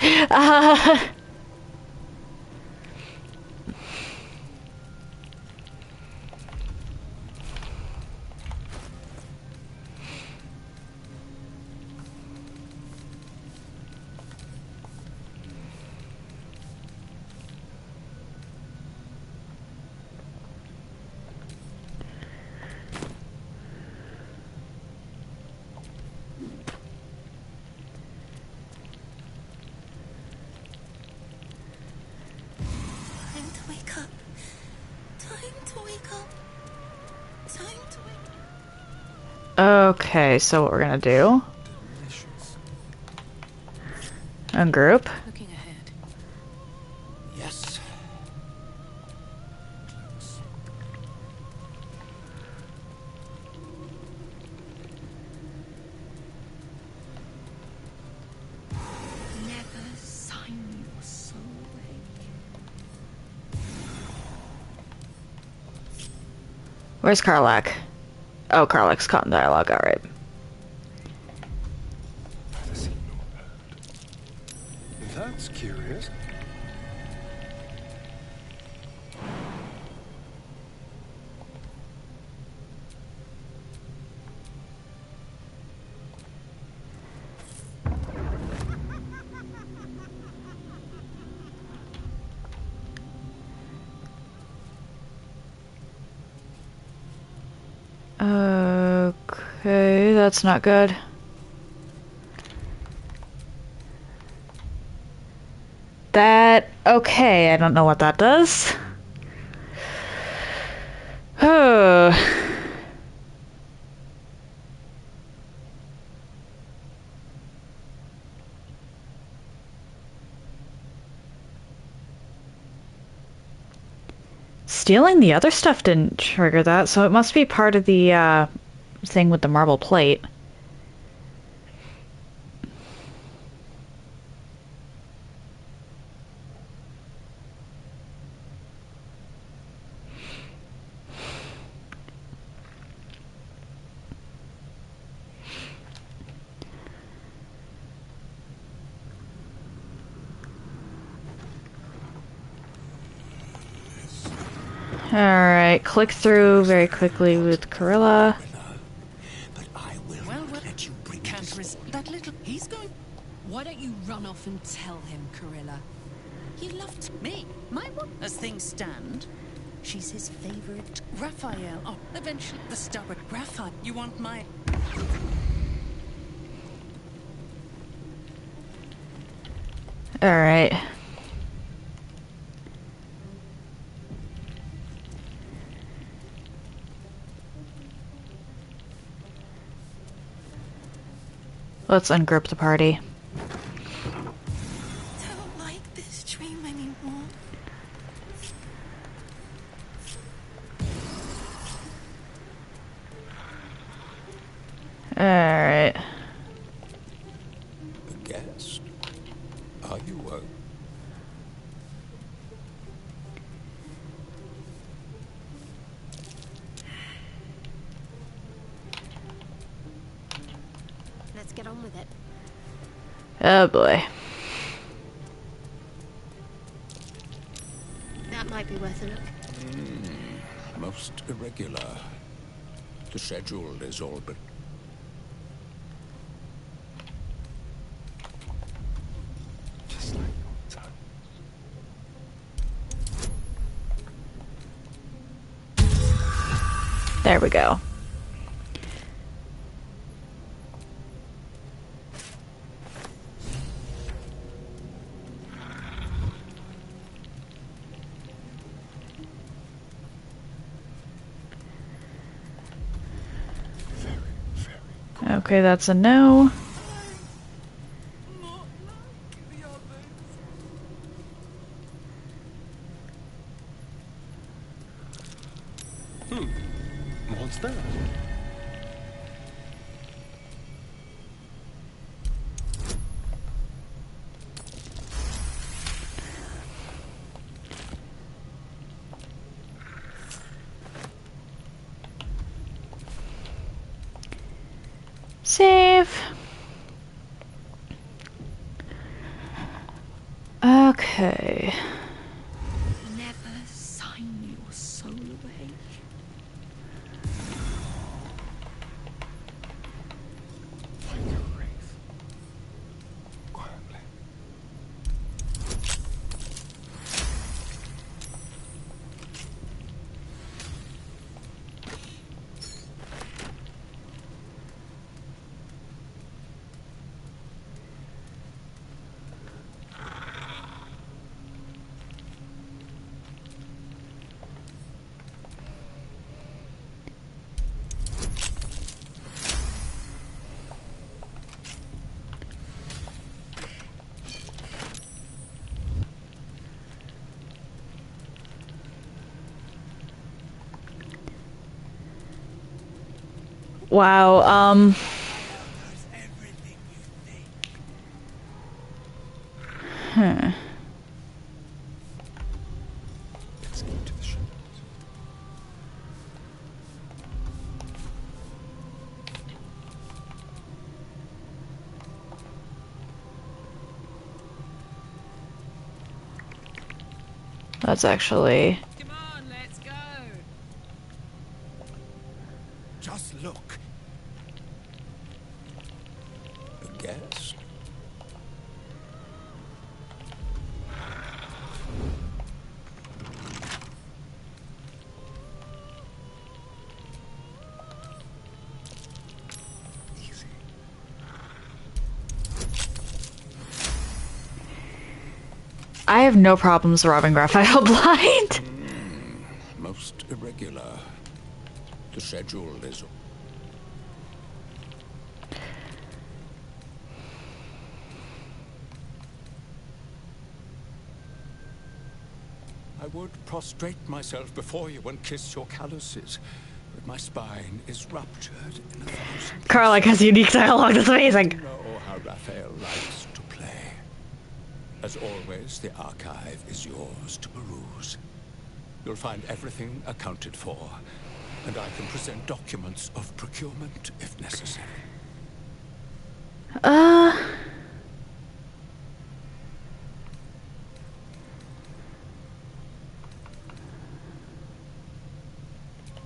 Okay, so what we're gonna do? Ungroup. Looking ahead. Yes. Never sign your soul away. Where's Karlach? Oh, Karlach's caught in dialogue, alright. That's curious. Okay, that's not good. That... okay, I don't know what that does. Oh. Stealing the other stuff didn't trigger that, so it must be part of the thing with the marble plate. Alright, click through very quickly with Corilla. Well, let you bring can't resist that little. He's going. Why don't you run off and tell him, Corilla? He loved me. My one. As things stand, she's his favorite. Raphael. Oh, eventually the stubborn Raphael. You want my? Alright. Let's ungroup the party. Don't like this dream anymore. Alright. A guest? Are you Oh boy. That might be worth a look. Most irregular. The schedule is all but... Just like old time. There we go. Okay, that's a no. What's that? Save. Okay. Never sign your soul away. Like a wraith. Quietly. Wow, huh. Let's keep to the shadows. That's actually... Come on, let's go. Just look. A guest? Easy. I have no problems robbing Raphael blind. Most irregular. The schedule is... I would prostrate myself before you and kiss your calluses, but my spine is ruptured in 1,000... Karlach has unique dialogue, that's amazing. You know how Raphael likes to play. As always, the archive is yours to peruse. You'll find everything accounted for, and I can present documents of procurement if necessary. A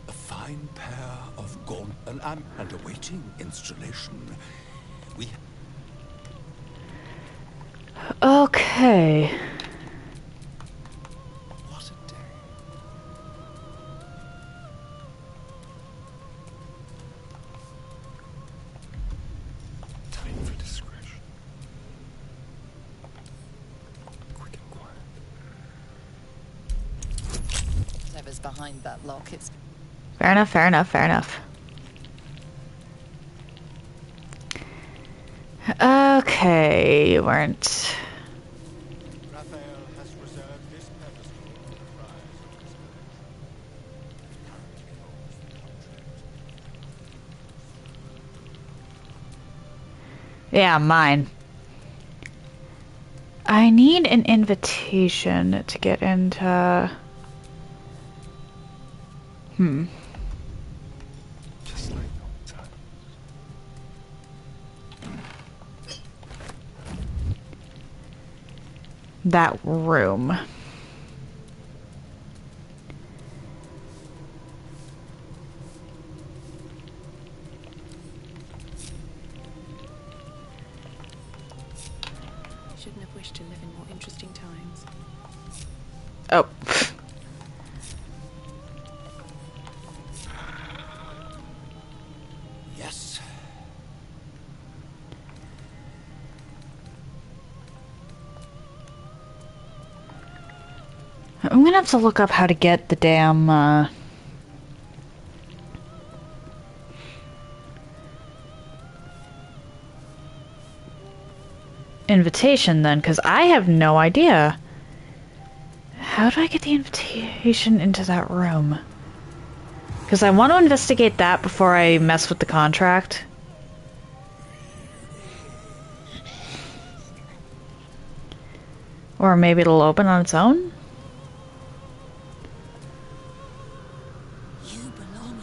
fine pair of gaunt and awaiting installation. We... Okay. What a day. Time for discretion. Quick and quiet. Whatever's behind that lock, it's... Fair enough, fair enough, fair enough. Okay, you weren't... Raphael has reserved this pedestal for the prize of his Yeah, mine. I need an invitation to get into... Just like old time. that room. Shouldn't have wished to live in more interesting times. Oh. Yes. I'm gonna have to look up how to get the damn, invitation then, because I have no idea. How do I get the invitation into that room? Because I want to investigate that before I mess with the contract. Or maybe it'll open on its own? You belong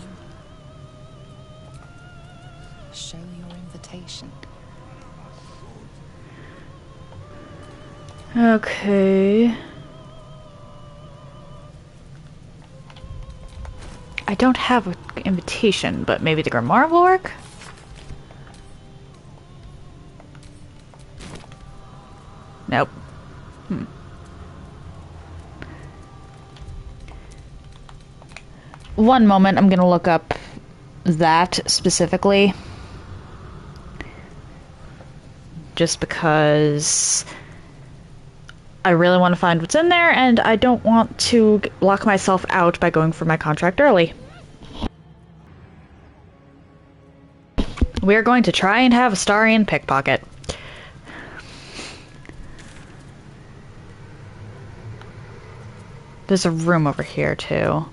in. Show your invitation. Okay. I don't have an invitation, but maybe the grimoire will work? Nope. One moment, I'm gonna look up that specifically. Just because I really want to find what's in there, and I don't want to lock myself out by going for my contract early. We're going to try and have a Starian pickpocket. There's a room over here, too.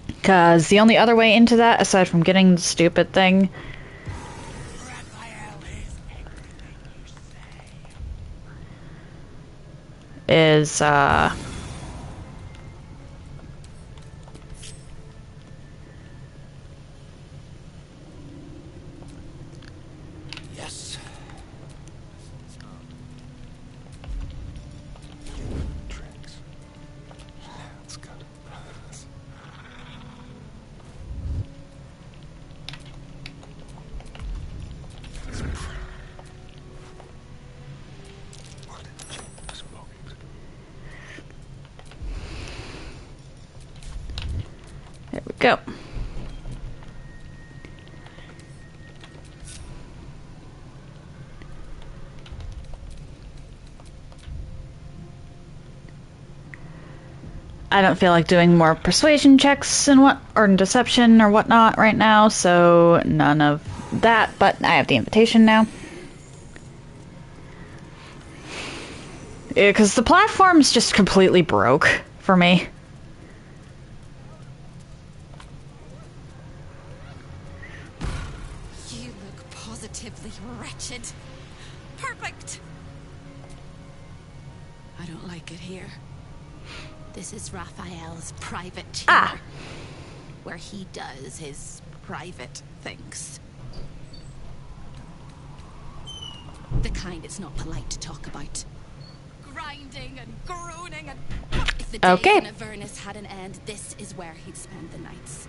Because the only other way into that, aside from getting the stupid thing, is, Yes. Let's go. there we go. I don't feel like doing more persuasion checks and or deception or whatnot right now, so none of that, but I have the invitation now. Yeah, because the platform's just completely broke for me. You look positively wretched. Perfect! I don't like it here. This is Raphael's private chamber, where he does his private things. The kind it's not polite to talk about. Grinding and groaning and... If the days in Avernus had an end, this is where he'd spend the nights.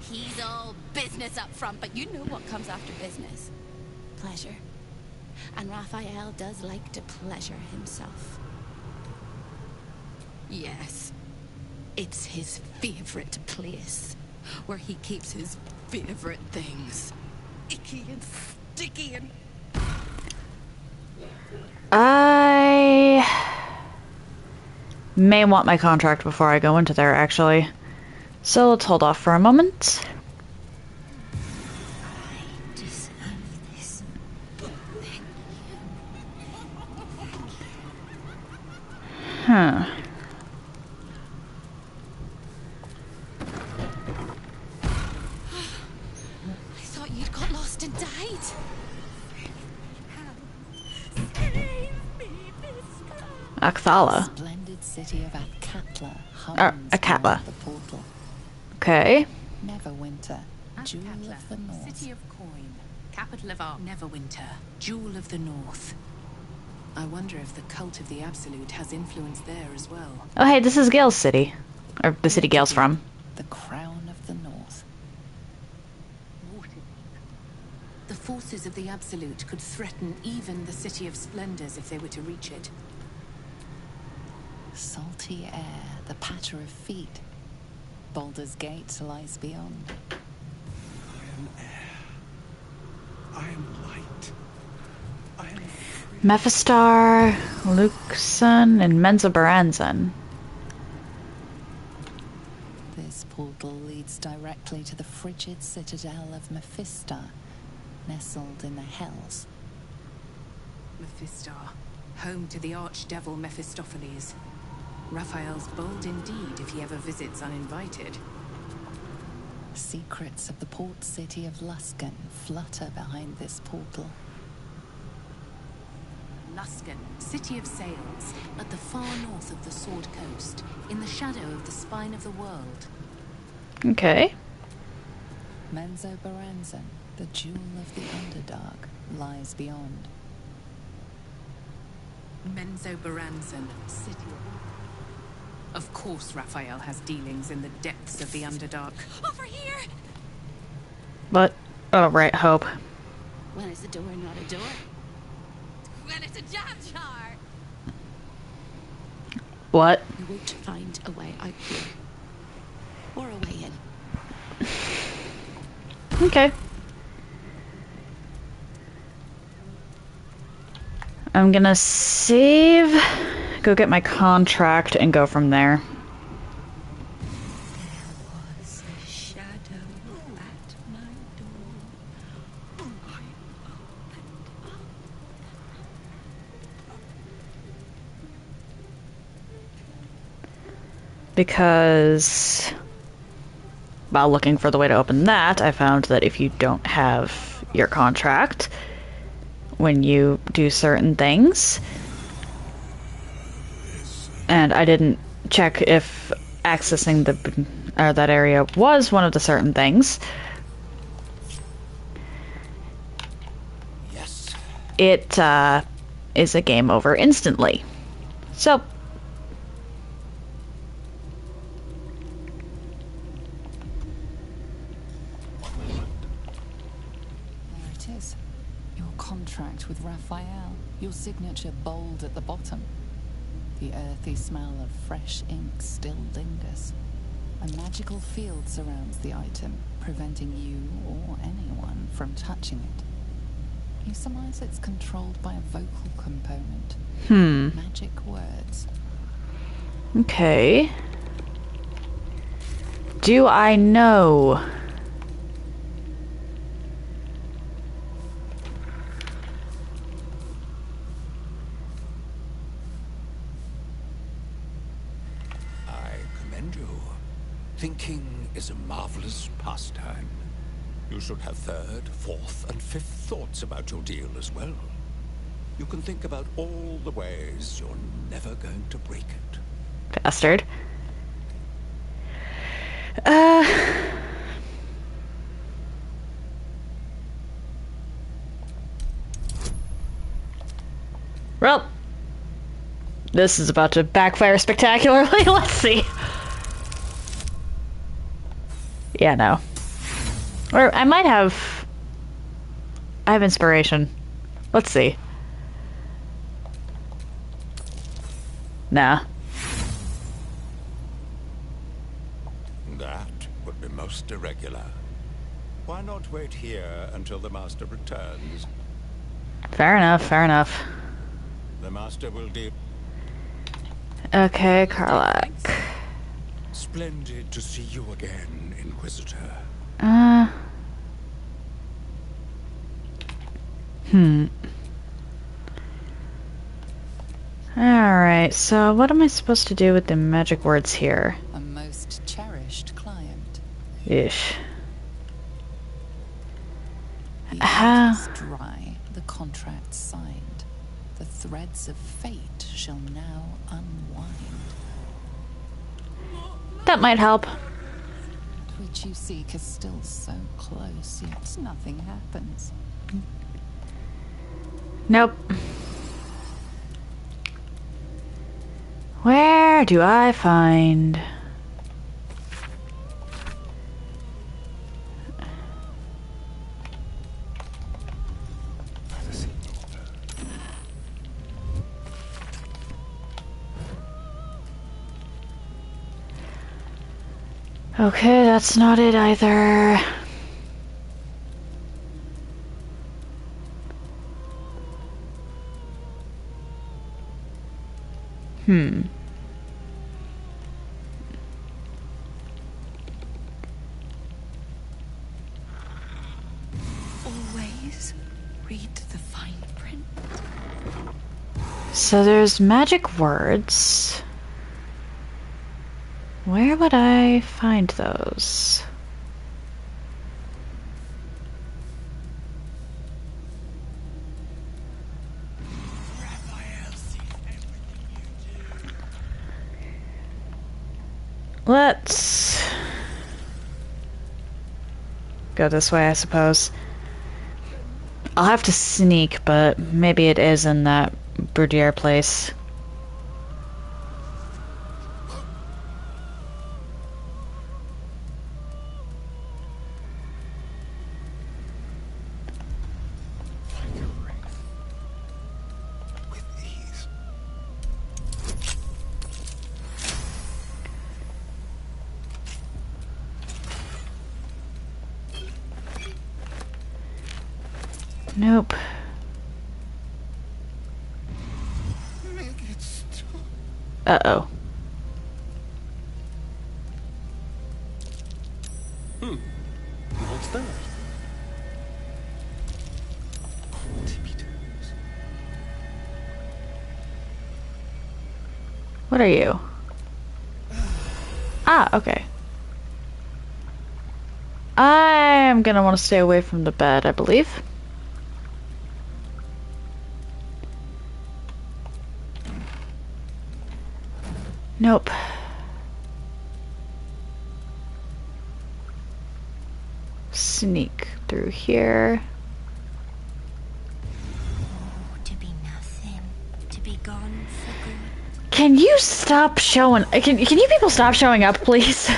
He's all business up front, but you know what comes after business. Pleasure. And Raphael does like to pleasure himself. Yes, it's his favorite place, where he keeps his favorite things. Icky and sticky and... I may want my contract before I go into there, actually. So let's hold off for a moment. Huh. I thought you'd got lost and died. Axala. Splendid city of Akatla. Akatla. Okay. Neverwinter, Jewel Athkatla, of the North. City of Coin, capital of Neverwinter, Jewel of the North. I wonder if the cult of the Absolute has influence there as well. Oh, hey, this is Gale's city. Or the city Gale's from. The crown of the North. The forces of the Absolute could threaten even the City of Splendors if they were to reach it. Salty air, the patter of feet. Baldur's Gate lies beyond. I am air. I am light. I am Mephistar, Luxon, and Menzoberranzan. This portal leads directly to the frigid citadel of Mephistar, nestled in the Hells. Mephistar, home to the archdevil Mephistopheles. Raphael's bold indeed if he ever visits uninvited. Secrets of the port city of Luskan flutter behind this portal. Luskan, city of sails, at the far north of the Sword Coast, in the shadow of the spine of the world. Okay. Menzoberranzan, the jewel of the Underdark, lies beyond. Menzoberranzan, city of course Raphael has dealings in the depths of the Underdark. Over here! But, oh right, hope. When is the door not a door? When it's a jam jar! What? You won't find a way out here. Or a way in. Okay. I'm gonna save, go get my contract, and go from there. There was a shadow at my door. I opened up. Because while looking for the way to open that, I found that if you don't have your contract, when you do certain things, and I didn't check if accessing that area was one of the certain things. Yes. It is a game over instantly. So There it is. Your contract with Raphael. Your signature bold at the bottom. The earthy smell of fresh ink still lingers. A magical field surrounds the item, preventing you or anyone from touching it. You surmise it's controlled by a vocal component. Magic words. okay. Do I know? Thinking is a marvelous pastime. You should have third, fourth, and fifth thoughts about your deal as well. You can think about all the ways you're never going to break it. Bastard. Well, this is about to backfire spectacularly. Let's see. Yeah, no. Or I might have... I have inspiration. Let's see. Nah. That would be most irregular. Why not wait here until the Master returns? Fair enough, fair enough. The Master will deal... Okay, Karlak. Splendid to see you again, Inquisitor. Alright, so what am I supposed to do with the magic words here? A most cherished client. Ish. The ink is dry, the contract signed. The threads of fate shall now unwind. That might help. which you seek is still so close, yet nothing happens. Nope. Where do I find... Okay, that's not it either. Always read the fine print. So there's magic words. Where would I find those? Let's go this way, I suppose. I'll have to sneak, but maybe it is in that Boudier place. Nope. Uh-oh. What's that? What are you? Ah, okay. I'm gonna want to stay away from the bed, I believe. Nope. Sneak through here. Oh, to be nothing, to be gone for good. Can you stop showing? Can you people stop showing up, please?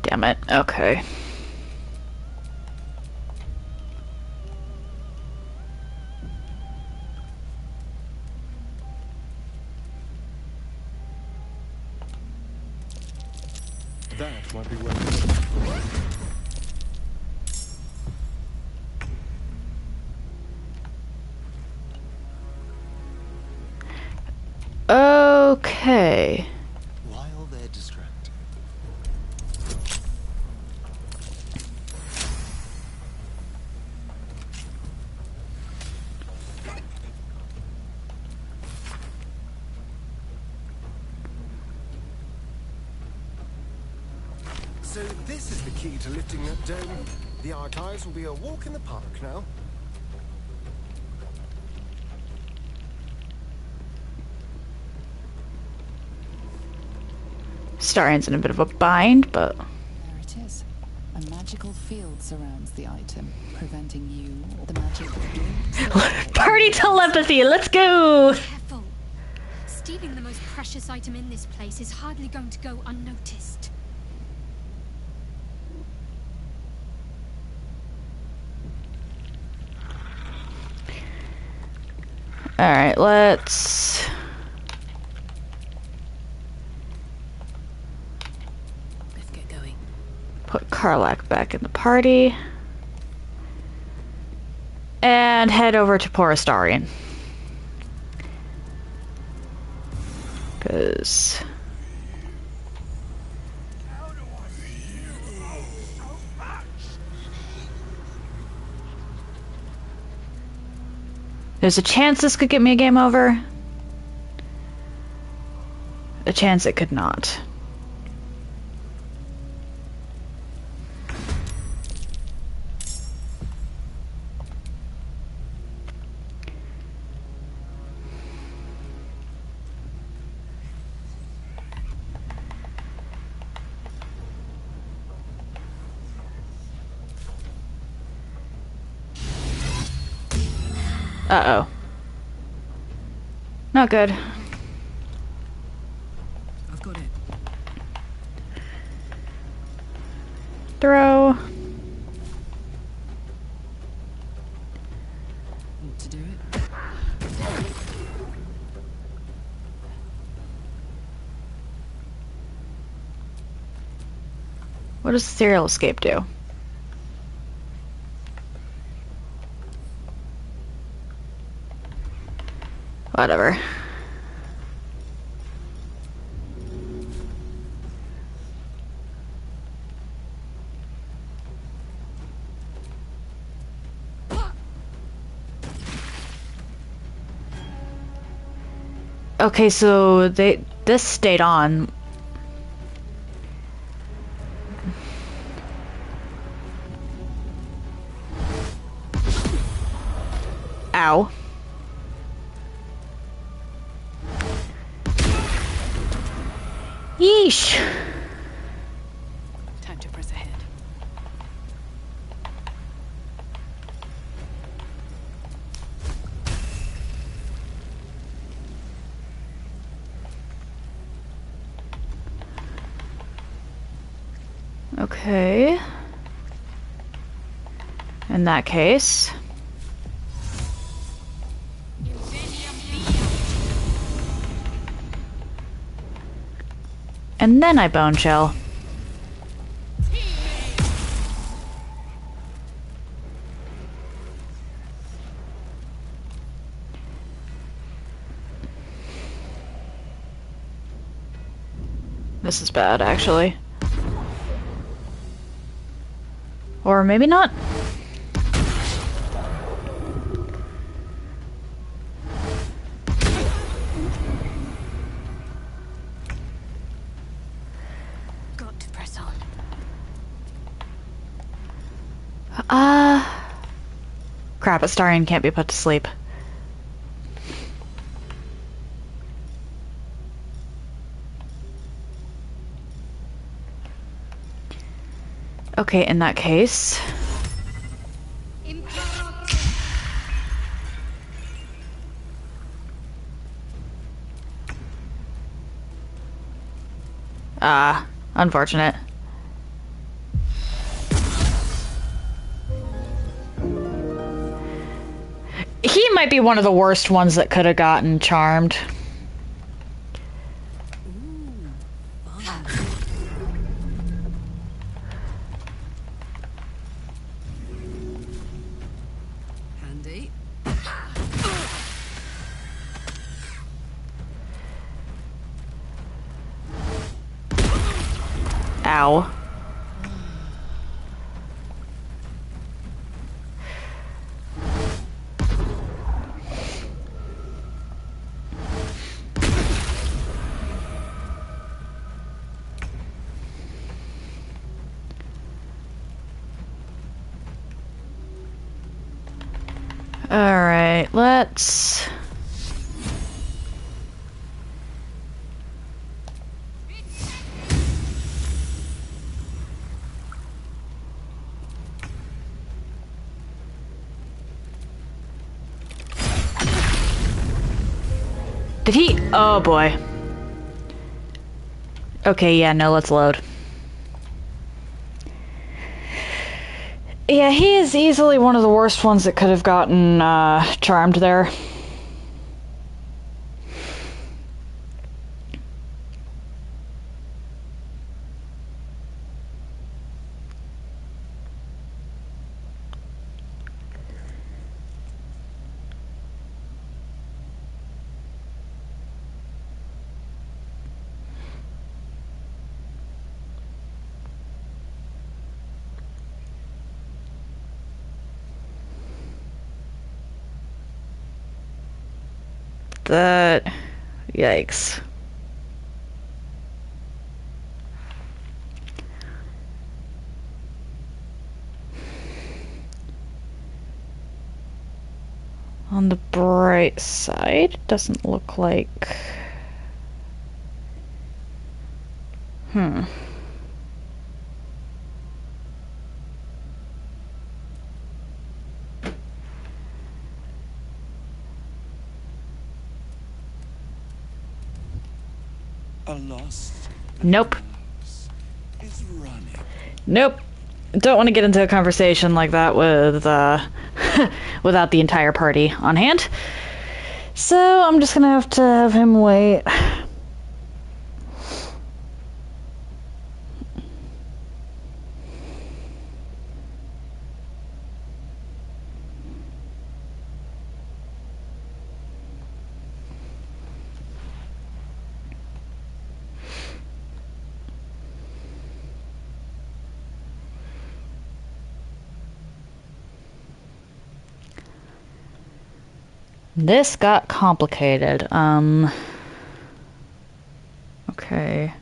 Damn it. Okay. That might be worth it. Okay. While they're distracted. So this is the key to lifting that dome. The archives will be a walk in the park now. Starian's in a bit of a bind, but... There it is. A magical field surrounds the item, preventing you or the magic of Party telepathy, let's go! Careful. Stealing the most precious item in this place is hardly going to go unnoticed. Alright, let's... get going. Put Karlach back in the party. And head over to Porastarian. Because... There's a chance this could get me a game over. A chance it could not. Uh-oh. Not good. I've got it. Throw. Want to do it? What does serial escape do? Whatever. Okay, so this stayed on. Ow. Yeesh. Time to press ahead. Okay. In that case. And then I bone shell. This is bad, actually. Or maybe not. Got to press on. Crap, Astarion can't be put to sleep. Okay, in that case... unfortunate. He might be one of the worst ones that could have gotten charmed. Handy. Ow. Alright, let's... Did he? Oh boy. Okay, yeah, no, let's load. Yeah, he is easily one of the worst ones that could have gotten charmed there. That... Yikes. On the bright side, it doesn't look like... A lost Nope. is running. Nope. Don't want to get into a conversation like that with, without the entire party on hand. So I'm just gonna have to have him wait. This got complicated. Okay.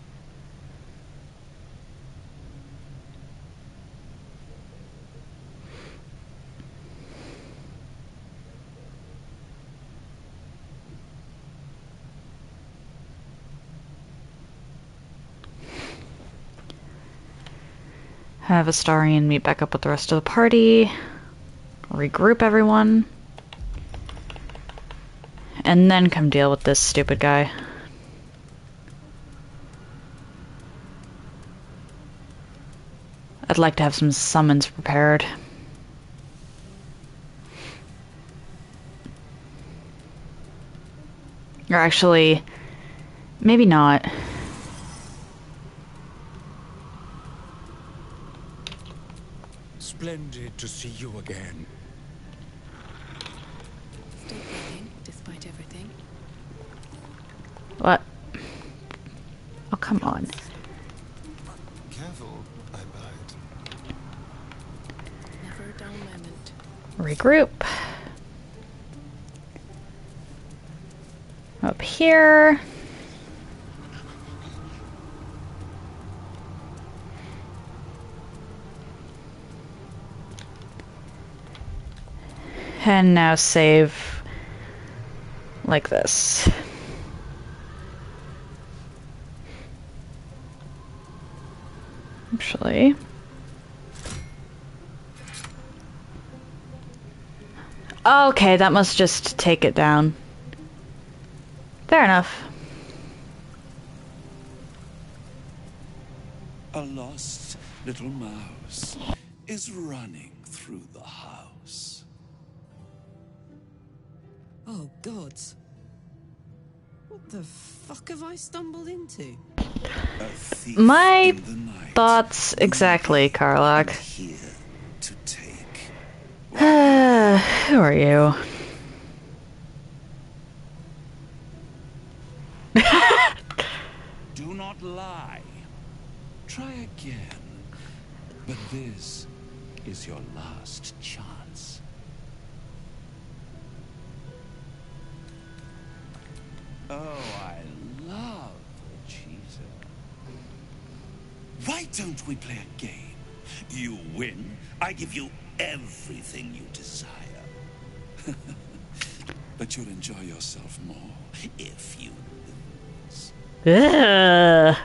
Have Astarion meet back up with the rest of the party. Regroup everyone. And then come deal with this stupid guy. I'd like to have some summons prepared. Or actually, maybe not. Splendid to see you again. Still breathing, despite everything. What? Oh, come on. Careful, I bite. Never a dull moment. Regroup. Up here. And now save like this. Actually. Okay, that must just take it down. Fair enough. A lost little mouse is running through the house. Oh, gods. What the fuck have I stumbled into? My thoughts exactly, Karlach. Who are you? Do not lie. Try again. But this is your last chance. Oh, I love the cheese. Why don't we play a game? You win, I give you everything you desire. But you'll enjoy yourself more if you lose. Ugh.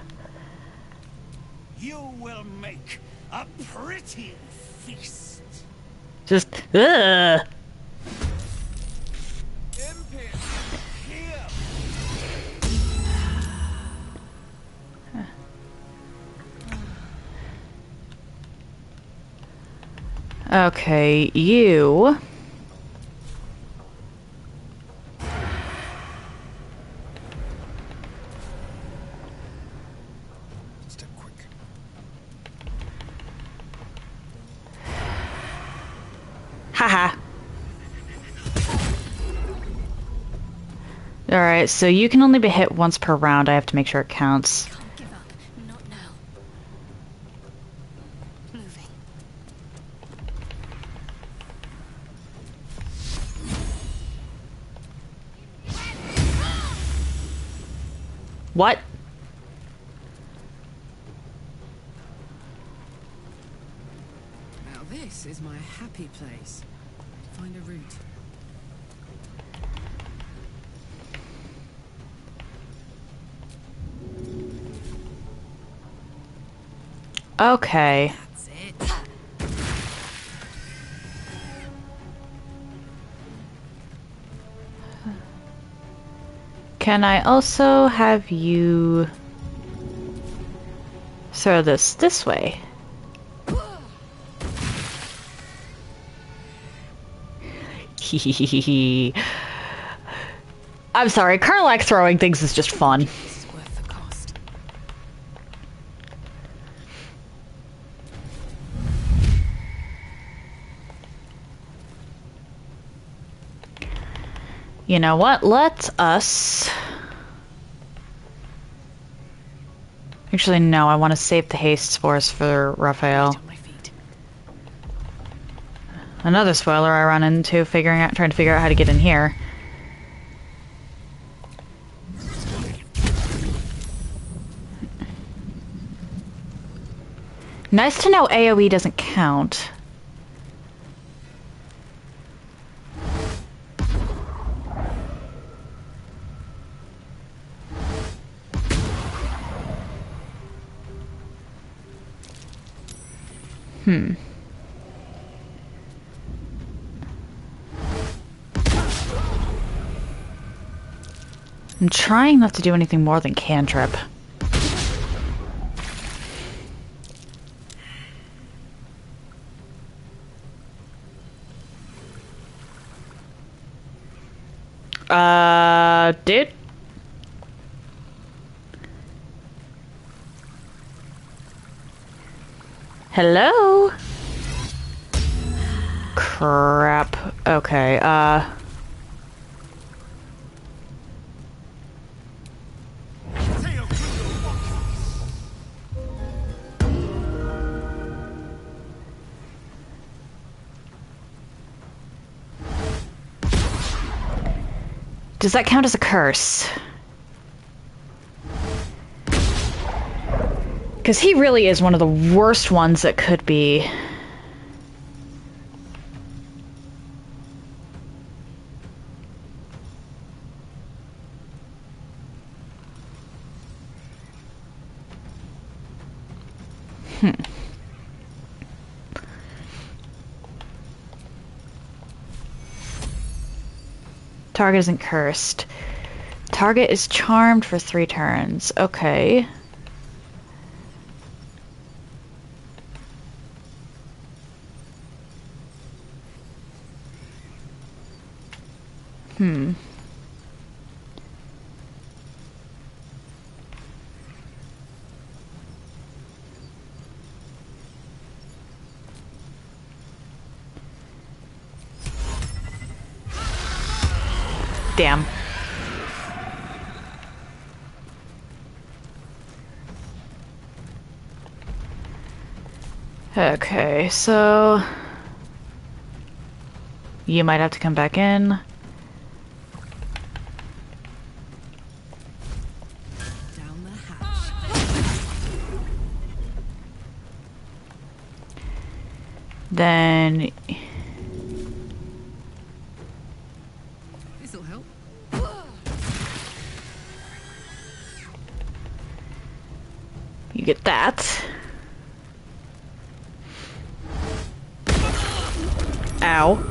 You will make a pretty feast. Just, ugh. Okay, you... Step quick. Haha. Alright, so you can only be hit once per round. I have to make sure it counts. Can't give up. Not now. Moving. What? Now this is my happy place. Find a route. Okay. That's it. Can I also have you throw this way? I'm sorry, Karlak throwing things is just fun. This is worth the cost. You know what? Let us... Actually, no, I want to save the haste spores for Raphael. Another spoiler I run into trying to figure out how to get in here. Nice to know AoE doesn't count. I'm trying not to do anything more than cantrip. Dude? Hello? Crap. Okay, does that count as a curse? Because he really is one of the worst ones that could be. Target isn't cursed. Target is charmed for 3 turns. Okay. Damn. Okay, so you might have to come back in. Down the hatch. Then This'll help. you get that. Ow.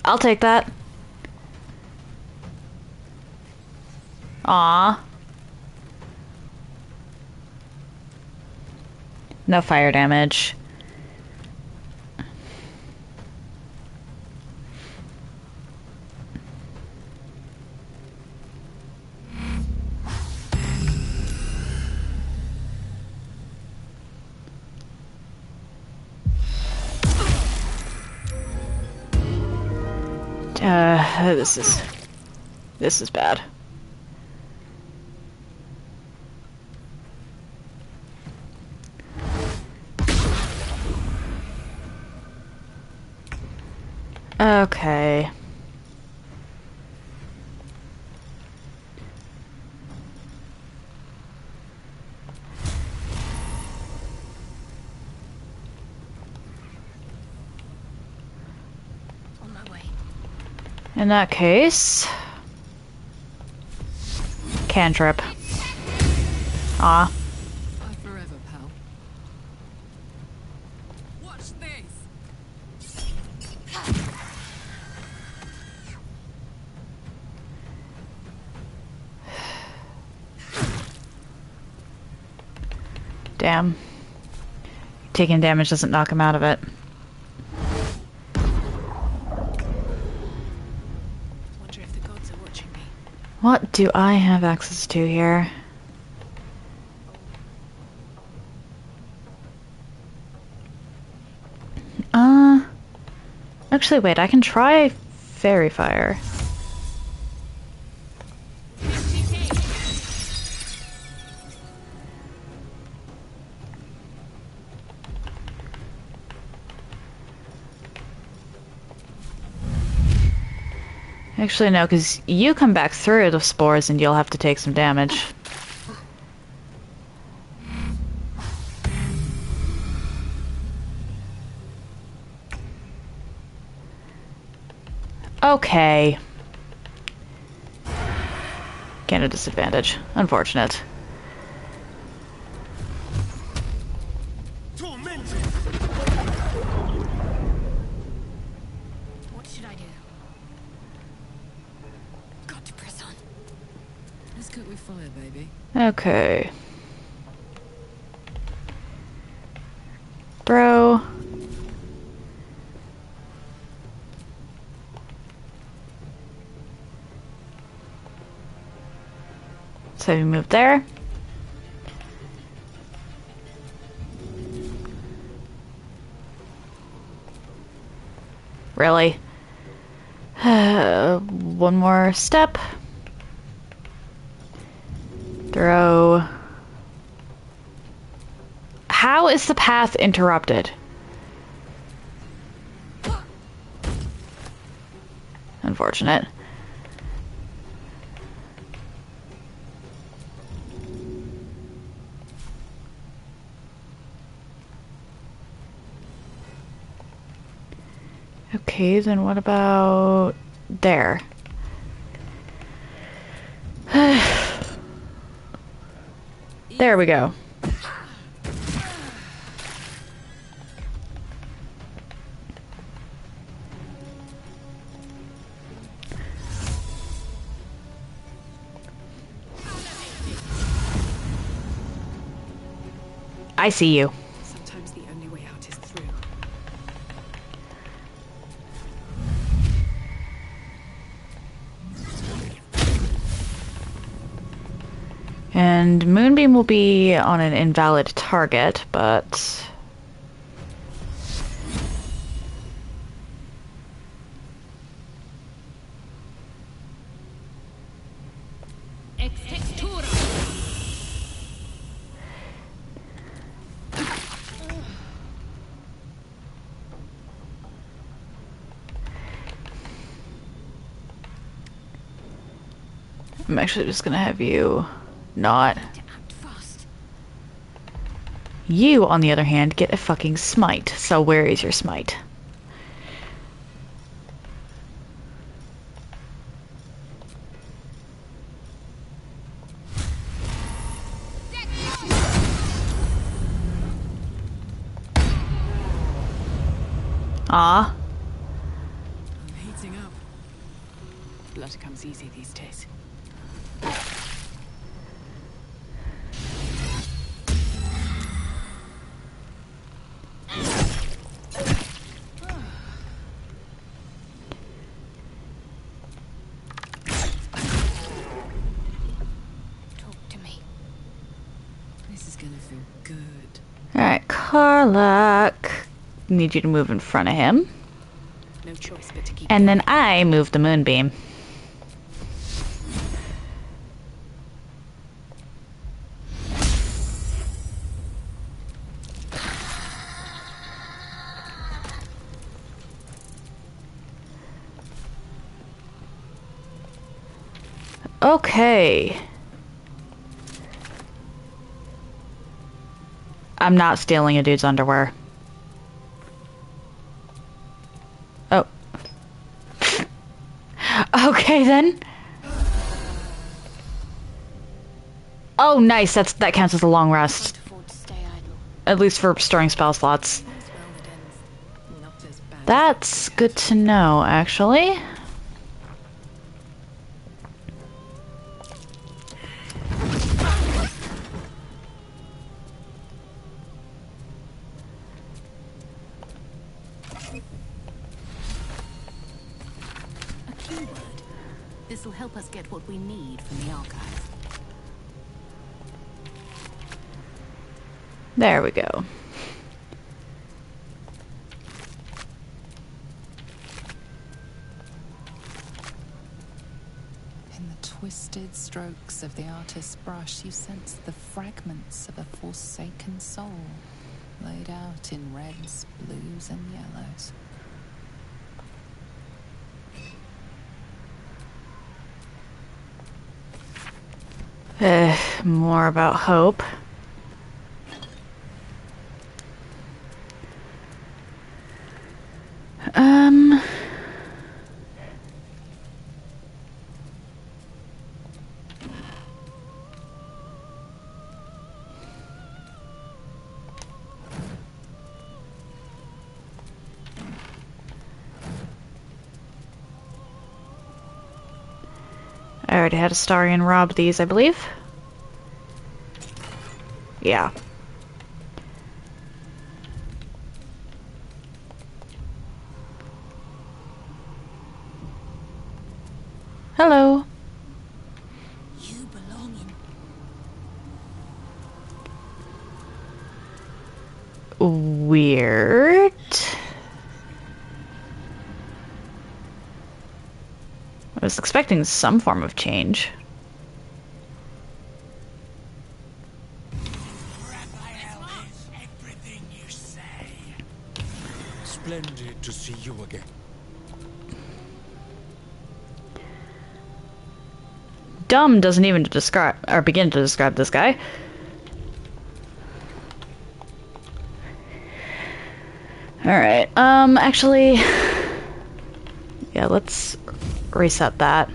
I'll take that. Aw. No fire damage. This is bad. Okay. On my way. In that case, cantrip. Ah. Bye forever, pal. Watch this. Damn. Taking damage doesn't knock him out of it. Wonder if the gods are watching me. What do I have access to here? Actually, wait, I can try Fairy Fire. Actually, no, because you come back through the spores and you'll have to take some damage. Okay. Gain a disadvantage. Unfortunate. What should I do? Got to press on. Let's cook with fire, baby. Okay. Bro. So we move there. Really? One more step. Throw. How is the path interrupted? Unfortunate. Okay, then what about there? There we go. I see you. Sometimes the only way out is through. And Moonbeam will be on an invalid target, but... I'm actually just gonna have you not. You, on the other hand, get a fucking smite. So where is your smite? Ah. I'm heating up. Blood comes easy these days. Alright, Karlak. Need you to move in front of him. No choice but to keep And going. then I move the moonbeam. Okay. I'm not stealing a dude's underwear. Oh. Okay then. Oh, nice. That counts as a long rest. At least for storing spell slots. That's good to know, actually. This'll help us get what we need from the archive. There we go. In the twisted strokes of the artist's brush, you sense the fragments of a forsaken soul, laid out in reds, blues, and yellows. More about hope. I already had Astarion rob these, I believe. Yeah. Hello. You belong in. Weird. I was expecting some form of change. Splendid to see you again. Dumb doesn't even describe or begin to describe this guy. Alright, actually, yeah, let's reset that.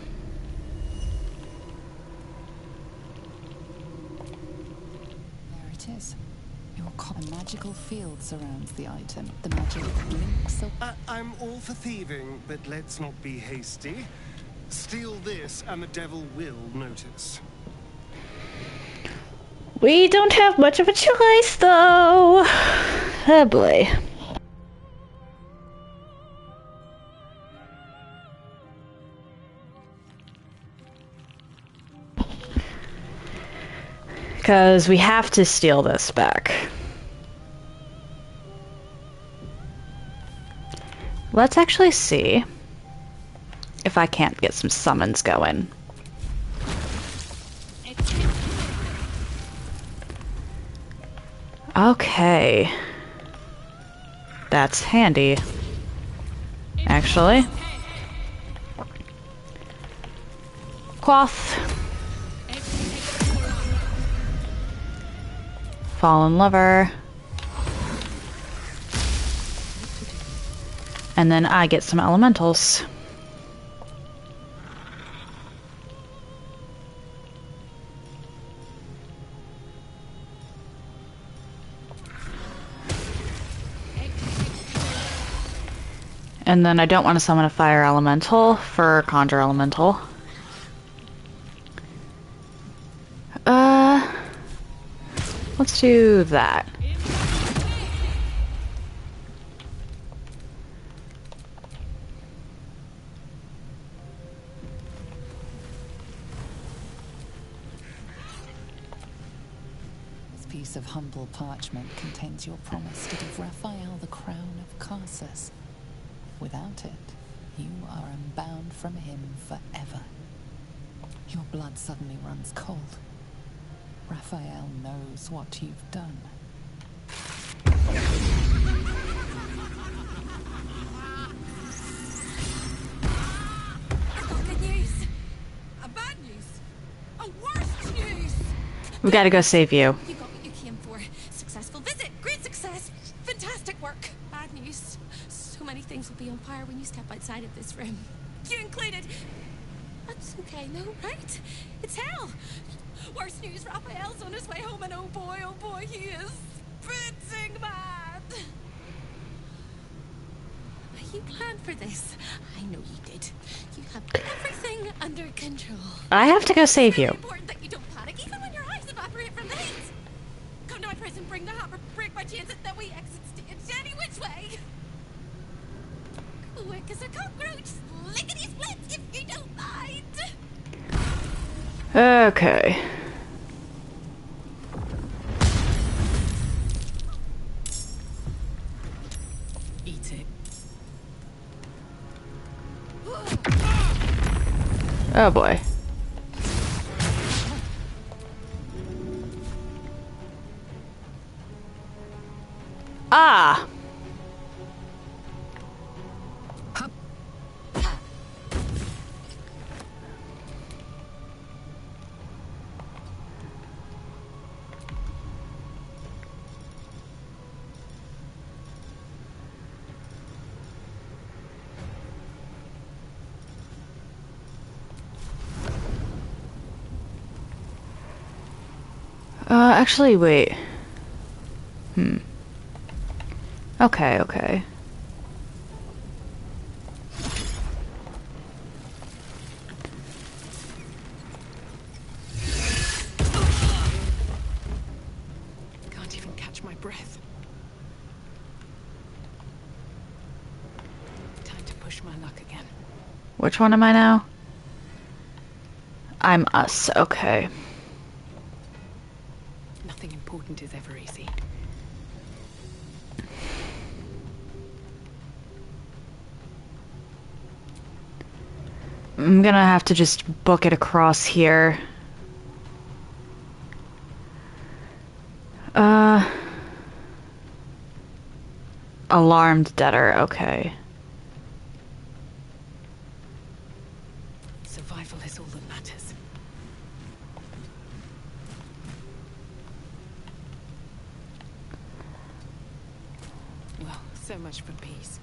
There it is. A magical field surrounds the item. The magic blinks. I'm all for thieving, but let's not be hasty. Steal this, and the devil will notice. We don't have much of a choice, though. Oh boy. Because we have to steal this back. Let's actually see if I can't get some summons going. Okay. That's handy. Actually. Quoth. Fallen Lover. And then I get some elementals. And then I don't want to summon a fire elemental for conjure elemental. Let's do that. This piece of humble parchment contains your promise to give Raphael the crown of Carsus. Without it, you are unbound from him forever. Your blood suddenly runs cold. Raphael knows what you've done. I've got good news. A bad news. A worse news. We gotta go save you. You got what you came for. Successful visit. Great success. Fantastic work. Bad news. So many things will be on fire when you step outside of this room. You included. That's okay, no, right? It's hell. Worse news, Raphael's on his way home, and oh boy, he is blitzing mad. You planned for this. I know you did. You have everything under control. I have to go save you. It's important that you don't panic, even when your eyes evaporate from the heat. Come to my prison, bring the hammer, break my chains, and then we exit stage any which way. Quick as a cockroach, lickety split, if you don't mind. Okay. Eat it. Oh boy. Ah! Actually, wait. Okay. Can't even catch my breath. Time to push my luck again. Which one am I now? I'm us, okay. Nothing important is ever easy. I'm gonna have to just book it across here. Alarmed debtor, okay. Survival is all that matters. Well, so much for peace.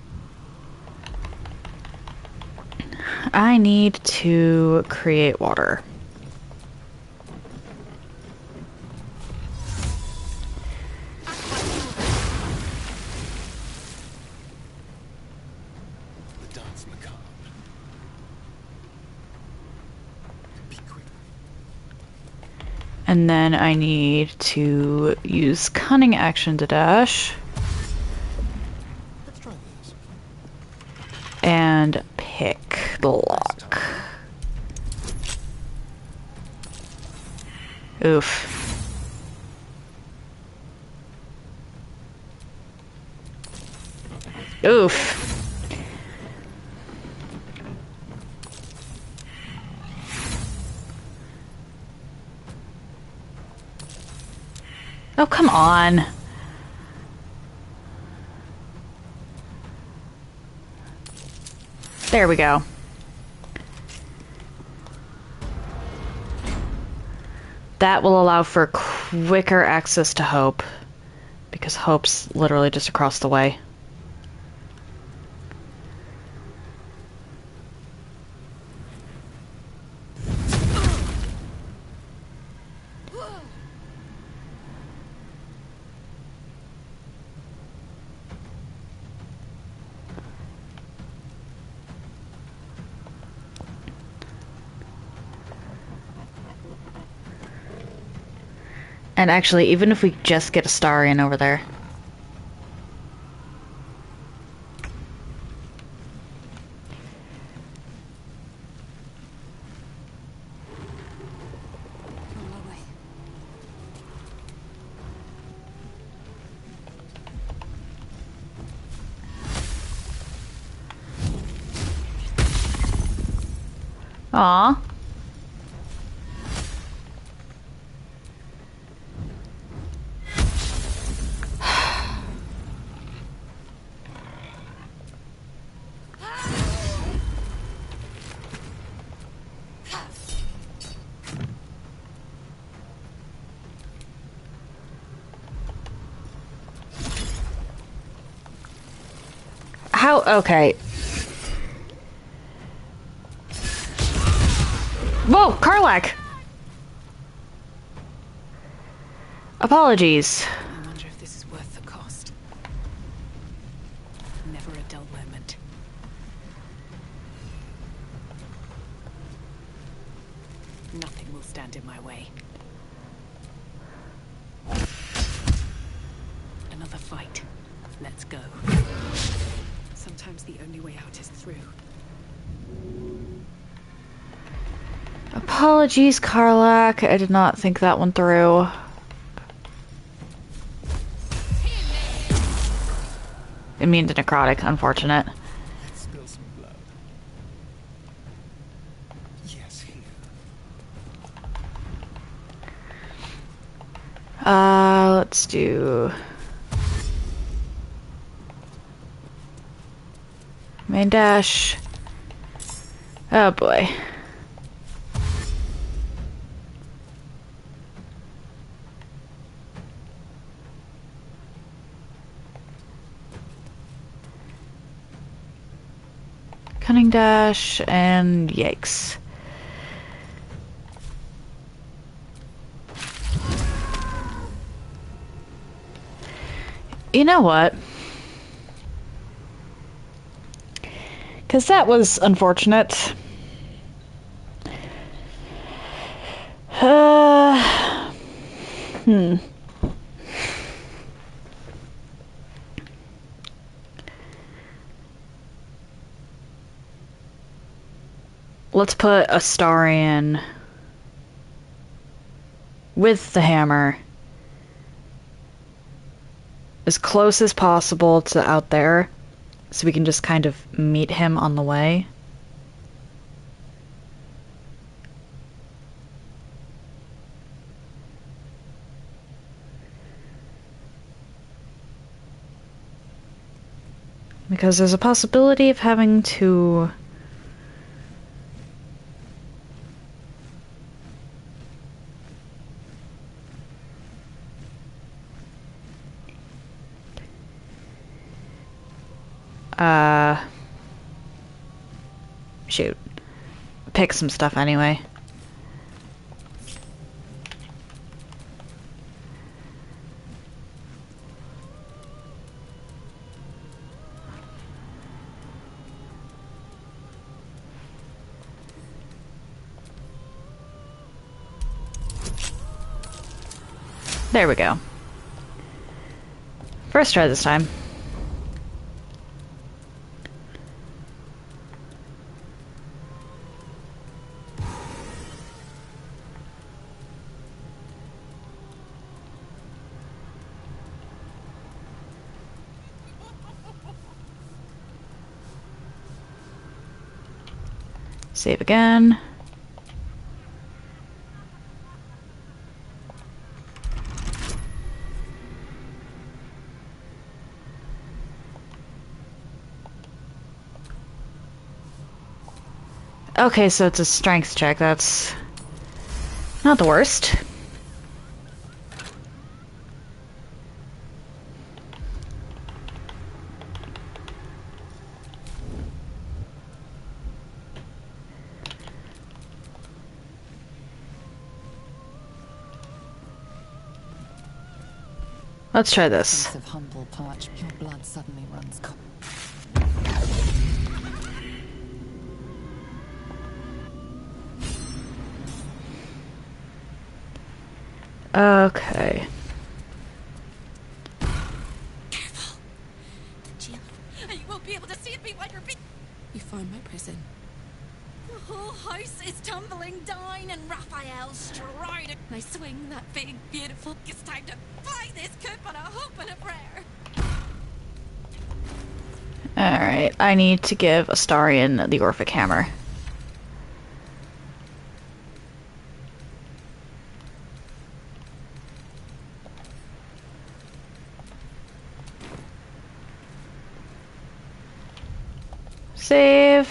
I need to create water. The dance macabre. Be quick. And then I need to use cunning action to dash. Let's try this. And pick the lock. Oof. Oof. Oh, come on. There we go. That will allow for quicker access to Hope, because Hope's literally just across the way. And actually, even if we just get a star in over there. Aw. How? Okay. Whoa, Karlak! Apologies. I wonder if this is worth the cost. Never a dull moment. Nothing will stand in my way. Another fight. Let's go. Sometimes the only way out is through. Apologies, Karlak. I did not think that one through. Immune to necrotic, unfortunate. Let's spill some blood. Yes, here. Let's do main dash. Oh boy. Cunning dash and yikes. You know what? Because that was unfortunate. Let's put Astarion with the hammer as close as possible to out there, so we can just kind of meet him on the way. Because there's a possibility of having to shoot. Pick some stuff anyway. There we go. First try this time. Save again. Okay, so it's a strength check. That's not the worst. Let's try this. Face of humble parch, your blood suddenly runs cold. Okay. Careful. The jail. And you won't be able to see me while you're being. You find my prison. The whole house is tumbling down and Raphael's striding. I swing that big, beautiful. It's time to fly this coop on a hope and a prayer. Alright, I need to give Astarion the Orphic Hammer. Save.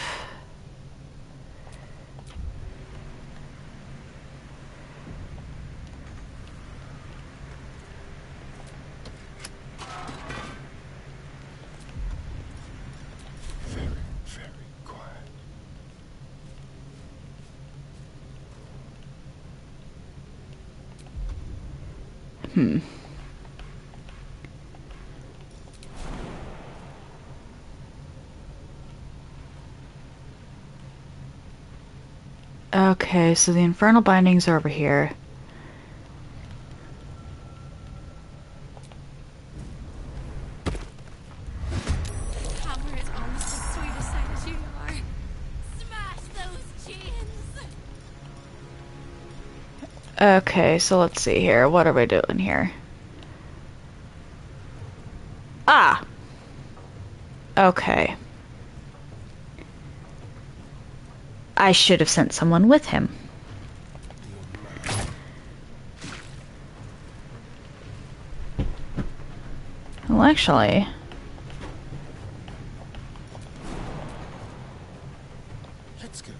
Very, very quiet. Okay, so the infernal bindings are over here. Hammer is almost as sweet a sight as you are. Smash those chains! Okay, so let's see here. What are we doing here? Ah! Okay. I should have sent someone with him. Well, actually... Let's go.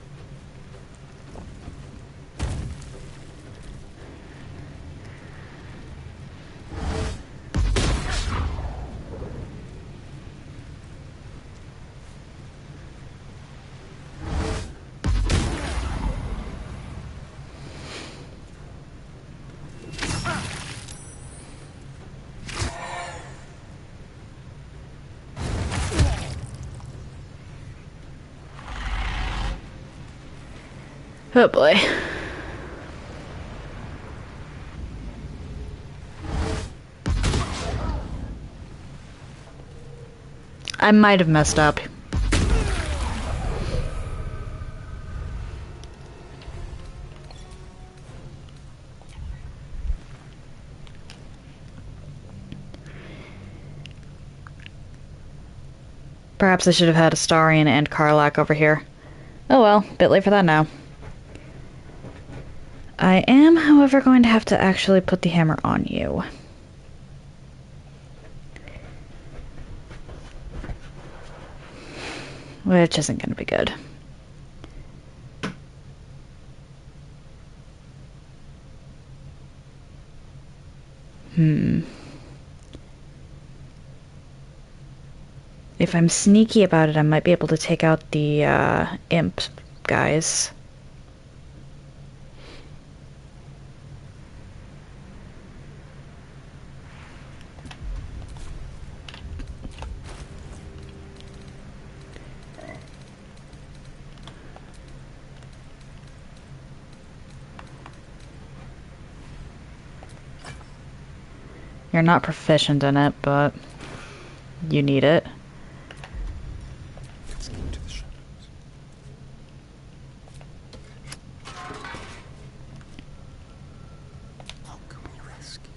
Oh boy. I might have messed up. Perhaps I should have had Astarion and Karlach over here. Oh well, bit late for that now. I am, however, going to have to actually put the hammer on you. Which isn't going to be good. If I'm sneaky about it, I might be able to take out the imp guys. You're not proficient in it, but you need it. Let's go to the shadows. How can we rescue?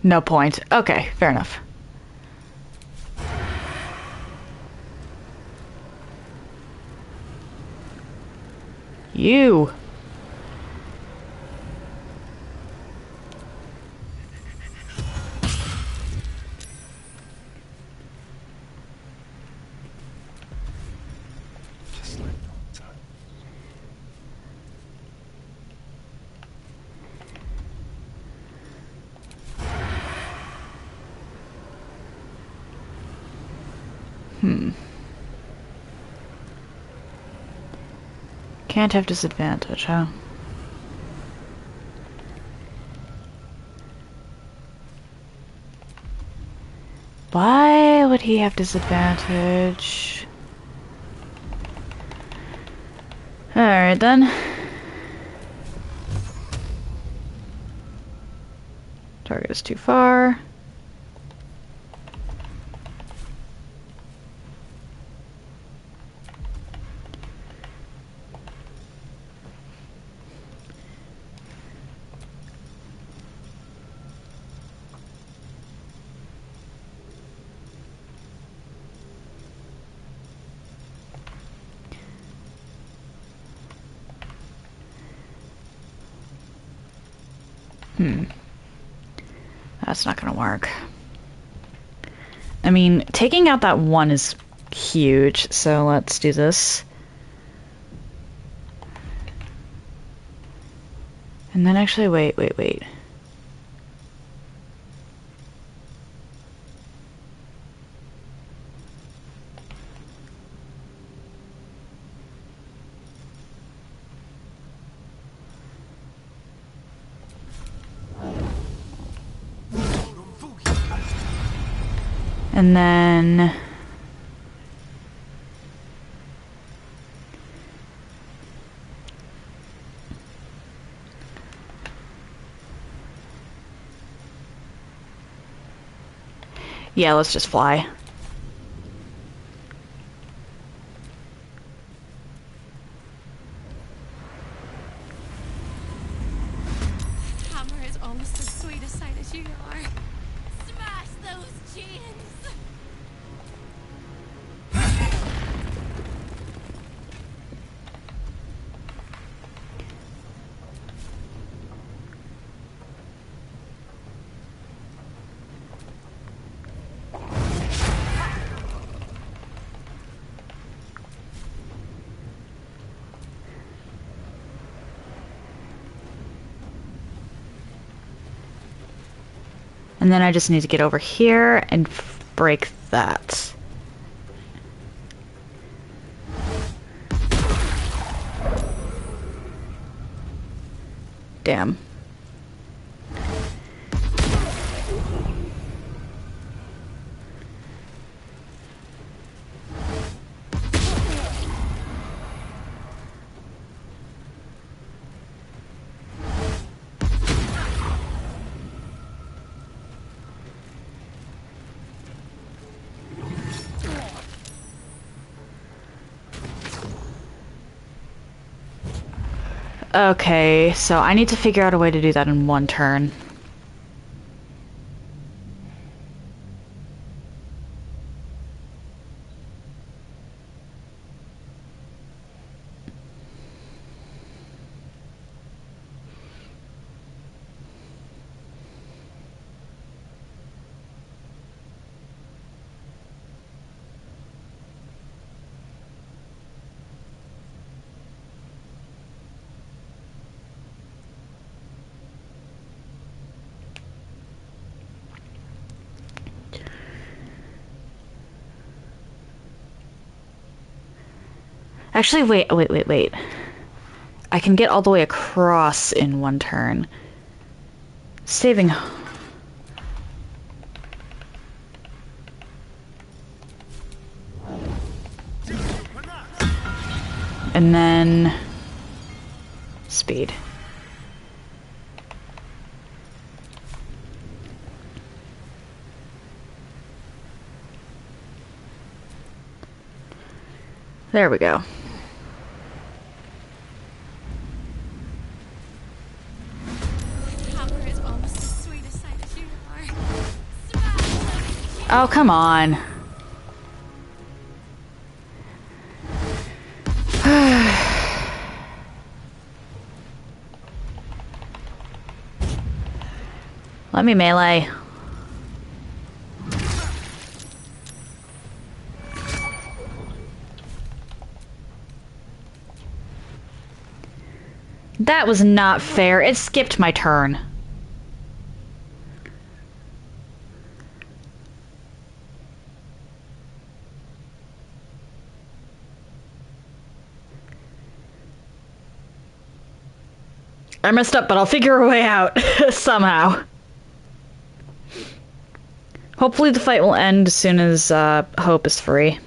No point. Okay, fair enough. You! Just like the old time. Can't have disadvantage, huh? Why would he have disadvantage? Alright then. Target is too far. That's not gonna work. I mean, taking out that one is huge, so let's do this. And then actually, wait. And then... yeah, let's just fly. Hammer is almost as sweet a sight as you are. Smash those chains! And then I just need to get over here and break that. Damn. Okay, so I need to figure out a way to do that in one turn. Actually, wait. I can get all the way across in one turn. Saving... and then... speed. There we go. Oh, come on. Let me melee. That was not fair. It skipped my turn. I messed up, but I'll figure a way out somehow. Hopefully the fight will end as soon as Hope is free.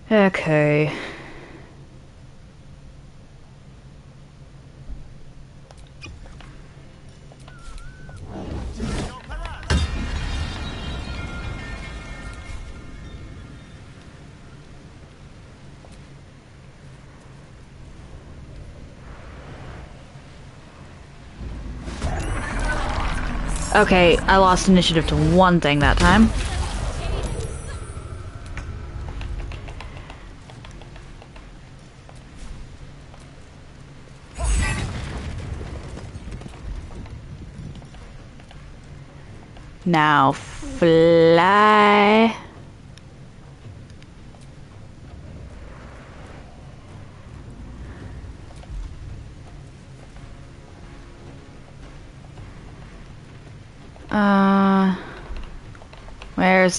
Okay. Okay, I lost initiative to one thing that time. Now fly.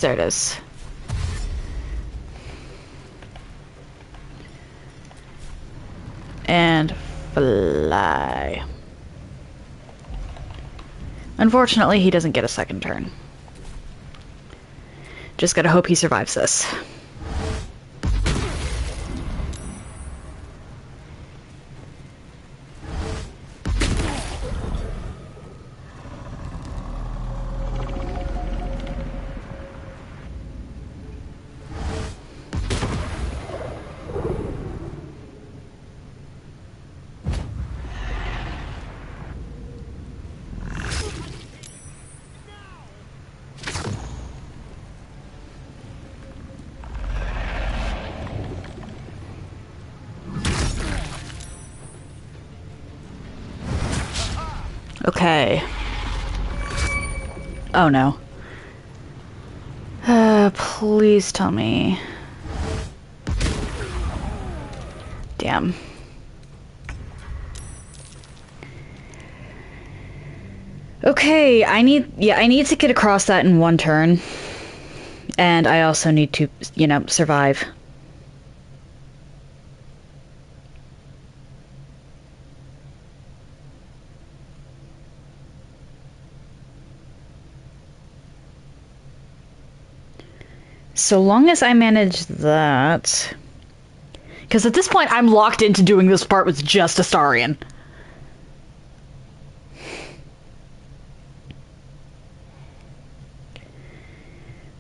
There it is. And fly. Unfortunately, he doesn't get a second turn. Just gotta hope he survives this. Okay. Oh no. Please tell me. Damn. Okay, I need to get across that in one turn. And I also need to, survive. So long as I manage that... Because at this point, I'm locked into doing this part with just Astarion.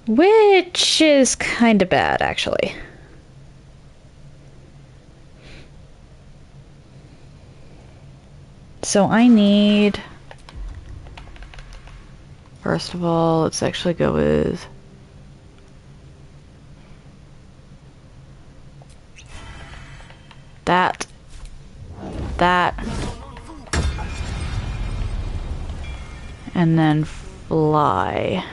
Which is kind of bad, actually. So I need... First of all, let's actually go with... That. And then fly.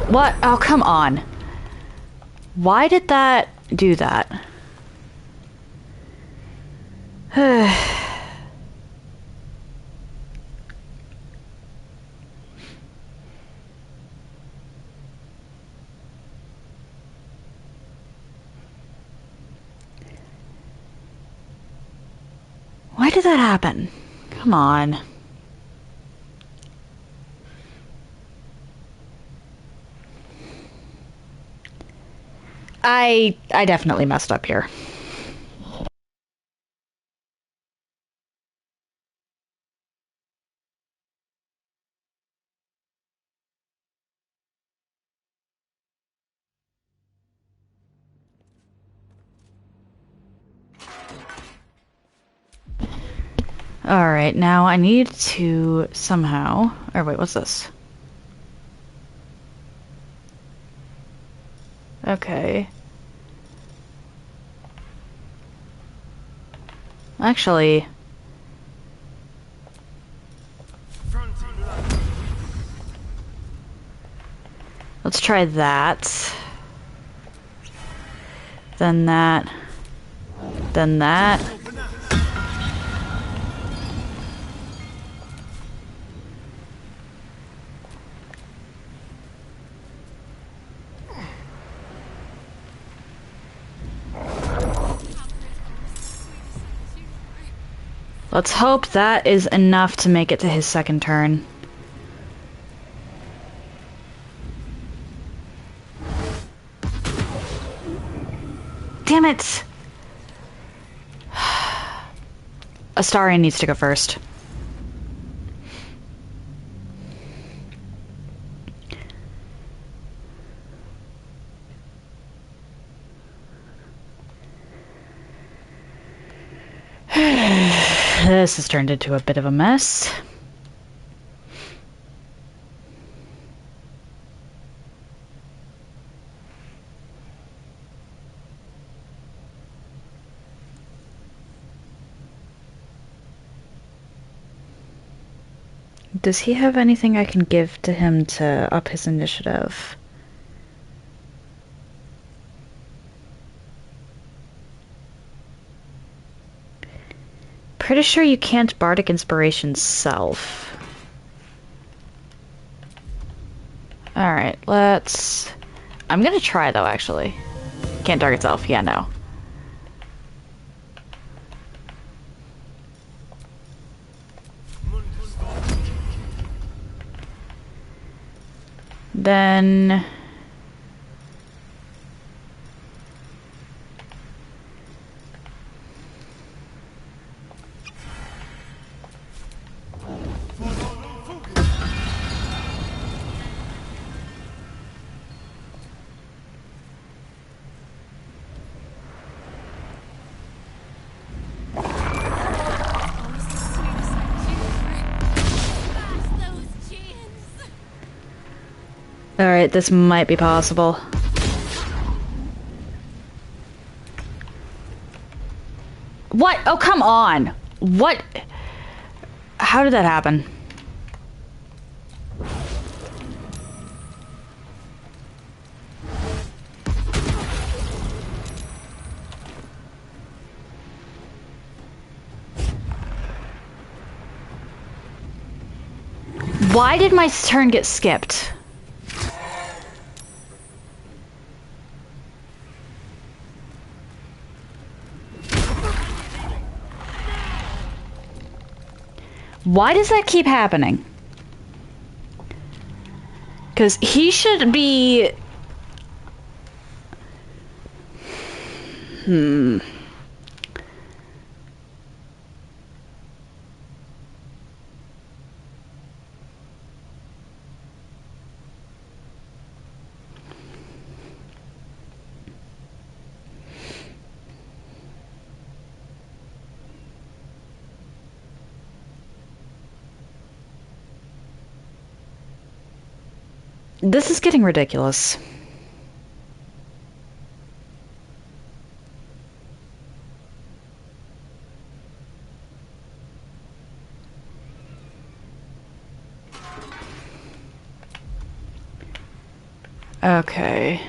What? Oh, come on. Why did that do that? Why did that happen? Come on. I definitely messed up here. Alright, now I need to somehow... Or wait, what's this? Okay. Actually... Let's try that. Then that. Then that. Let's hope that is enough to make it to his second turn. Damn it! Astarion needs to go first. This has turned into a bit of a mess. Does he have anything I can give to him to up his initiative? Pretty sure you can't Bardic Inspiration self. Alright, let's... I'm gonna try though, actually. Can't target self, yeah, no. Then... Alright, this might be possible. What? Oh, come on! What? How did that happen? Why did my turn get skipped? Why does that keep happening? Because he should be... This is getting ridiculous. Okay.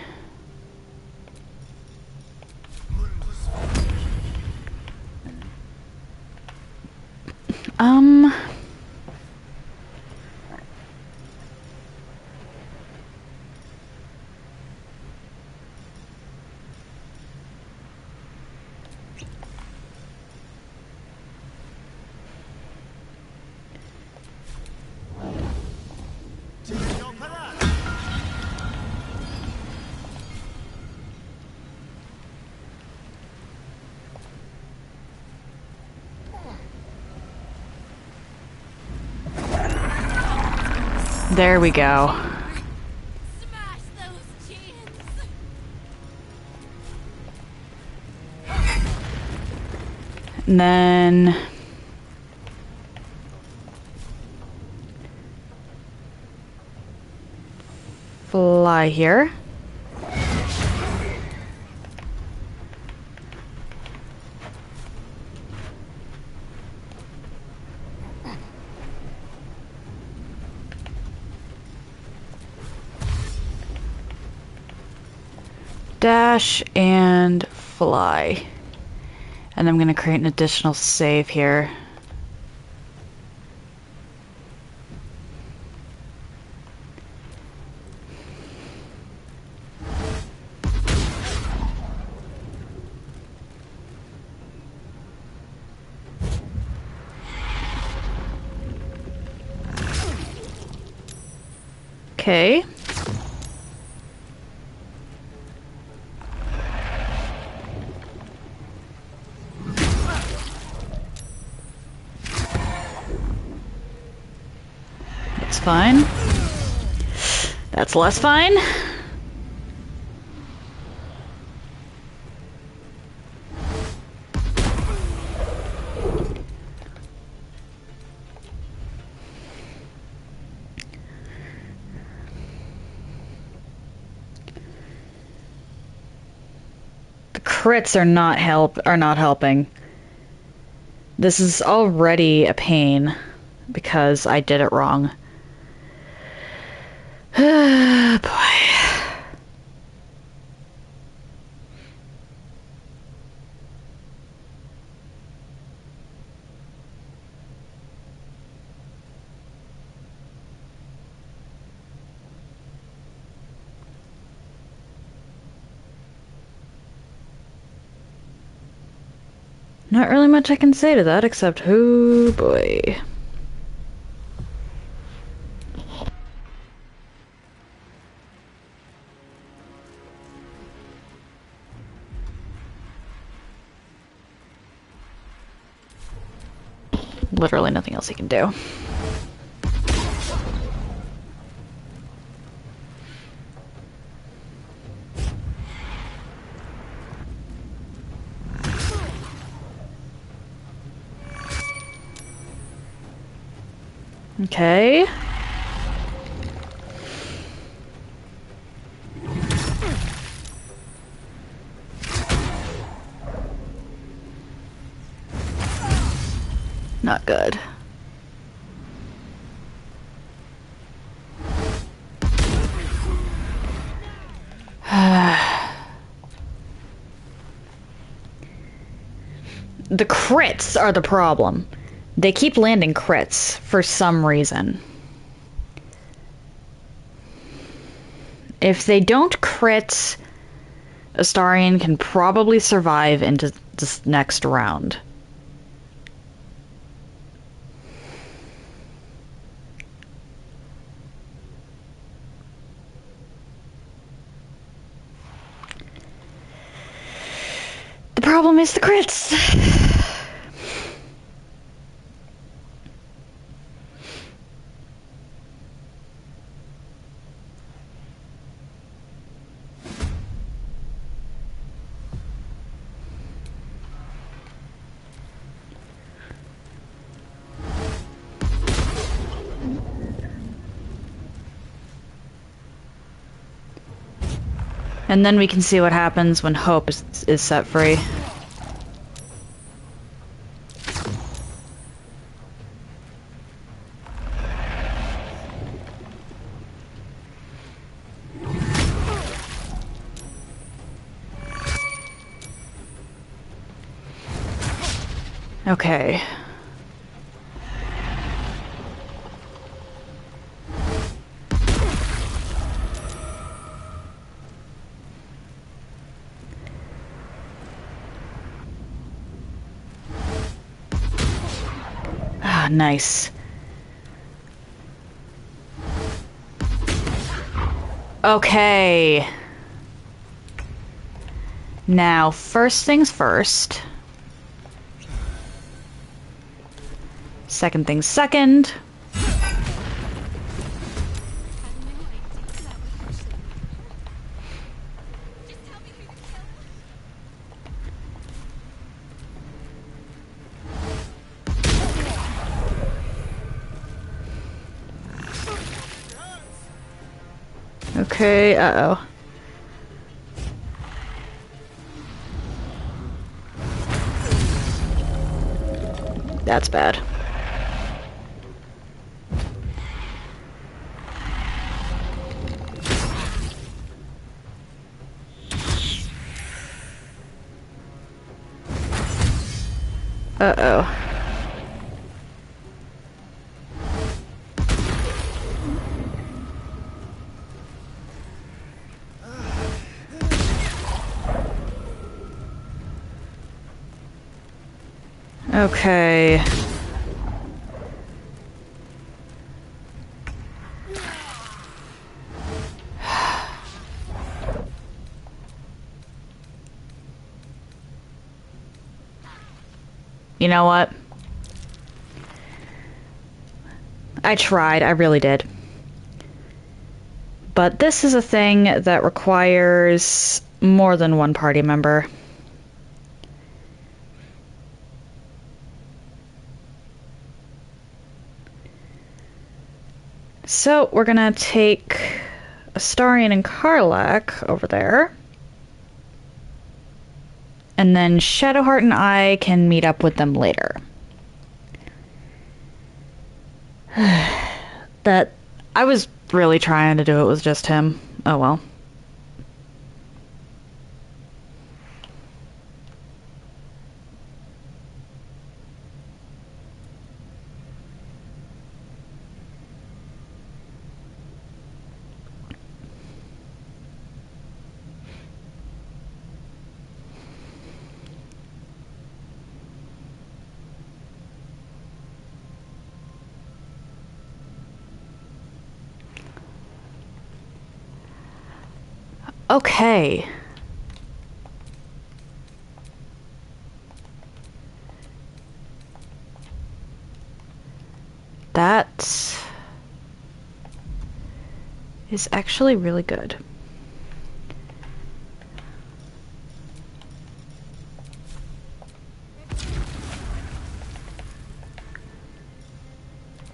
There we go. And then... fly here. Dash and fly. And I'm going to create an additional save here. Okay. That's fine. That's less fine. The crits are not helping. This is already a pain because I did it wrong. Boy. Not really much I can say to that except, oh boy. Literally nothing else he can do. Okay. Not good. The crits are the problem. They keep landing crits for some reason. If they don't crit, Astarion can probably survive into this next round. The problem is the crits. And then we can see what happens when Hope is set free. Okay. Ah, nice. Okay. Now, first things first. Second things second. Okay, uh-oh. That's bad. Uh-oh. Okay. You know what? I tried, I really did. But this is a thing that requires more than one party member. So we're gonna take Astarion and Karlach over there. And then Shadowheart and I can meet up with them later. That I was really trying to do it with just him. Oh well. Okay. That is actually really good.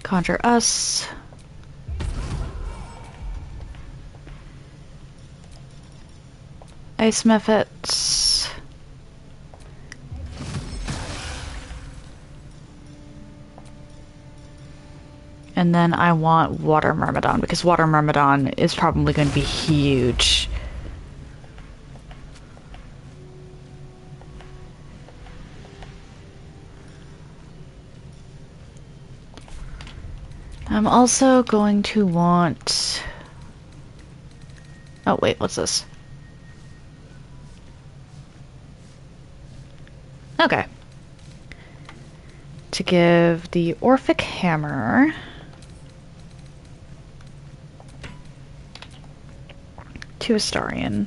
Conjure us. Ice Mephits. And then I want Water Myrmidon, because Water Myrmidon is probably going to be huge. I'm also going to want... Oh wait, what's this? Okay. To give the Orphic Hammer to Astarion.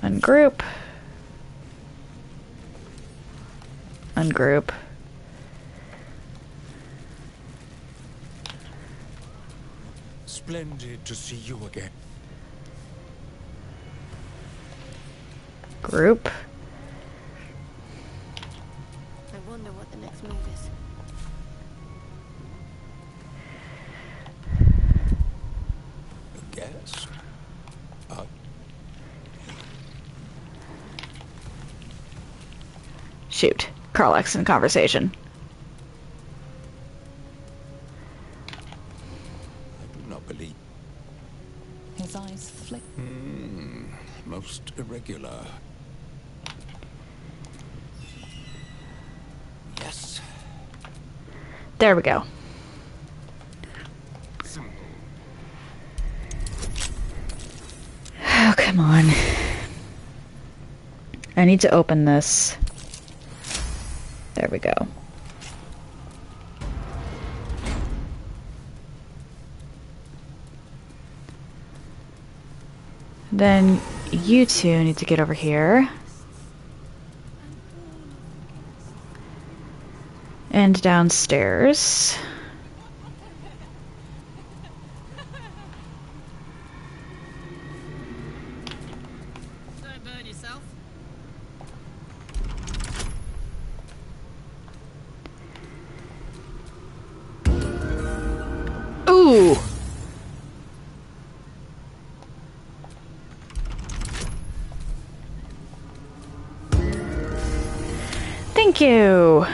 Ungroup. Ungroup. Splendid to see you again. Group. I wonder what the next move is. A guess? Shoot. Karlach's in conversation. I do not believe. His eyes flick. Most irregular. Yes. There we go. Oh, come on. I need to open this. There we go. Then you two need to get over here. And downstairs. Don't burn yourself. Ooh! Thank you!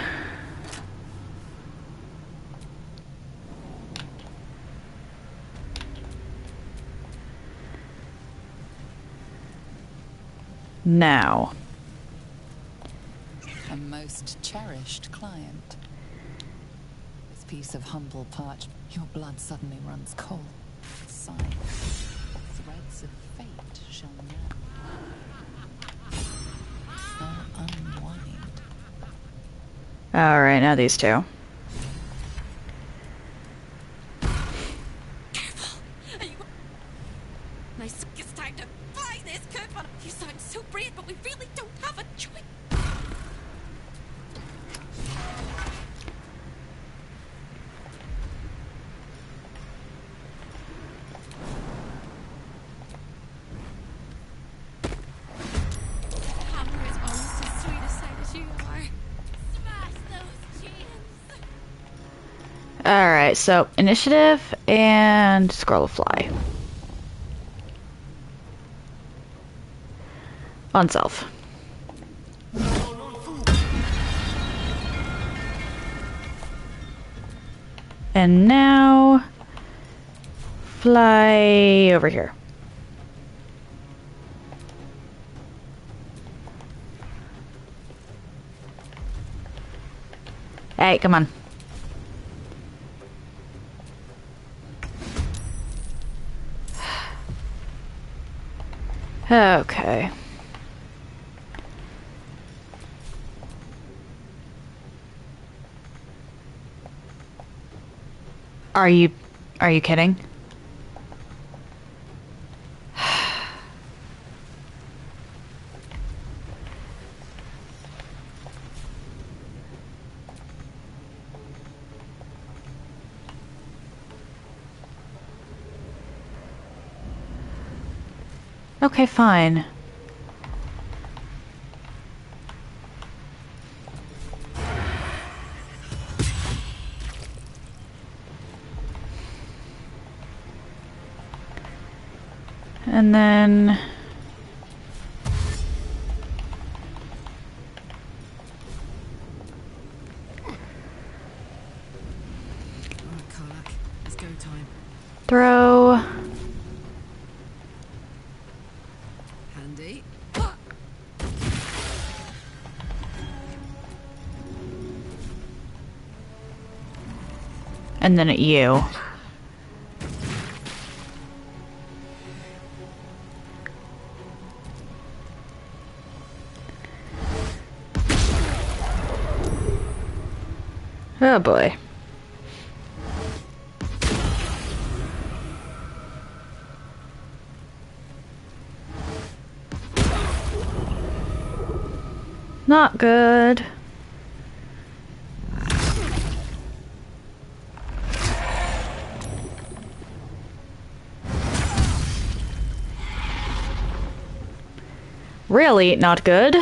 Now. A most cherished client. This piece of humble parch, your blood suddenly runs cold. Sigh. Threads of fate shall now unwind. Alright, now these two. Nice, it's time to fly this coupon. You sound so brave, but we really don't have a choice. Hammer is almost as sweet a sight as you are. Smash those chains. Alright, so initiative and scroll of fly. On self. And now fly over here. Hey, come on. Okay. Are you kidding? Okay, fine. And then... throw... Handy. And then at you. Oh boy. Not good. Really not good.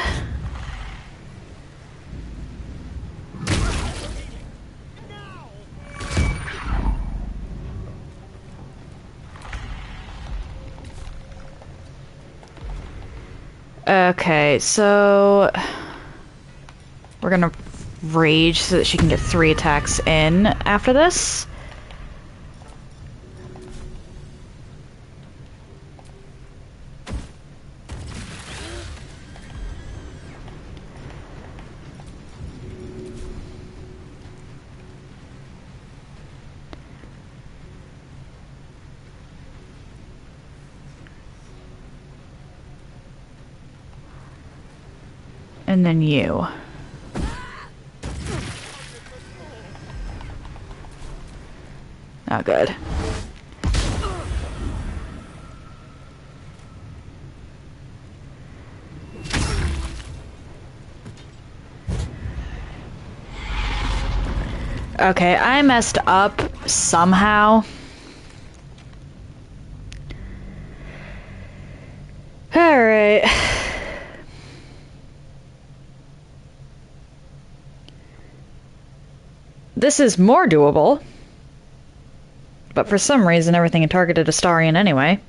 Okay, so we're gonna rage so that she can get 3 attacks in after this. And then you. Oh, good. Okay, I messed up somehow. Alright. This is more doable. But for some reason, everything targeted Astarion anyway.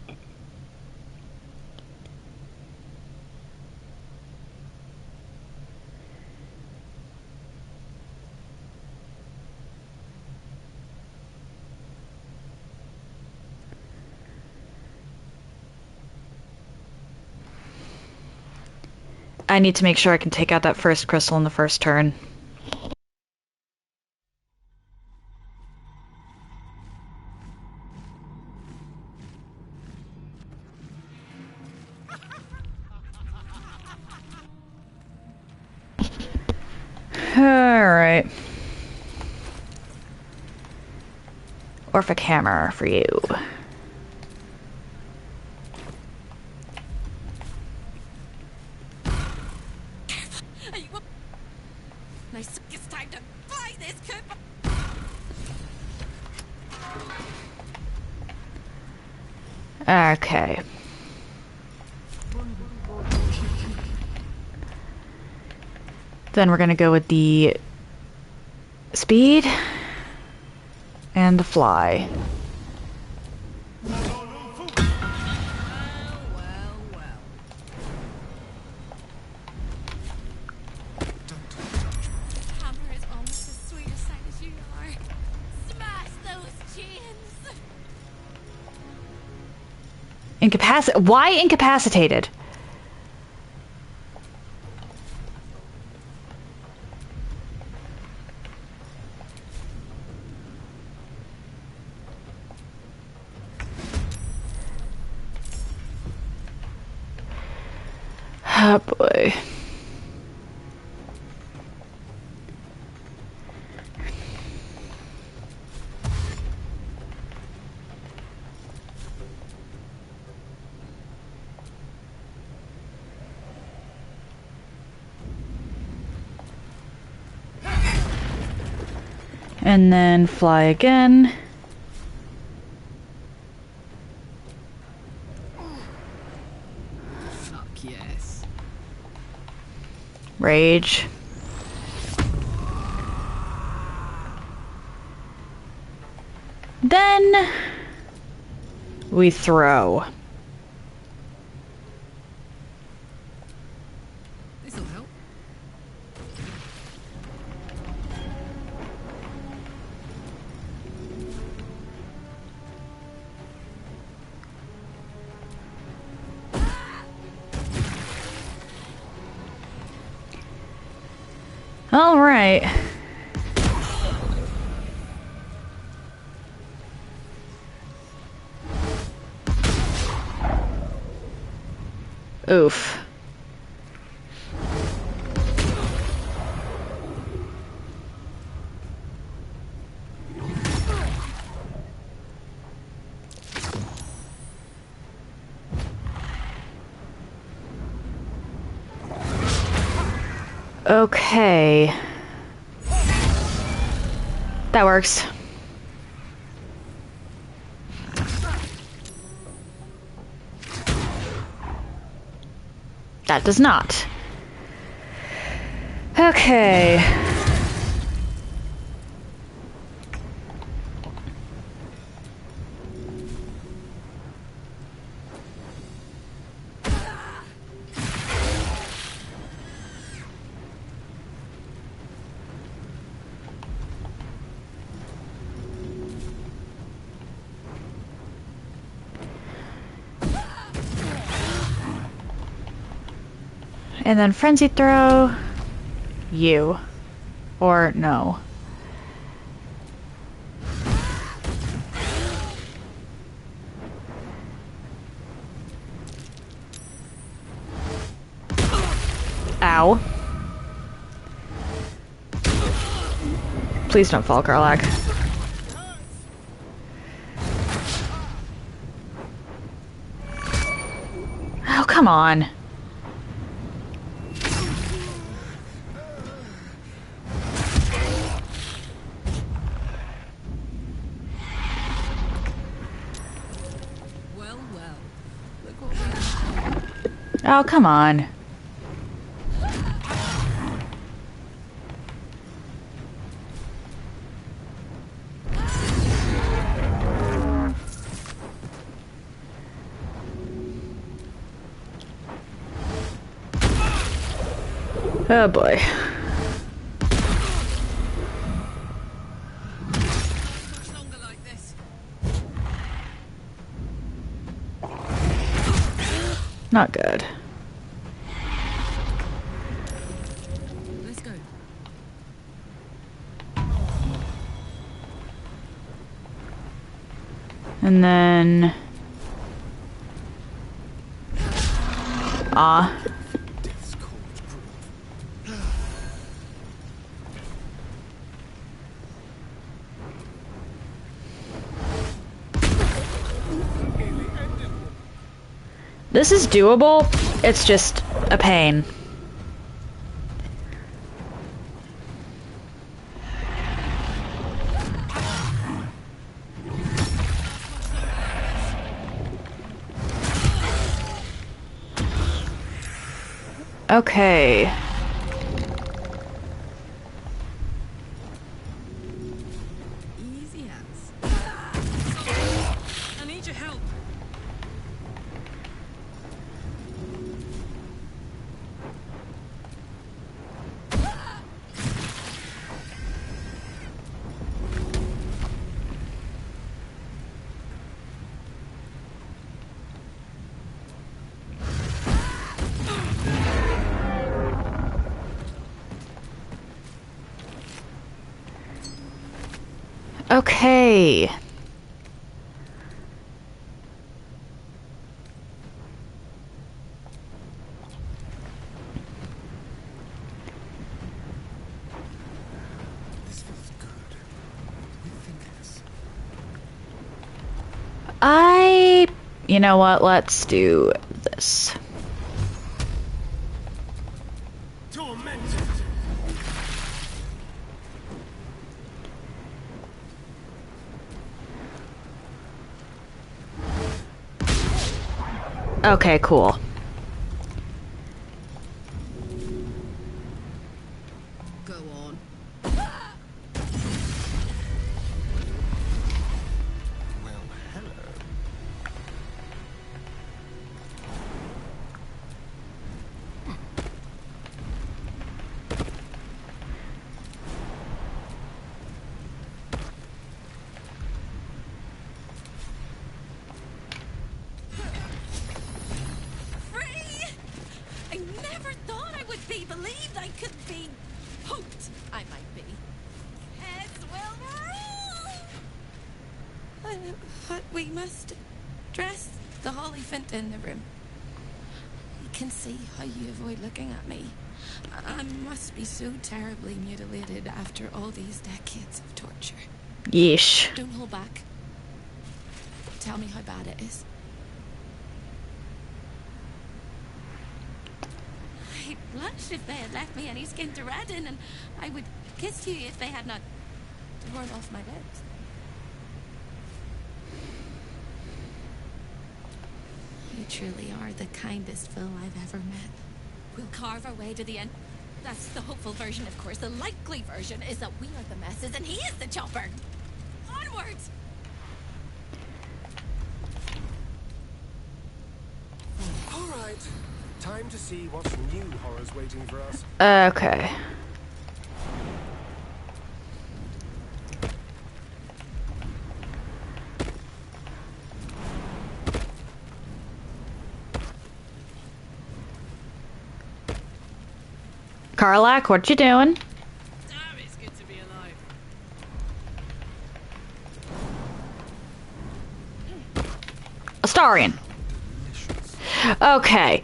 I need to make sure I can take out that first crystal in the first turn. Alright. Orphic Hammer for you. It's time to fly this Cooper. Okay. Then we're gonna go with the speed and the fly. Why incapacitated? Oh boy. And then fly again. Fuck yes. Rage. Then we throw. This'll help. All right. Oof. Okay. That works. That does not. Okay. And then frenzy throw you. Or no. Ow. Please don't fall, Karlak. Oh, come on. Oh, come on. Oh boy. Not good. Let's go. And then... Ah. This is doable, it's just a pain. Okay. Easy as. I need your help. Okay. This feels good. We think this. You know what? Let's do this. Tormented. Okay, cool. Go on. Well, hello. I never thought I would be believed. I could be hoped I might be. Heads will roll. But we must dress the Hollyphant in the room. I can see how you avoid looking at me. I must be so terribly mutilated after all these decades of torture. Yeesh. Don't hold back. Tell me how bad it is. I'd blush if they had left me any skin to redden, and I would kiss you if they had not torn off my lips. You truly are the kindest fool I've ever met. We'll carve our way to the end. That's the hopeful version, of course. The likely version is that we are the messes and he is the chopper. Onwards! All right. Time to see what new horrors waiting for us. Okay. Karlak, what you doing? Damn, it's good to be alive. Astarion. Okay.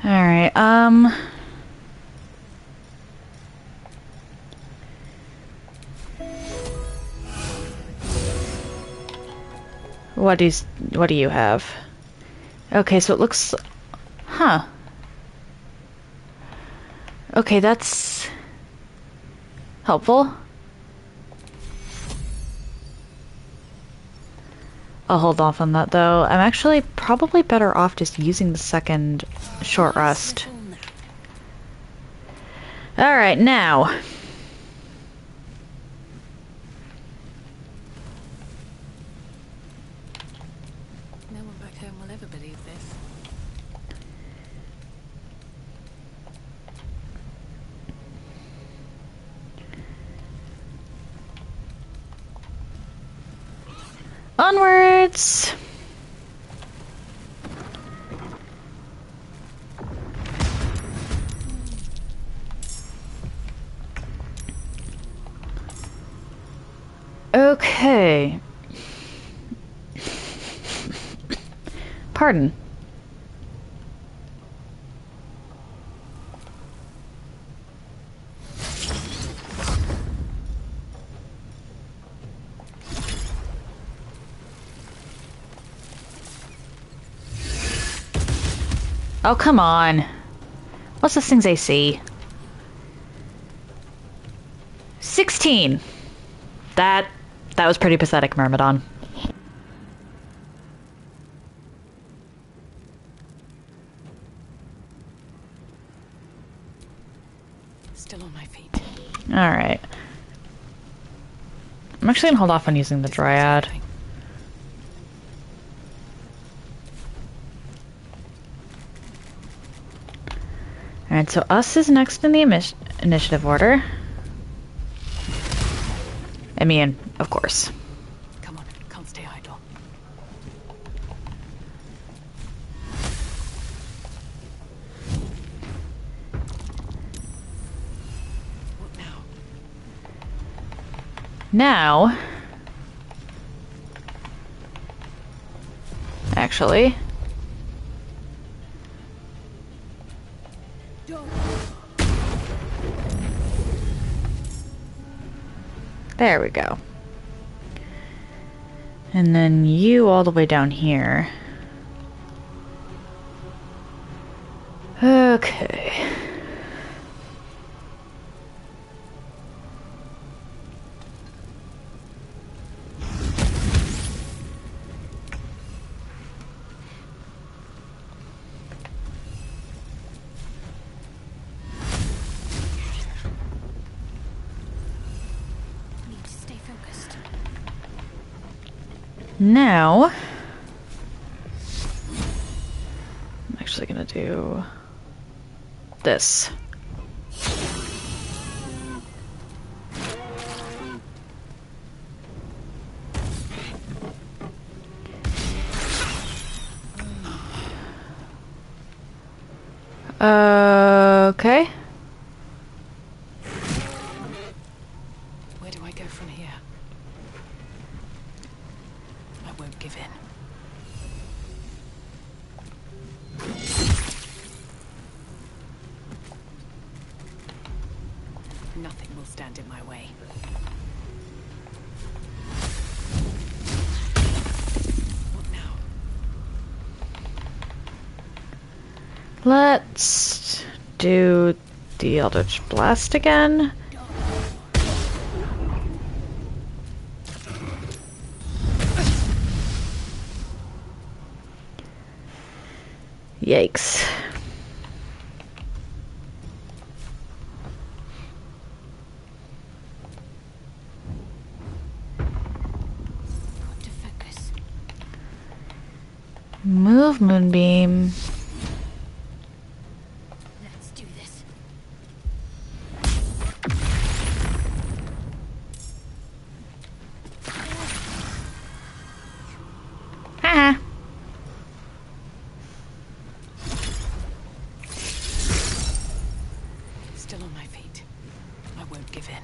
Alright, what do you have? Okay, so it looks... Huh. Okay, that's... helpful. I'll hold off on that, though. I'm actually probably better off just using the second short rest. Alright, now... No one back home will ever believe this. Onwards! Okay. Pardon. Oh, come on. What's this thing's AC? 16! That was pretty pathetic, Myrmidon. Still on my feet. Alright. I'm actually gonna hold off on using the Dryad. Alright, so us is next in the initiative order. I mean, of course. Come on, can't stay idle. Now, actually, there we go. And then you all the way down here. Okay. Need to stay focused. Now, I'm actually gonna do this. Okay. Where do I go from here? I won't give in. Nothing will stand in my way. What now? Let's do the Eldritch Blast again. Yikes. To focus. Move Moonbeam. Let's do this. Haha. Still on my feet. I won't give in.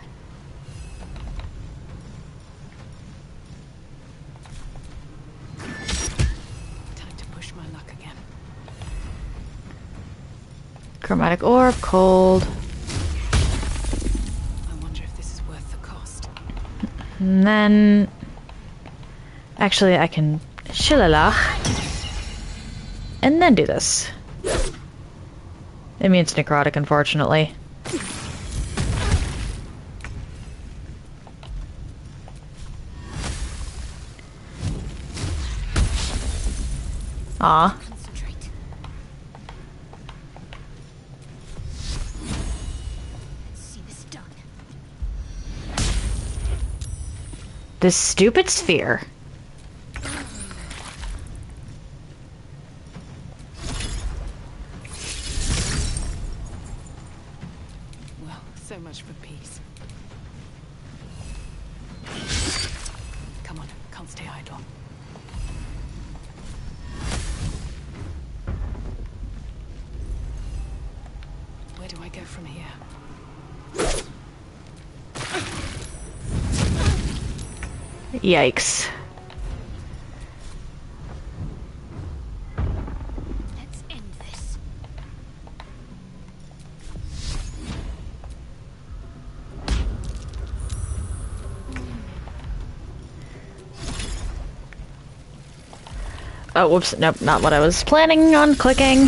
Time to push my luck again. Chromatic Orb, cold. I wonder if this is worth the cost. And then... Actually, I can Shillalach. And then do this. It means necrotic, unfortunately. Aw. Concentrate. Let's see this done. This stupid sphere. Well, so much for peace. Come on, can't stay idle. Where do I go from here? Yikes. Let's end this. Oh, whoops. Nope, not what I was planning on clicking.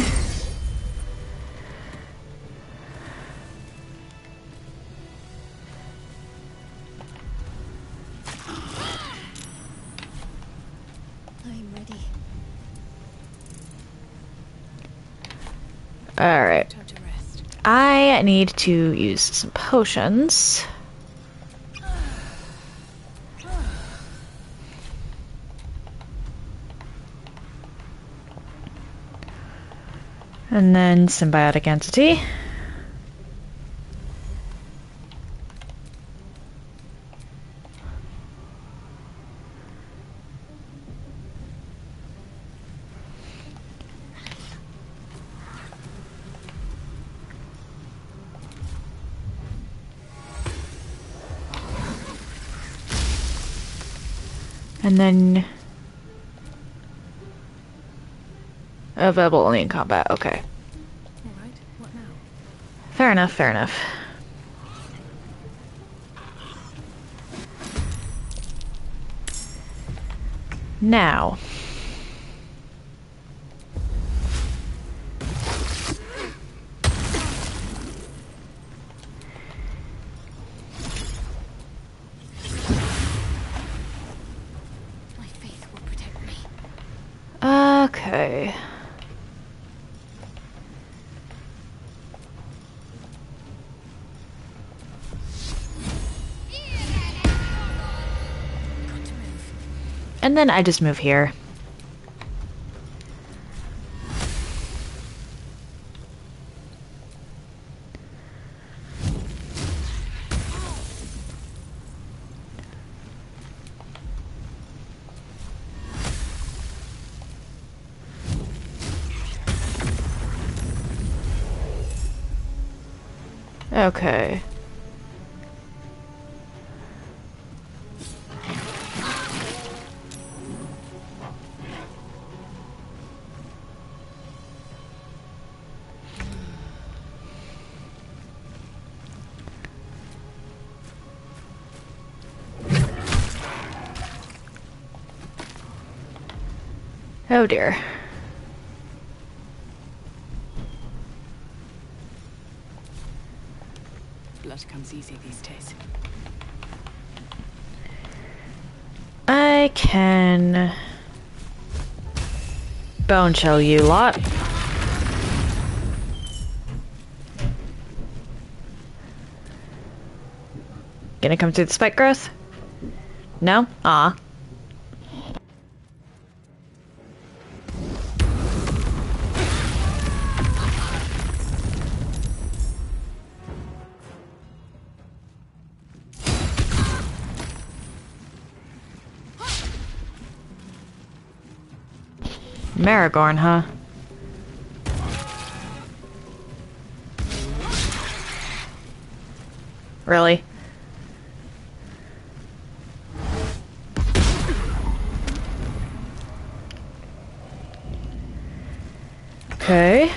I'm ready. Alright. Time to rest. I need to use some potions. And then symbiotic entity. And then... available only in combat, okay. Alright, what now? Fair enough, fair enough. Now... My faith will protect me. okay. And then I just move here. Okay. Oh dear. Blood comes easy these days. I can bone shell you lot. Gonna come through the spike growth? No? Ah. Maragorn, huh? Really? Okay.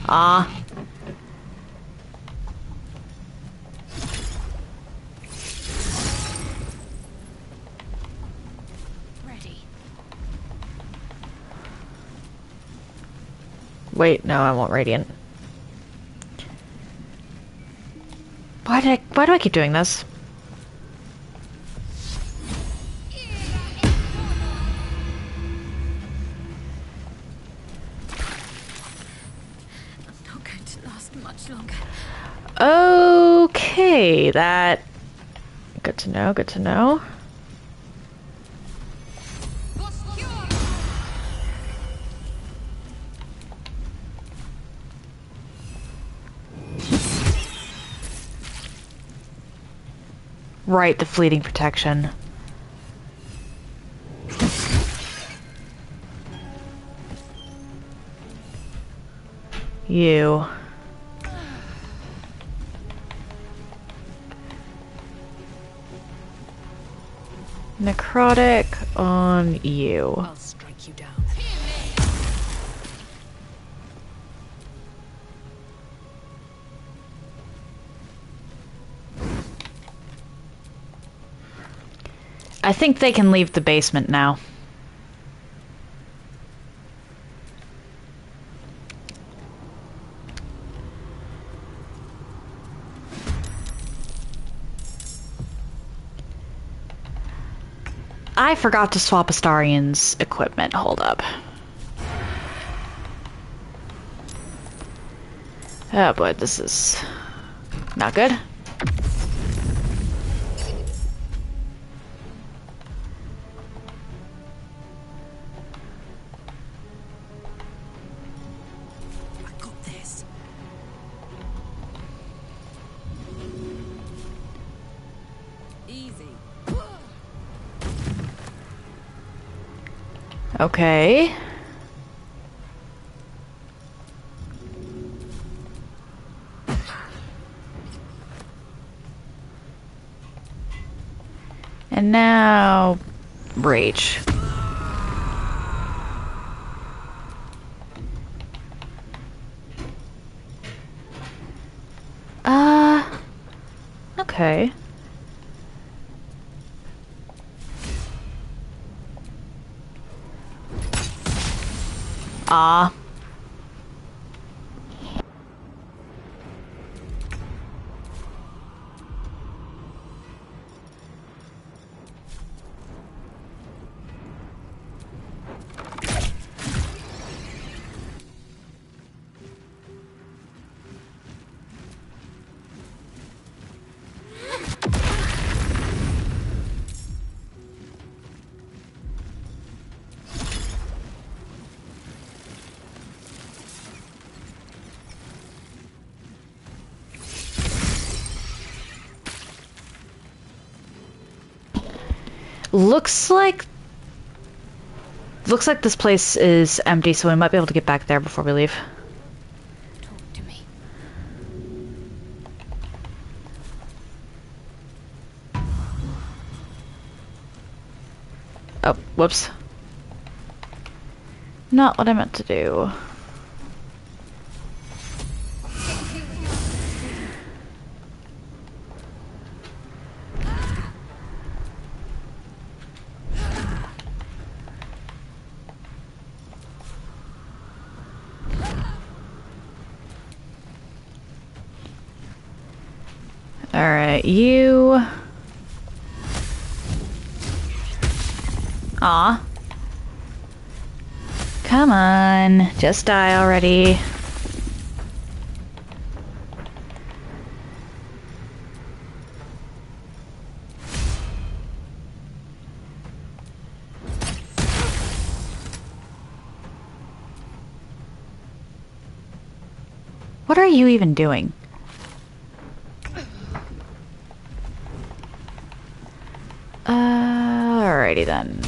Ah. Wait, no, I won't radiant. Why do I keep doing this? I'm not going to last much longer. Okay, that... good to know, good to know. Right, the fleeting protection. You. Necrotic on you. I'll strike you down. I think they can leave the basement now. I forgot to swap Astarian's equipment. Hold up. Oh boy, this is not good. Okay. now... rage. Okay. Ah. Looks like this place is empty, so we might be able to get back there before we leave. Talk to me. Oh, whoops. Not what I meant to do. Alright, you... Aw. Come on, just die already. What are you even doing? Alrighty then.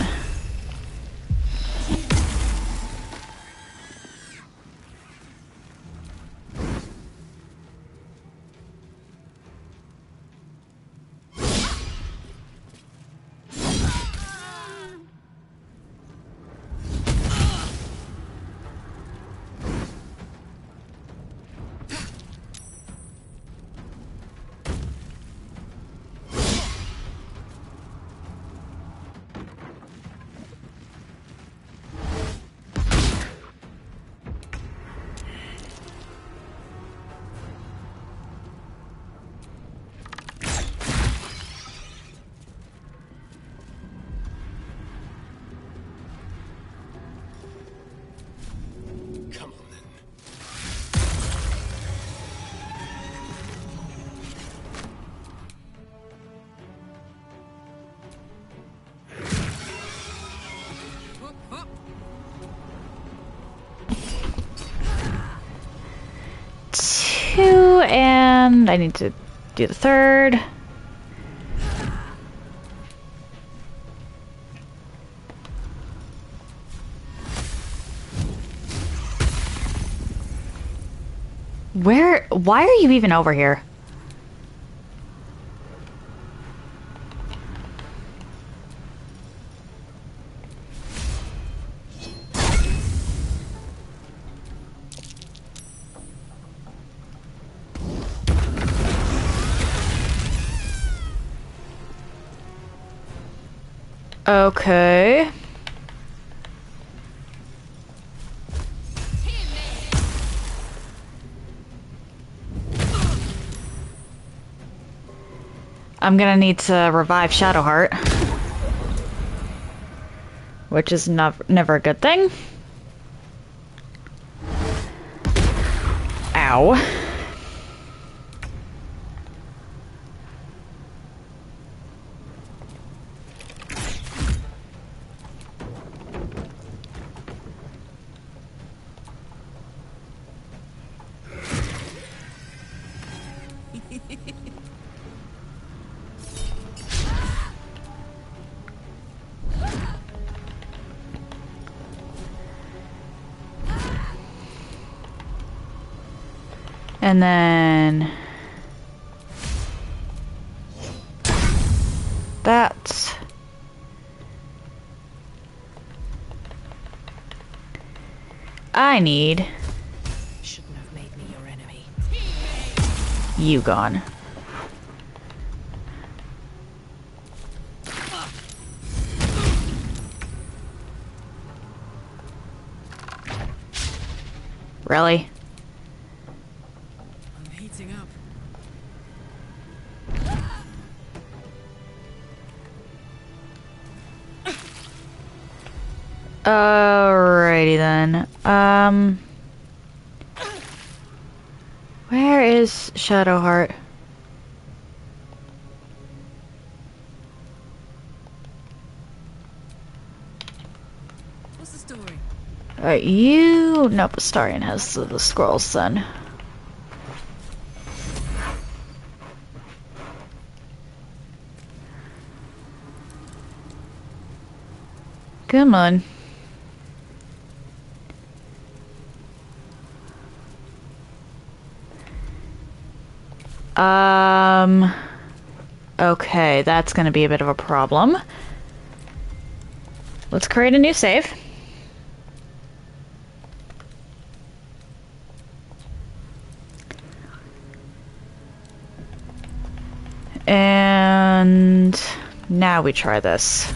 Two, and I need to do the third. Why are you even over here? Okay. I'm gonna need to revive Shadowheart, which is never a good thing. Ow. And then that. I need Shouldn't have made me your enemy. you gone. Really? I'm heating up. Alrighty then. Where is Shadowheart? What's the story? You... Nope, Astarion has the scrolls then. Come on. Okay, that's gonna be a bit of a problem. Let's create a new save. And now we try this.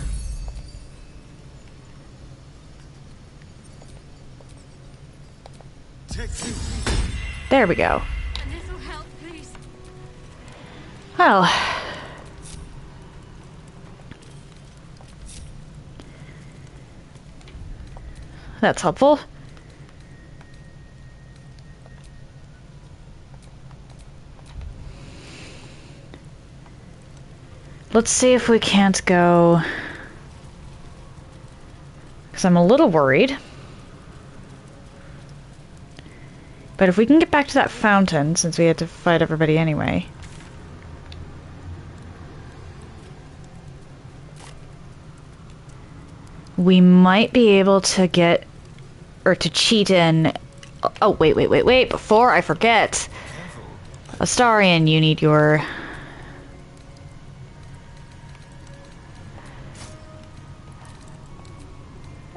There we go. A little help, please. Well. That's helpful. Let's see if we can't go... Because I'm a little worried. But if we can get back to that fountain, since we had to fight everybody anyway... we might be able to get... or to cheat in... Oh, wait. Before I forget... Astarion, you need your...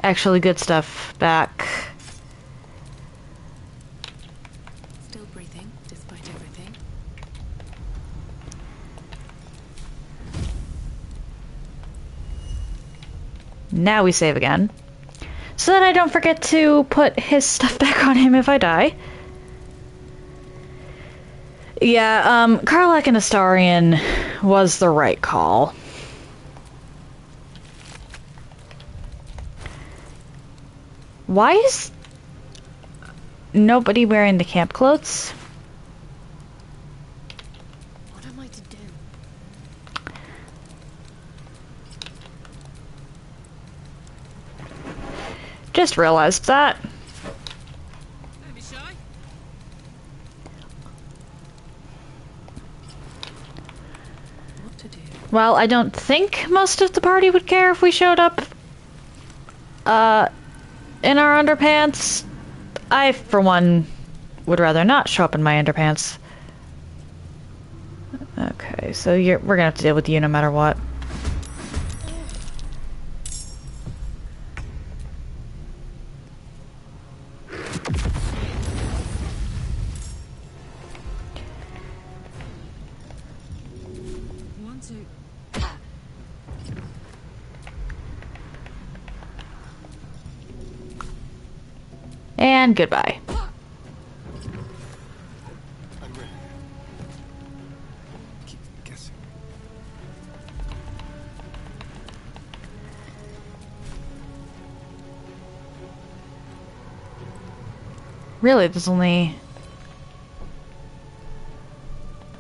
actually good stuff back. Still breathing, despite everything. Now we save again. So that I don't forget to put his stuff back on him if I die. Yeah, Karlach and Astarion was the right call. Why is nobody wearing the camp clothes? What am I to do? Just realized that. Don't be shy. What to do? Well, I don't think most of the party would care if we showed up, in our underpants. I, for one, would rather not show up in my underpants. Okay, so we're gonna have to deal with you no matter what. And goodbye. I'm ready. Keep guessing. Really, there's only...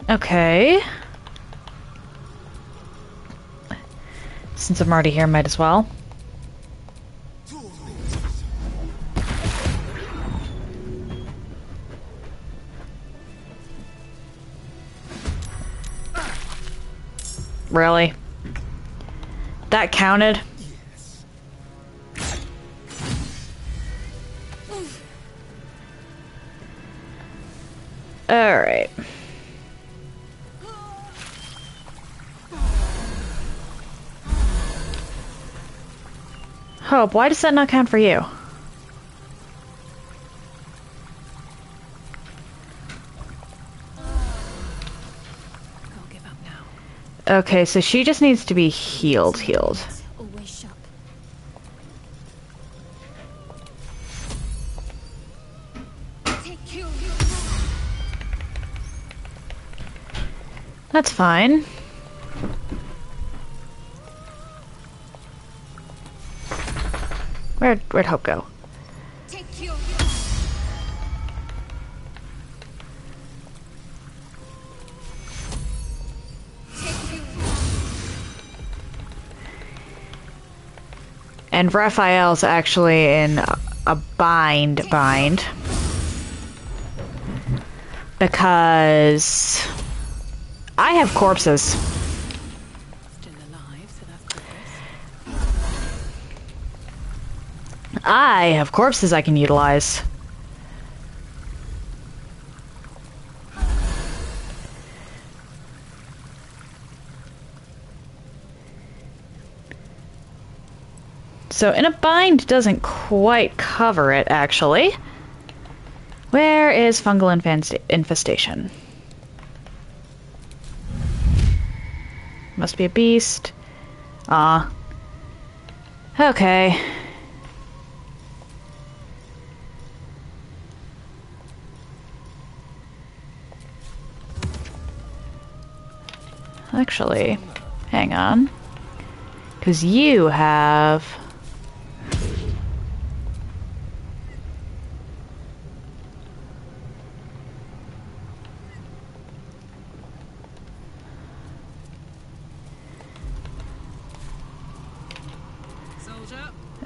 Okay. Since I'm already here, might as well. Really? That counted? Yes. Alright. Hope, why does that not count for you? Okay, so she just needs to be healed. Always shop. That's fine. Where'd Hope go? And Raphael's actually in a bind. Because I have corpses. Still alive, so that's progress. I have corpses I can utilize. So in a bind doesn't quite cover it, actually. Where is fungal infestation? Must be a beast. Okay. Actually, hang on. Because you have...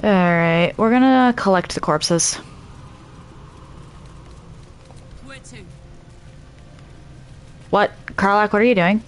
Alright, we're gonna collect the corpses. Where to? What? Karlach, what are you doing?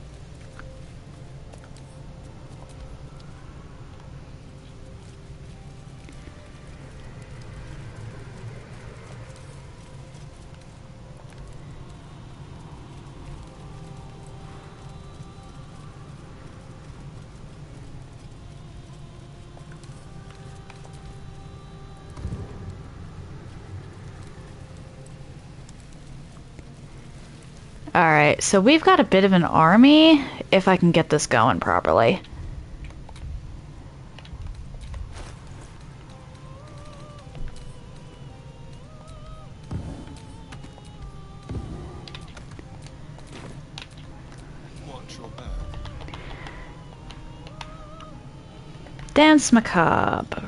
Alright, so we've got a bit of an army, if I can get this going properly. Watch your back. Dance Macabre.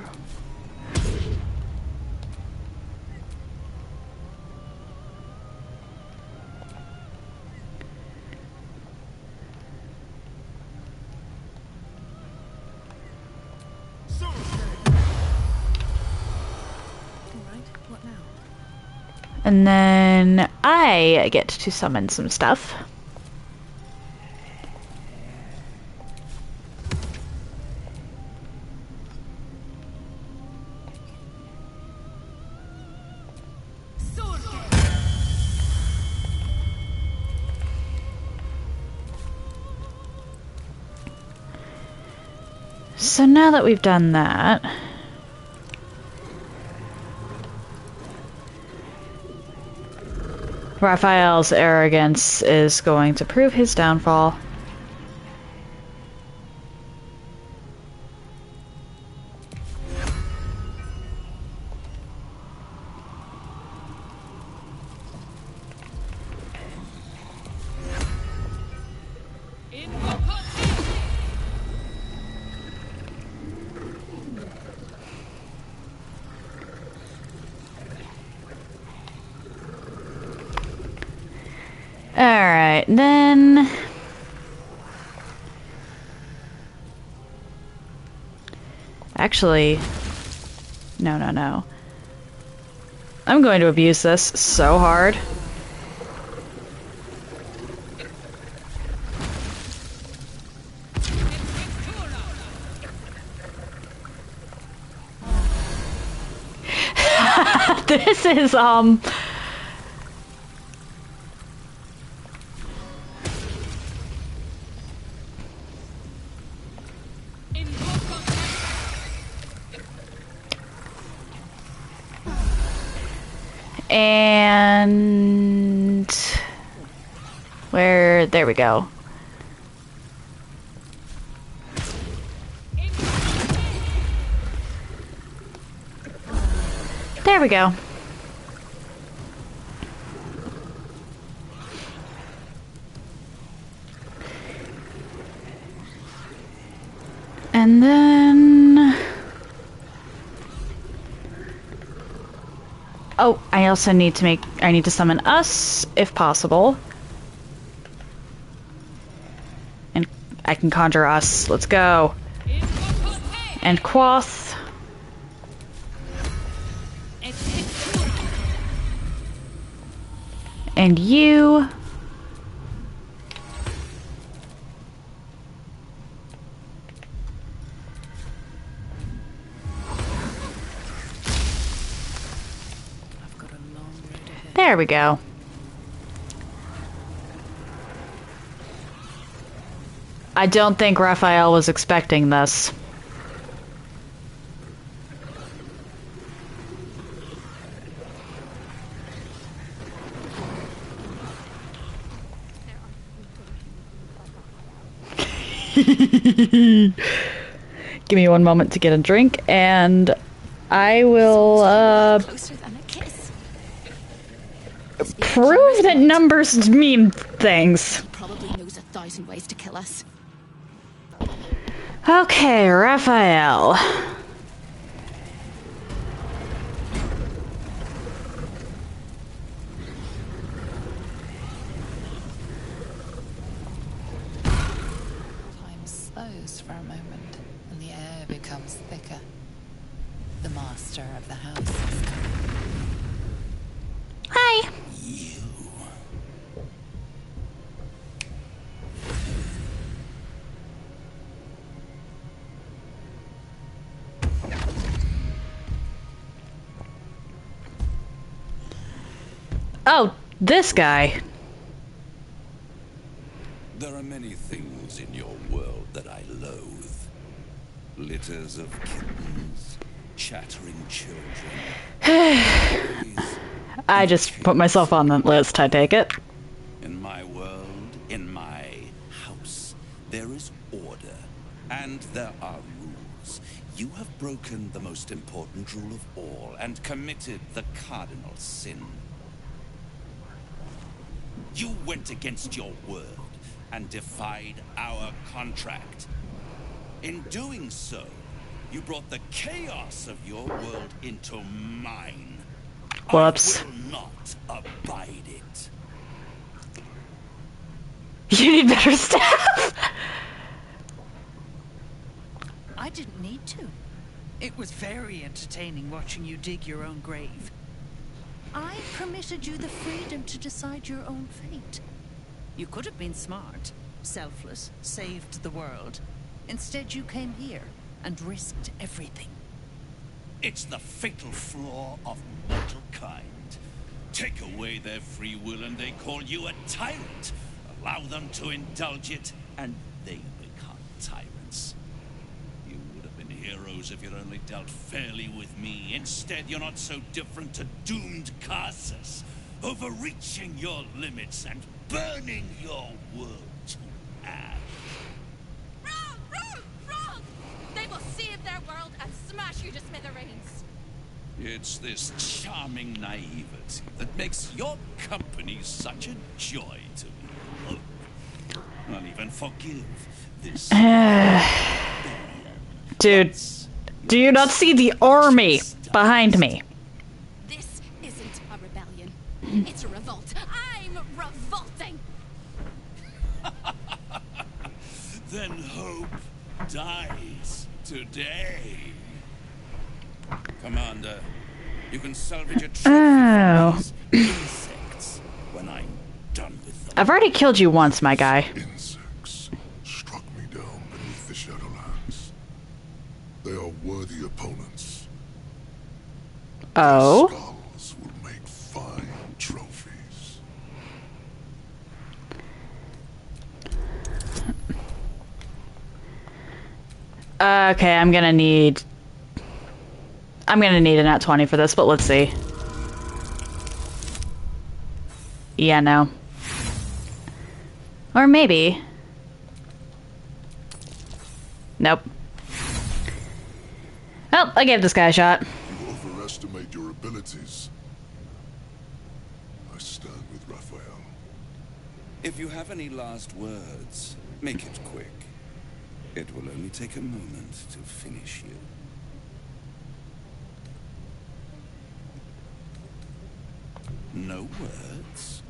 And then I get to summon some stuff. So now that we've done that... Raphael's arrogance is going to prove his downfall. Alright, then... Actually... No. I'm going to abuse this so hard. This is, And... There we go. There we go. And then... Oh, I also need to summon us, if possible. And I can conjure us. Let's go. And Quoth. And you. There we go. I don't think Raphael was expecting this. Give me one moment to get a drink, and I will, prove that numbers mean things. Probably knows 1,000 ways to kill us. Okay, Raphael. Time slows for a moment, and the air becomes thicker. The master of the house is coming. Hi. Oh, this guy. There are many things in your world that I loathe. Litters of kittens, chattering children. I just put myself on the list, I take it. In my world, in my house, there is order, and there are rules. You have broken the most important rule of all, and committed the cardinal sin. You went against your word, and defied our contract. In doing so, you brought the chaos of your world into mine. Whoops. I will not abide it. You need better staff. I didn't need to. It was very entertaining watching you dig your own grave. I permitted you the freedom to decide your own fate. You could have been smart, selfless, saved the world. Instead, you came here and risked everything. It's the fatal flaw of mortal kind. Take away their free will and they call you a tyrant. Allow them to indulge it and they become tyrants. You would have been heroes if you'd only dealt fairly with me. Instead, you're not so different to doomed Carsus, overreaching your limits and burning your world to ash. Wrong! They will save their world and smash you to smithereens. It's this charming naivety that makes your company such a joy to me. I'll even forgive this. Dude, do you not see the army behind me? This isn't a rebellion. It's a revolt. I'm revolting. Then hope dies today. Commander, you can salvage a trophy from these insects when I'm done with them. I've already killed you once, my guy. Insects struck me down beneath the Shadowlands. They are worthy opponents. Oh? Their skulls will make fine trophies. Okay, I'm gonna need a nat 20 for this, but let's see. Yeah, no. Or maybe. Nope. Well, I gave this guy a shot. You overestimate your ability. If you have any last words, make it quick. It will only take a moment to finish you. No words?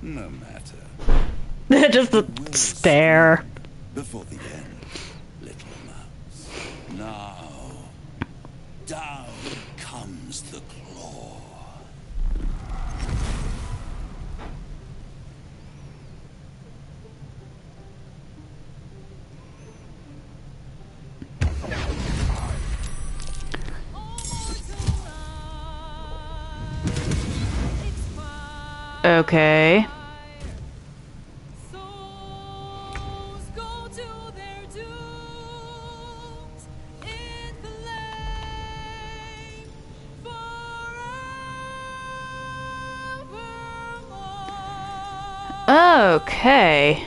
No matter. Just a stare. Before the end, little mouse. Now, down comes the claw. Okay. Okay.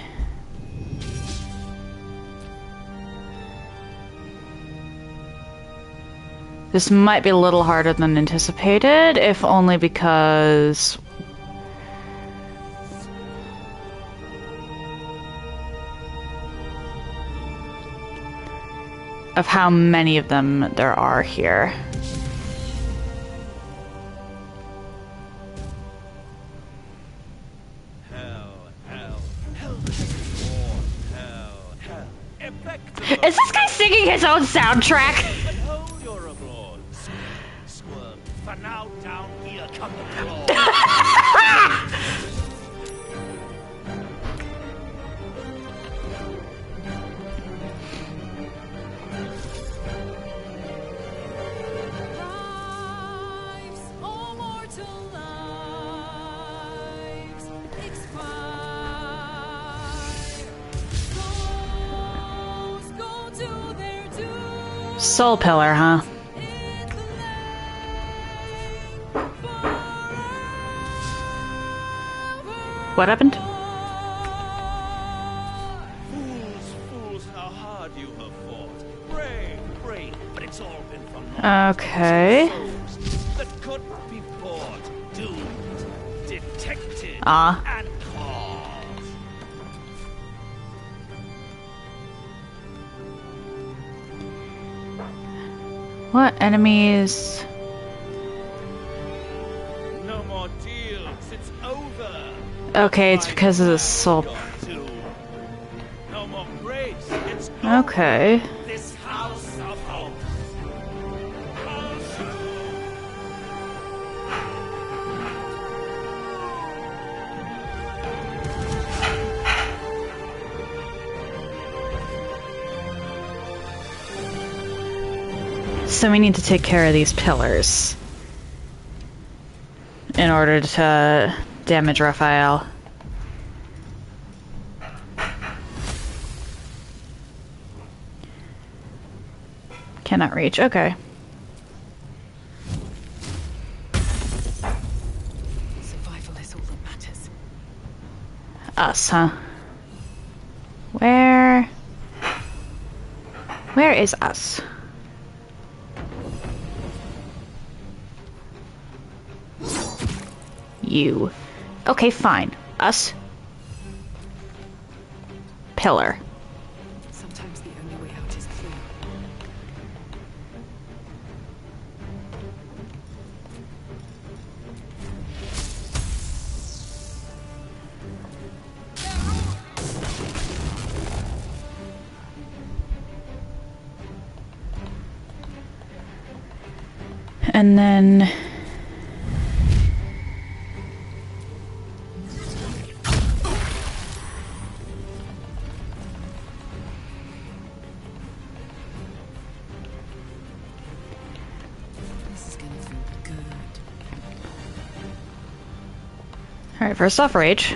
This might be a little harder than anticipated, if only because of how many of them there are here. Is this guy singing his own soundtrack? Hold your applause. Squirm. For now, down here come the claws. Soul Pillar, huh? What happened? Fools, how hard you have fought. Brave, but it's all been for naught. Okay. That couldn't be bought, doomed, detected, and caught. What enemies? No more deals, it's over. Okay, it's because of the soul. No more grace, it's Okay. this house of hope. So we need to take care of these pillars in order to damage Raphael. Cannot reach, okay. Survival is all that matters. Us, huh? Where is us? You. Okay, fine. Us. Pillar. Sometimes the only way out is through. And then alright, first off, rage.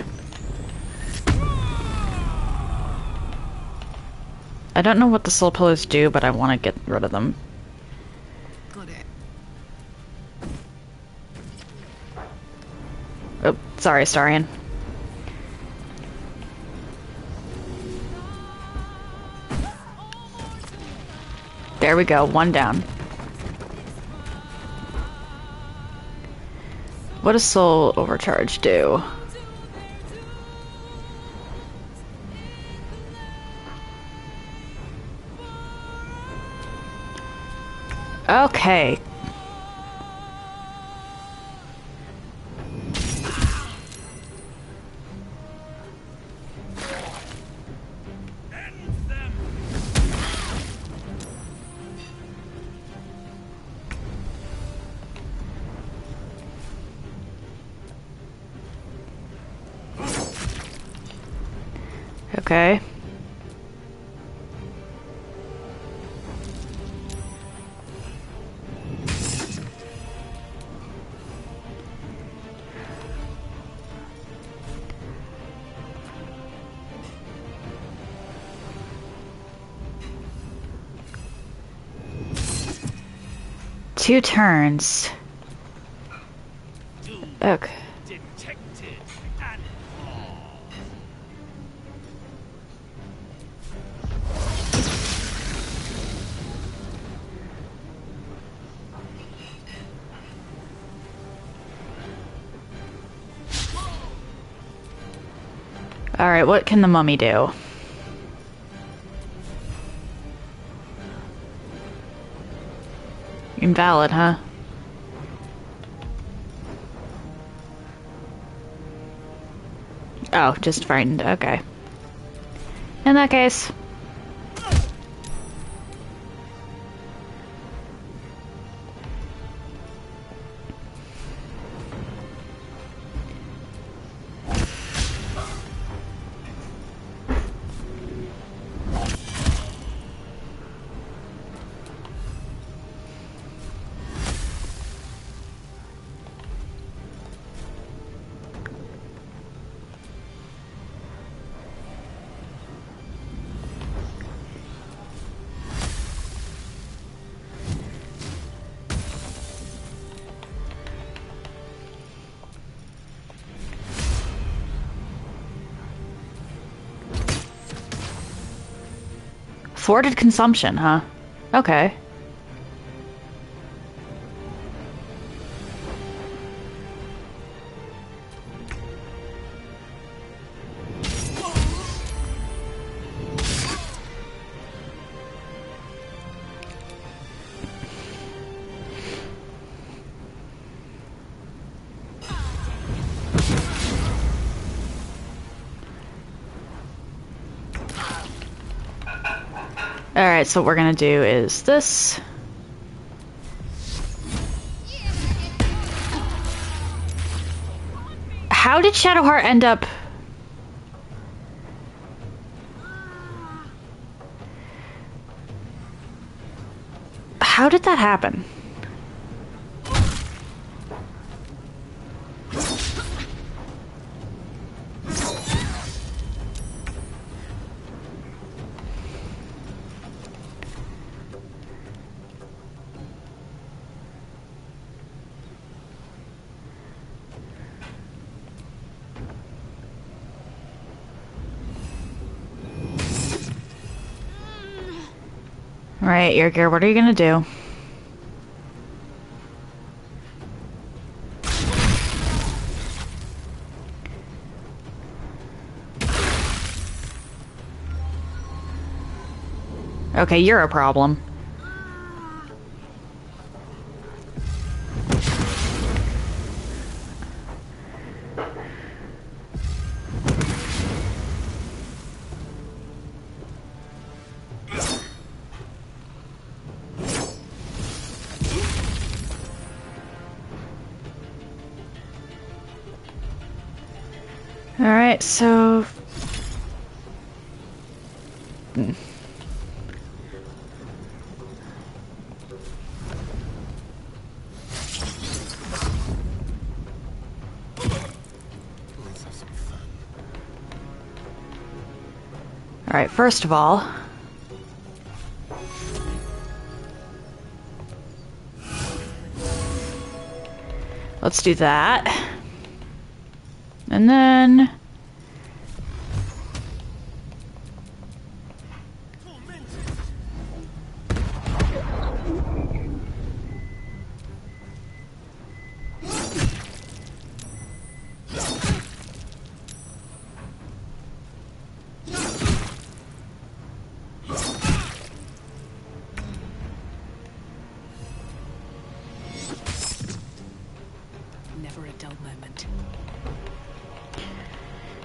I don't know what the soul pillars do, but I want to get rid of them. Got it. Oh, sorry, Astarion. There we go, one down. What does soul overcharge do? Okay. Okay. Two turns. Okay. Detected and Alright, what can the mummy do? Invalid, huh? Oh, just frightened. Okay. In that case... Thwarted consumption, huh? Okay. Alright, so what we're gonna do is this. How did Shadowheart end up... How did that happen? Alright, Yergir, what are you gonna do? Okay, you're a problem. Alright, so... Alright, first of all... Let's do that. And then... dull moment.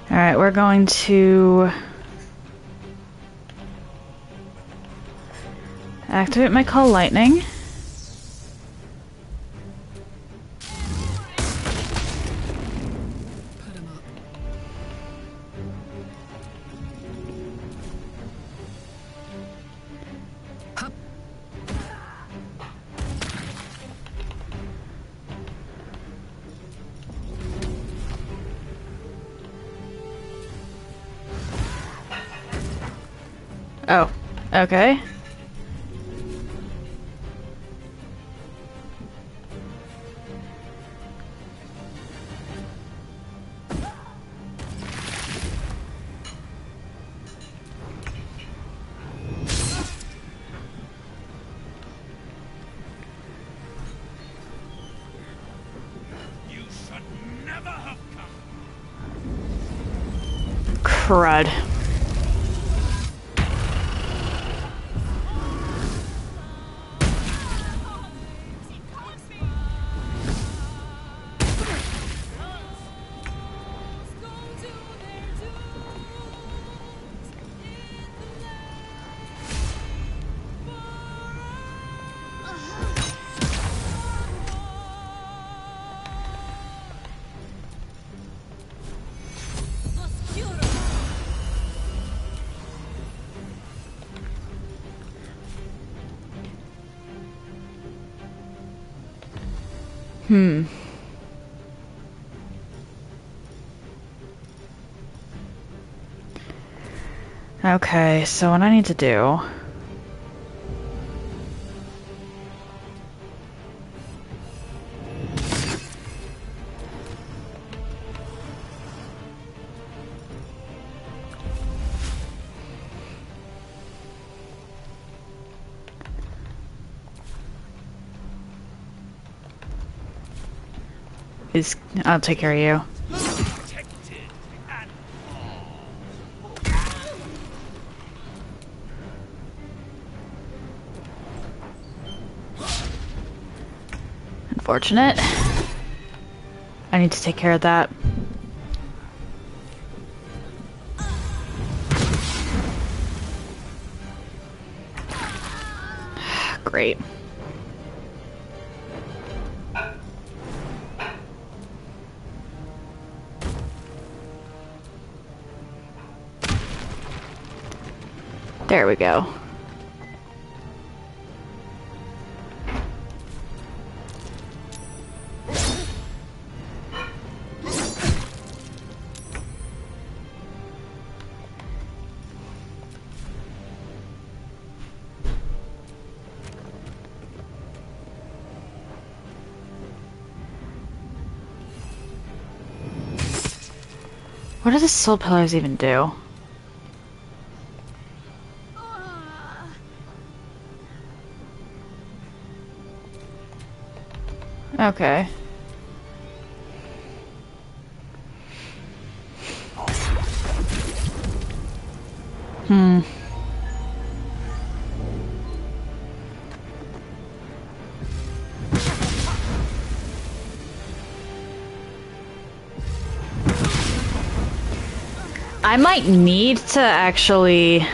Alright, we're going to activate my Call Lightning. Oh, okay. You should never have come. Crud. Okay, so what I need to do is I'll take care of you. Unfortunate. I need to take care of that. Great. There we go. What do the soul pillars even do? Okay. I might need to actually...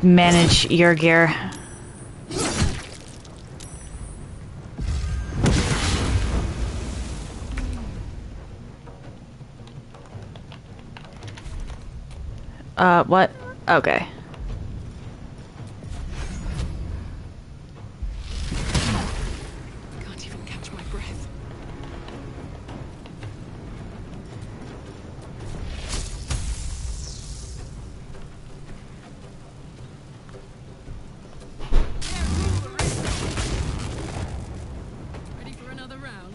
manage your gear. What? Okay. Can't even catch my breath. Ready for another round?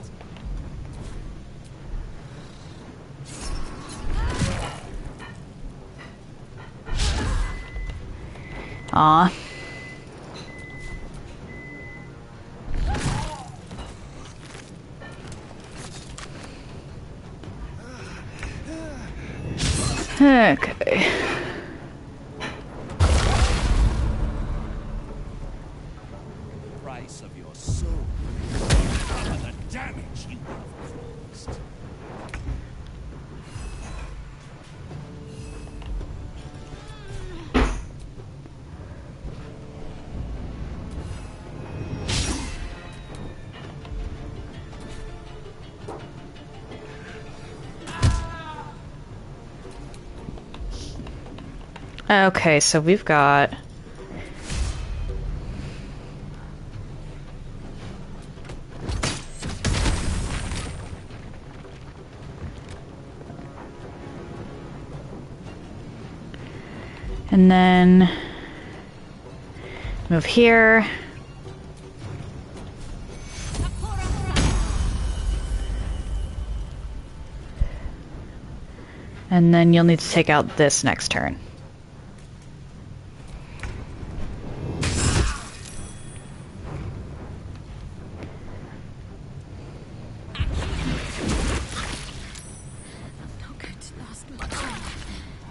Aw. Okay. Price of your soul. Cover the damage you have caused. Okay, so we've got... And then... move here. And then you'll need to take out this next turn.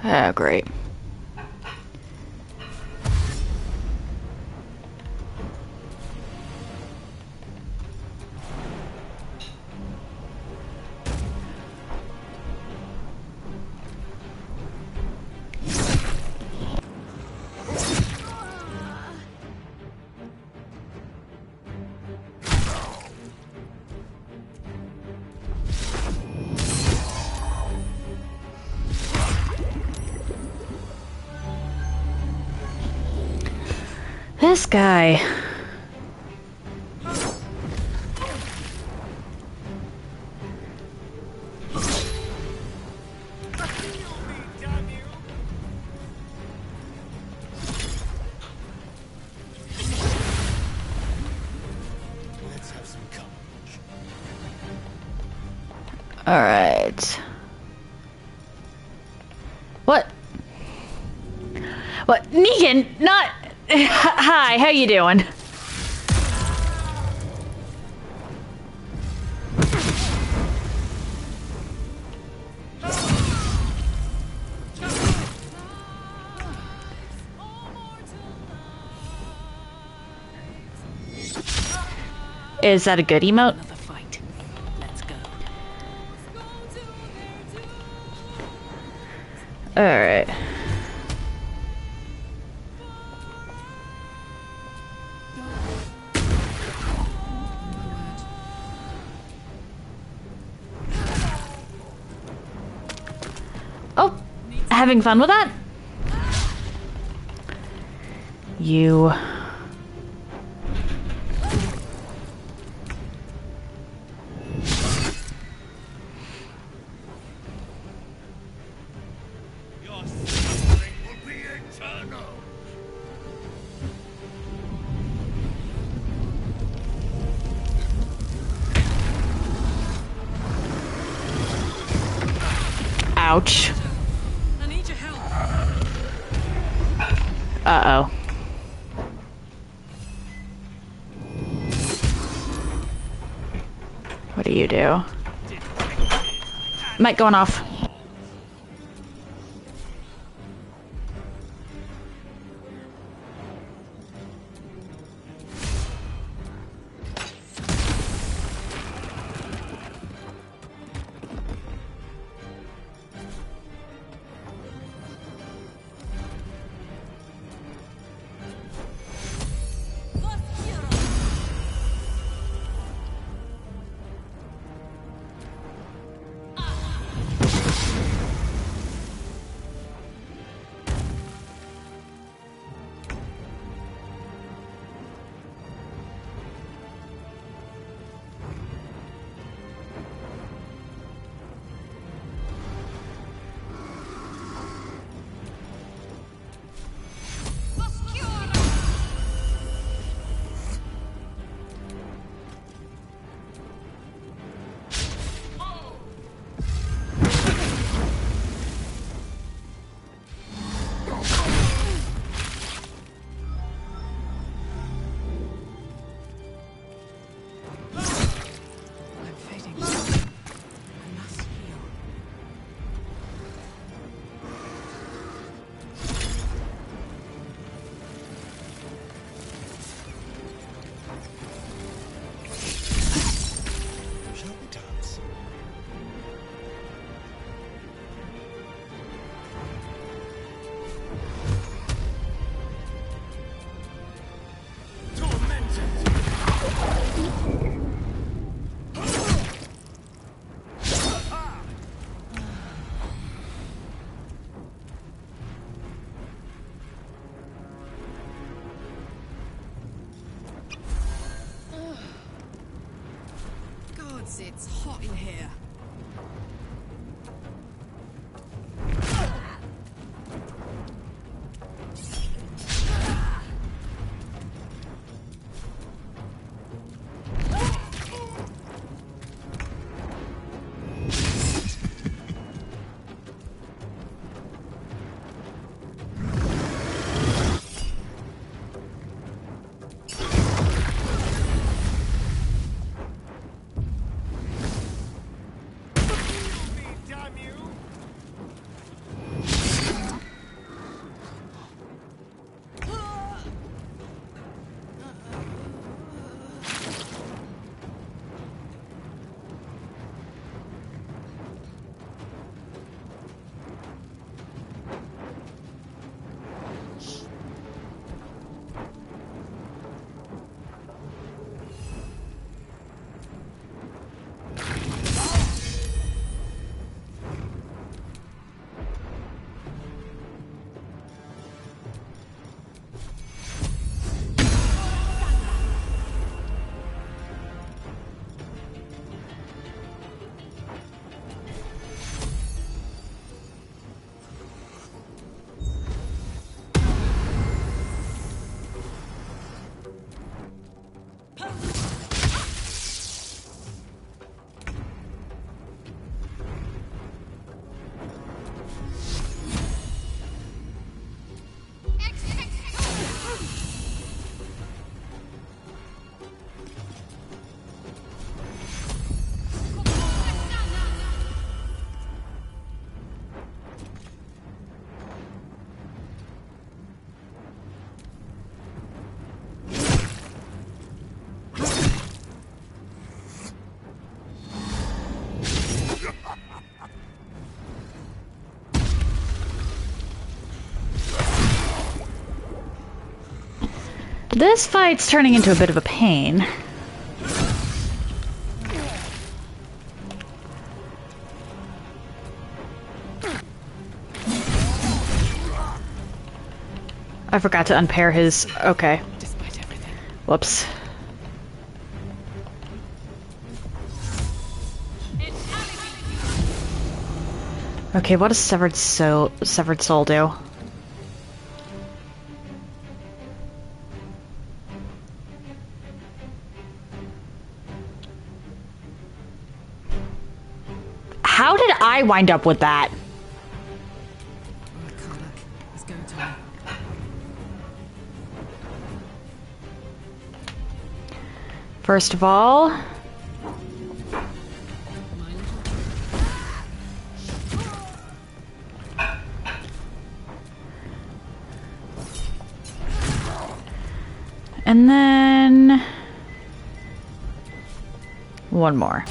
Oh, great. This guy. Let's have some courage. All right. What? What? Negan, not... Hi, how you doing? Is that a good emote? Another fight. Let's go. All right. Oh, having fun with that? You. Your suffering will be eternal. Ouch. I need your help. Uh-oh. What do you do? Mic going off. it's hot in here. This fight's turning into a bit of a pain. I forgot to unpair his... Okay. Whoops. Okay, what does severed soul do? How did I wind up with that? Let's go, Tom. First of all... And then... one more.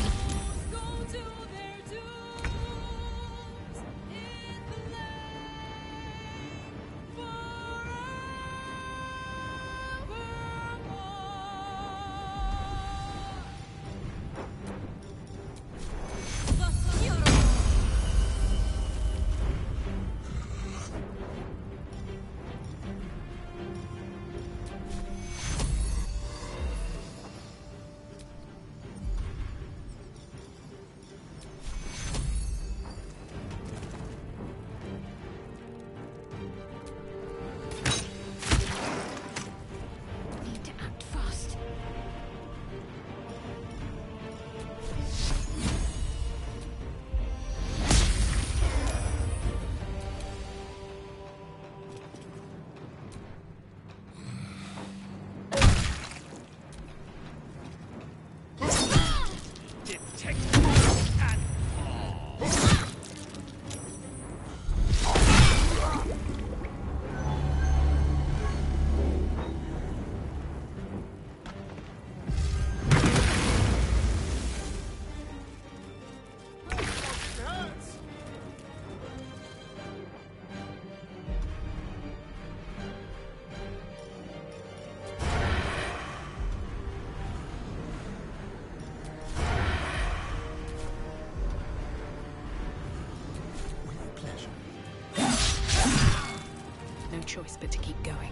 Choice but to keep going.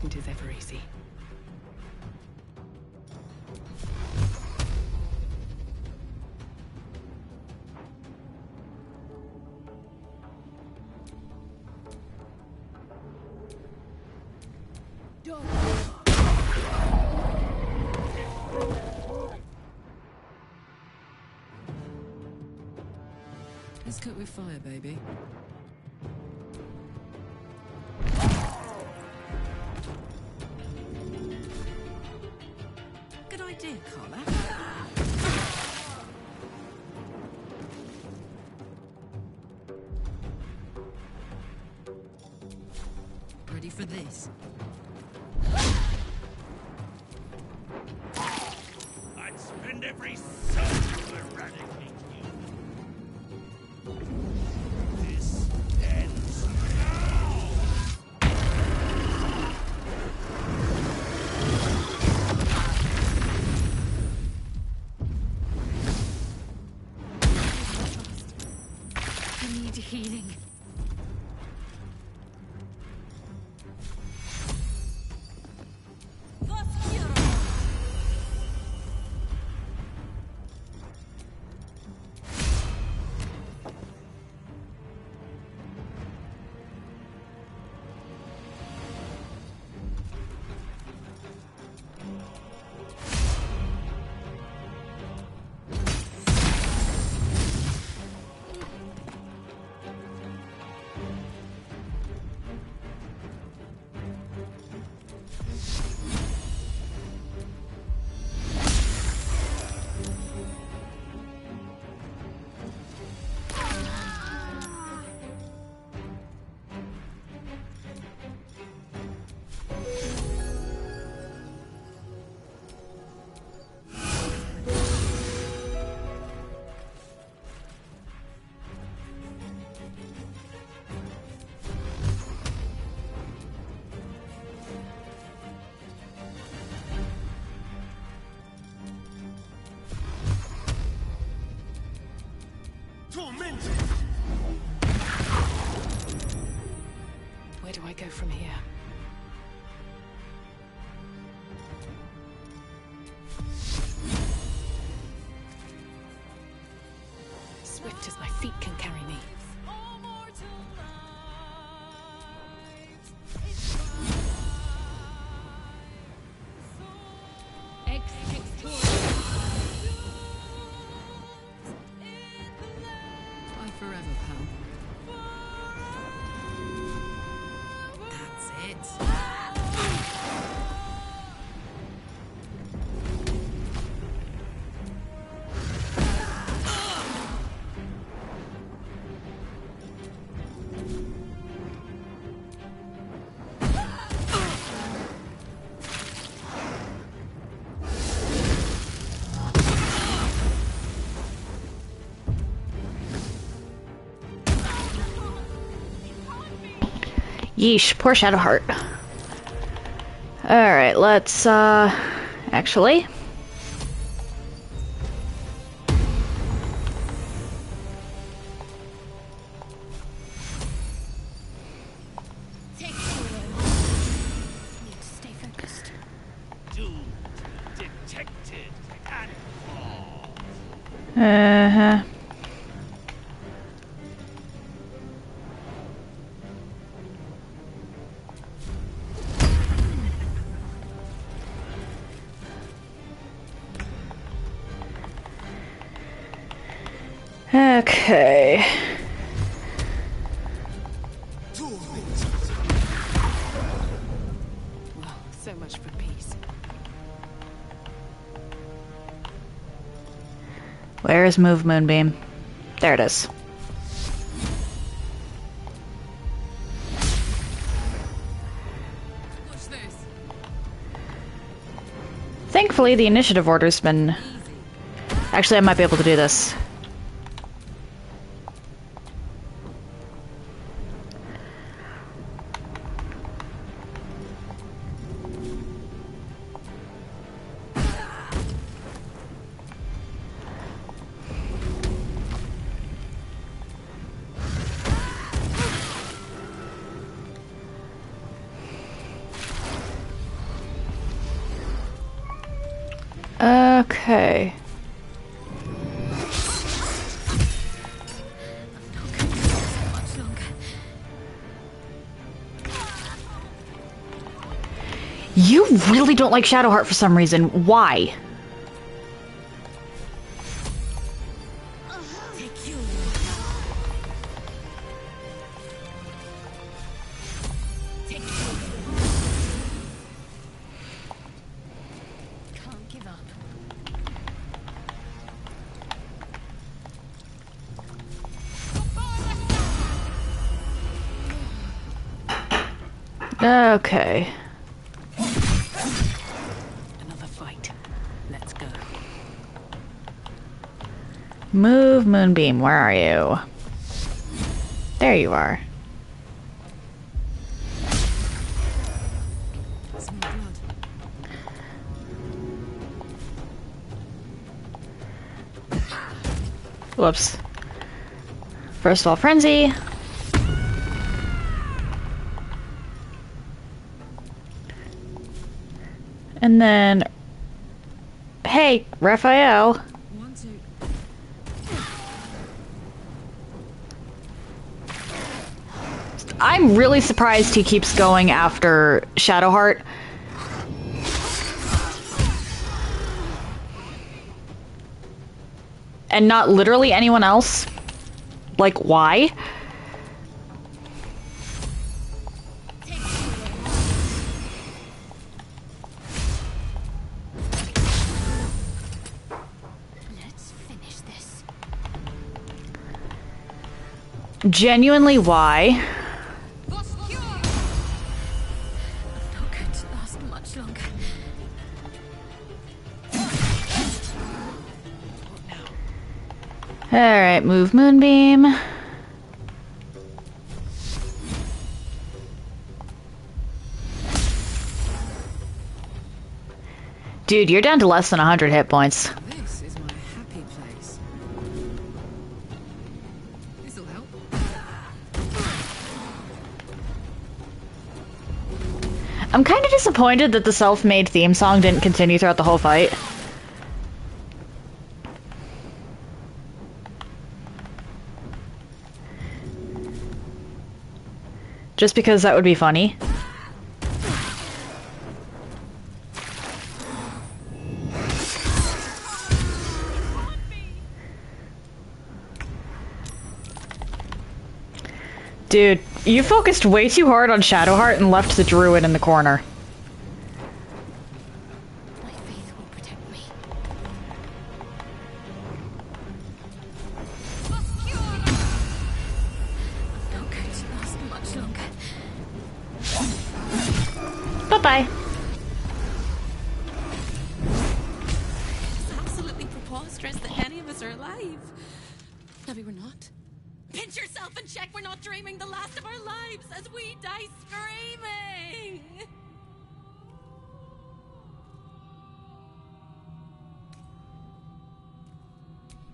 It is ever easy. Let's cook with fire, baby. Good idea, Carla. Ready for this? I'd spend every cent to eradicate you. This ends now! I need healing. Where do I go from here? Swift as my feet can carry me. Bye forever, pal. That's it. Yeesh, poor Shadowheart. Alright, let's, actually. Detected and Uh-huh. Okay. Well, so much for peace. Where is Move Moonbeam? There it is. Watch this. Thankfully, the initiative order's been... Actually, I might be able to do this. Okay. You really don't like Shadowheart for some reason. Why? Can't give up. Okay. Another fight. Let's go. Move, Moonbeam. Where are you? There you are. Whoops. First of all, Frenzy. And then... Hey, Raphael. I'm really surprised he keeps going after Shadowheart. And not literally anyone else. Like, why? Let's finish this. Genuinely, why? Not going to last much longer. Alright, move Moonbeam. Dude, you're down to less than 100 hit points. This is my happy place. This'll help. I'm kind of disappointed that the self-made theme song didn't continue throughout the whole fight. Just because that would be funny. Dude, you focused way too hard on Shadowheart and left the druid in the corner. My faith will protect me. Not going to last much longer. Bye-bye. It's absolutely preposterous that any of us are alive. Maybe we're not. Pinch yourself and check we're not dreaming the last of our lives as we die screaming.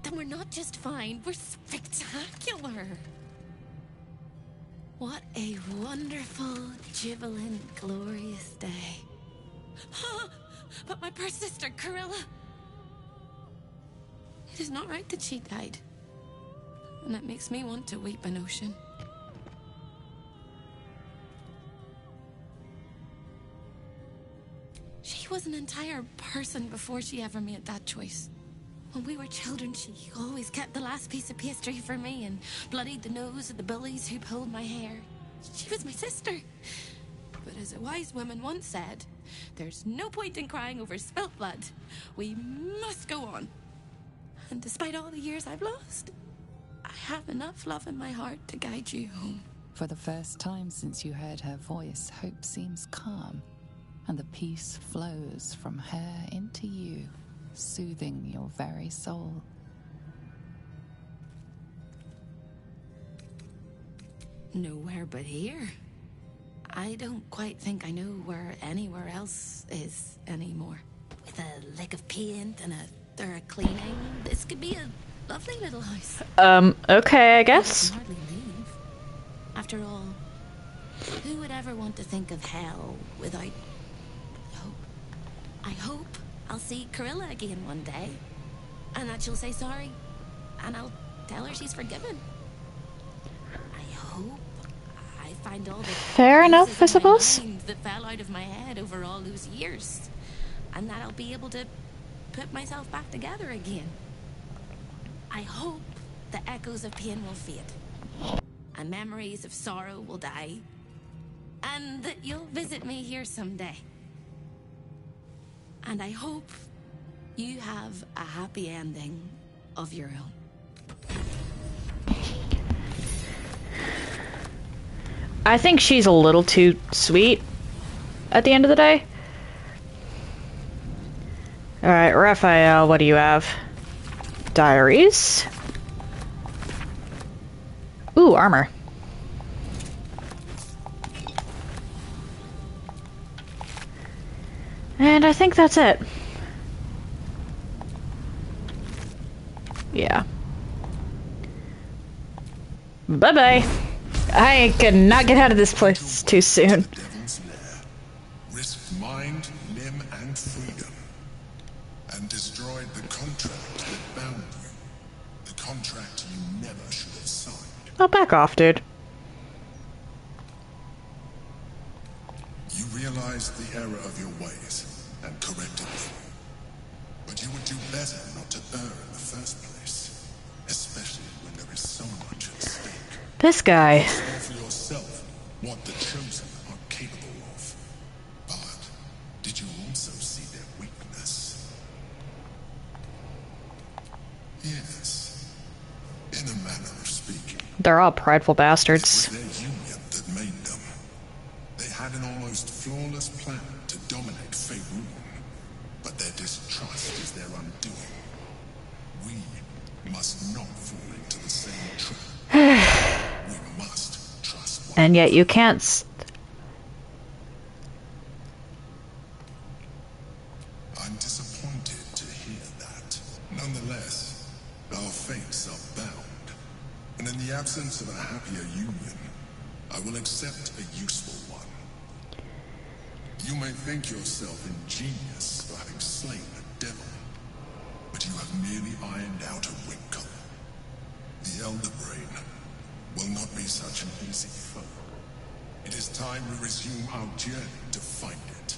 Then we're not just fine, we're spectacular. What a wonderful, jubilant, glorious day. But my poor sister, Corilla. It is not right that she died. And that makes me want to weep an ocean. She was an entire person before she ever made that choice. When we were children, she always kept the last piece of pastry for me and bloodied the nose of the bullies who pulled my hair. She was my sister. But as a wise woman once said, there's no point in crying over spilt blood. We must go on. And despite all the years I've lost, I have enough love in my heart to guide you home. For the first time since you heard her voice, hope seems calm, and the peace flows from her into you, soothing your very soul. Nowhere but here. I don't quite think I know where anywhere else is anymore. With a lick of paint and a thorough cleaning, this could be a lovely little house. Okay, I guess. I can hardly leave. After all, who would ever want to think of hell without hope? I hope I'll see Corilla again one day, and that she'll say sorry, and I'll tell her she's forgiven. I hope I find all the Fair enough, I pieces in my suppose. mind that fell out of my head over all those years, and that I'll be able to put myself back together again. I hope the echoes of pain will fade, and memories of sorrow will die, and that you'll visit me here someday. And I hope you have a happy ending of your own. I think she's a little too sweet at the end of the day. Alright, Raphael, what do you have? Diaries. Ooh, armor. And I think that's it. Yeah. Bye-bye. I cannot get out of this place too soon. Devil's lair, risked mind, limb, and freedom, and destroyed the contract that bound you. The contract you never should have signed. Oh, back off, dude. You realized the error of your ways and corrected them. But you would do better not to err in the first place, especially when there is so much at stake. This guy. Saw for yourself what the chosen are capable of. But did you also see their weakness? Yes, in a manner of speaking. They're all prideful bastards. It was their union that made them. They had an almost flawless plan to dominate Faerun, but their distrust is their undoing. We must not fall into the same trap. We must trust one. And yet you can't. I'm disappointed to hear that. Nonetheless, our fates are bound, and in the absence of a happier union, I will accept a useful one. You may think yourself ingenious for having slain a devil, but you have merely ironed out a wrinkle. The Elder Brain will not be such an easy foe. It is time we resume our journey to find it.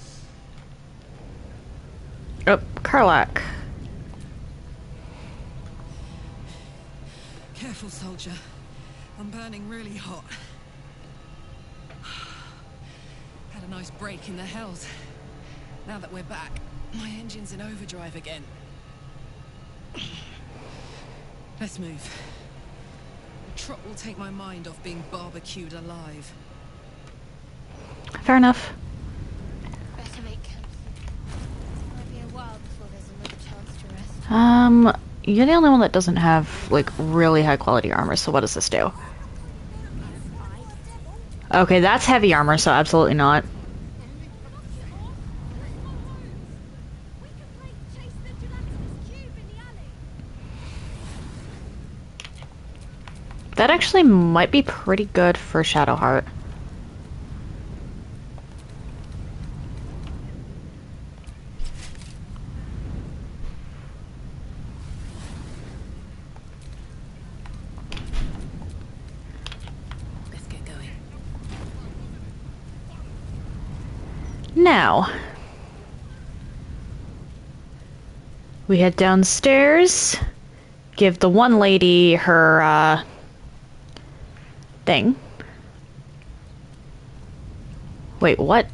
Oh, Karlach. Careful, soldier. I'm burning really hot. Had a nice break in the hells. Now that we're back, my engine's in overdrive again. Let's move. The trot will take my mind off being barbecued alive. Fair enough. Better make camp. Might be a while before there's another chance to rest. You're the only one that doesn't have, like, really high quality armor, so what does this do? Okay, that's heavy armor, so absolutely not. That actually might be pretty good for Shadowheart. Let's get going. Now, we head downstairs, give the one lady her, thing. Wait, what?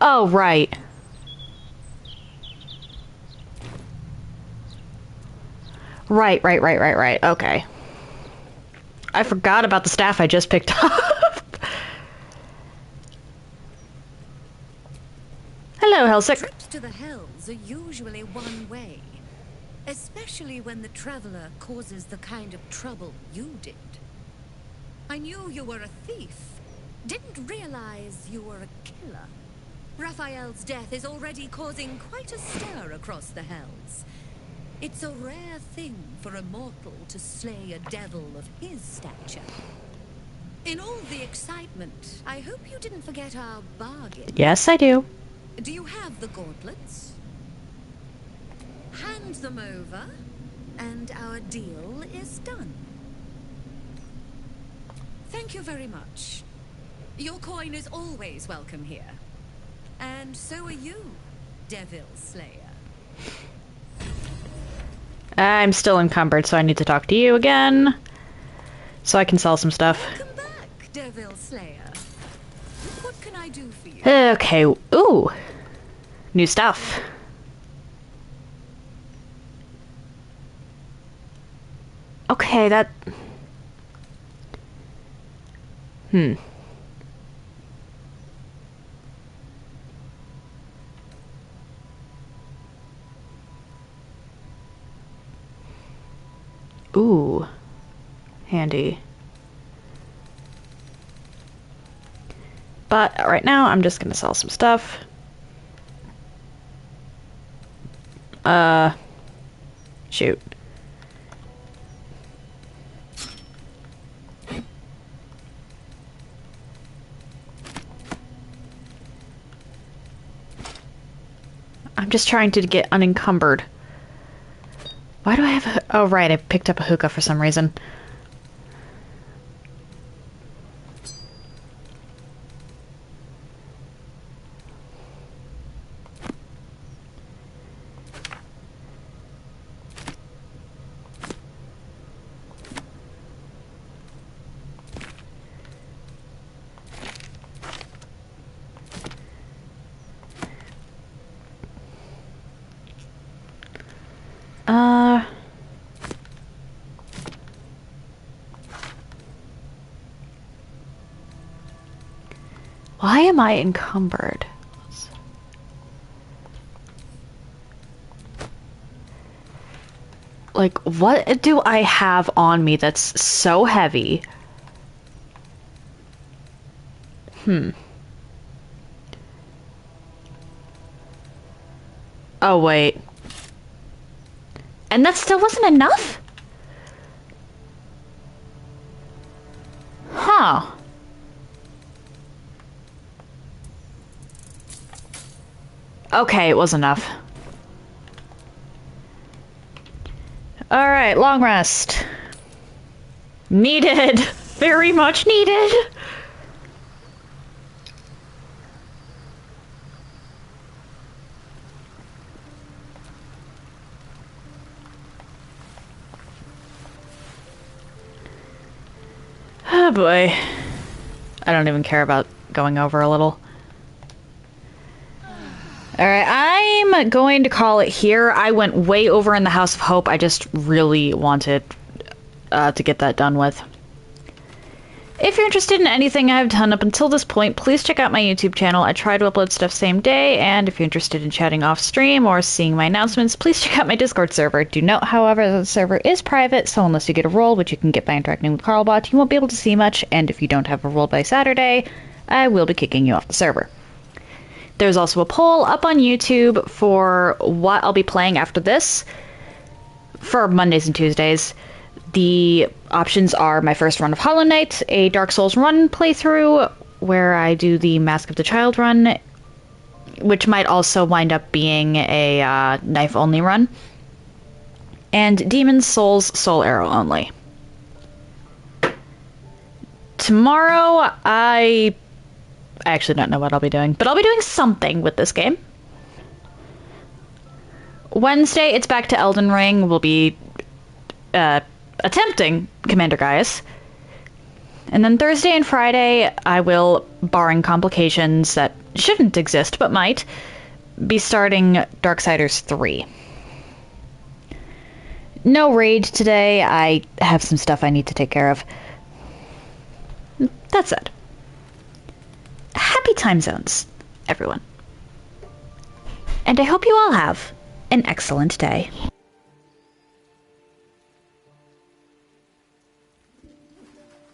Oh, right. Right. Okay. I forgot about the staff I just picked up. Hello, Helsik. Trips to the Hells are usually one way, especially when the traveler causes the kind of trouble you did. I knew you were a thief, didn't realize you were a killer. Raphael's death is already causing quite a stir across the Hells. It's a rare thing for a mortal to slay a devil of his stature. In all the excitement, I hope you didn't forget our bargain. Yes, I do. Do you have the gauntlets? Hand them over, and our deal is done. Thank you very much. Your coin is always welcome here. And so are you, Devil Slayer. I'm still encumbered, so I need to talk to you again. So I can sell some stuff. Welcome back, Devil Slayer. What can I do for you? Okay, ooh. New stuff. Okay, that... Ooh. Handy. But right now, I'm just gonna sell some stuff. Shoot. I'm just trying to get unencumbered. Why do I have a... Oh, right, I picked up a hookah for some reason. Why am I encumbered? Like, what do I have on me that's so heavy? Oh, wait. And that still wasn't enough? Huh. Okay, it was enough. Alright, long rest. Needed. Very much needed. Oh boy. I don't even care about going over a little. Alright, I'm going to call it here. I went way over in the House of Hope. I just really wanted to get that done with. If you're interested in anything I've done up until this point, please check out my YouTube channel. I try to upload stuff same day, and if you're interested in chatting off stream or seeing my announcements, please check out my Discord server. Do note, however, that the server is private, so unless you get a role, which you can get by interacting with Carlbot, you won't be able to see much, and if you don't have a role by Saturday, I will be kicking you off the server. There's also a poll up on YouTube for what I'll be playing after this for Mondays and Tuesdays. The options are my first run of Hollow Knight, a Dark Souls run playthrough where I do the Mask of the Child run, which might also wind up being a knife-only run, and Demon's Souls Soul Arrow only. Tomorrow, I actually don't know what I'll be doing, but I'll be doing something with this game. Wednesday, it's back to Elden Ring. We'll be attempting Commander Gaius. And then Thursday and Friday, I will, barring complications that shouldn't exist but might, be starting Darksiders 3. No raid today. I have some stuff I need to take care of. That's it. Happy time zones, everyone. And I hope you all have an excellent day.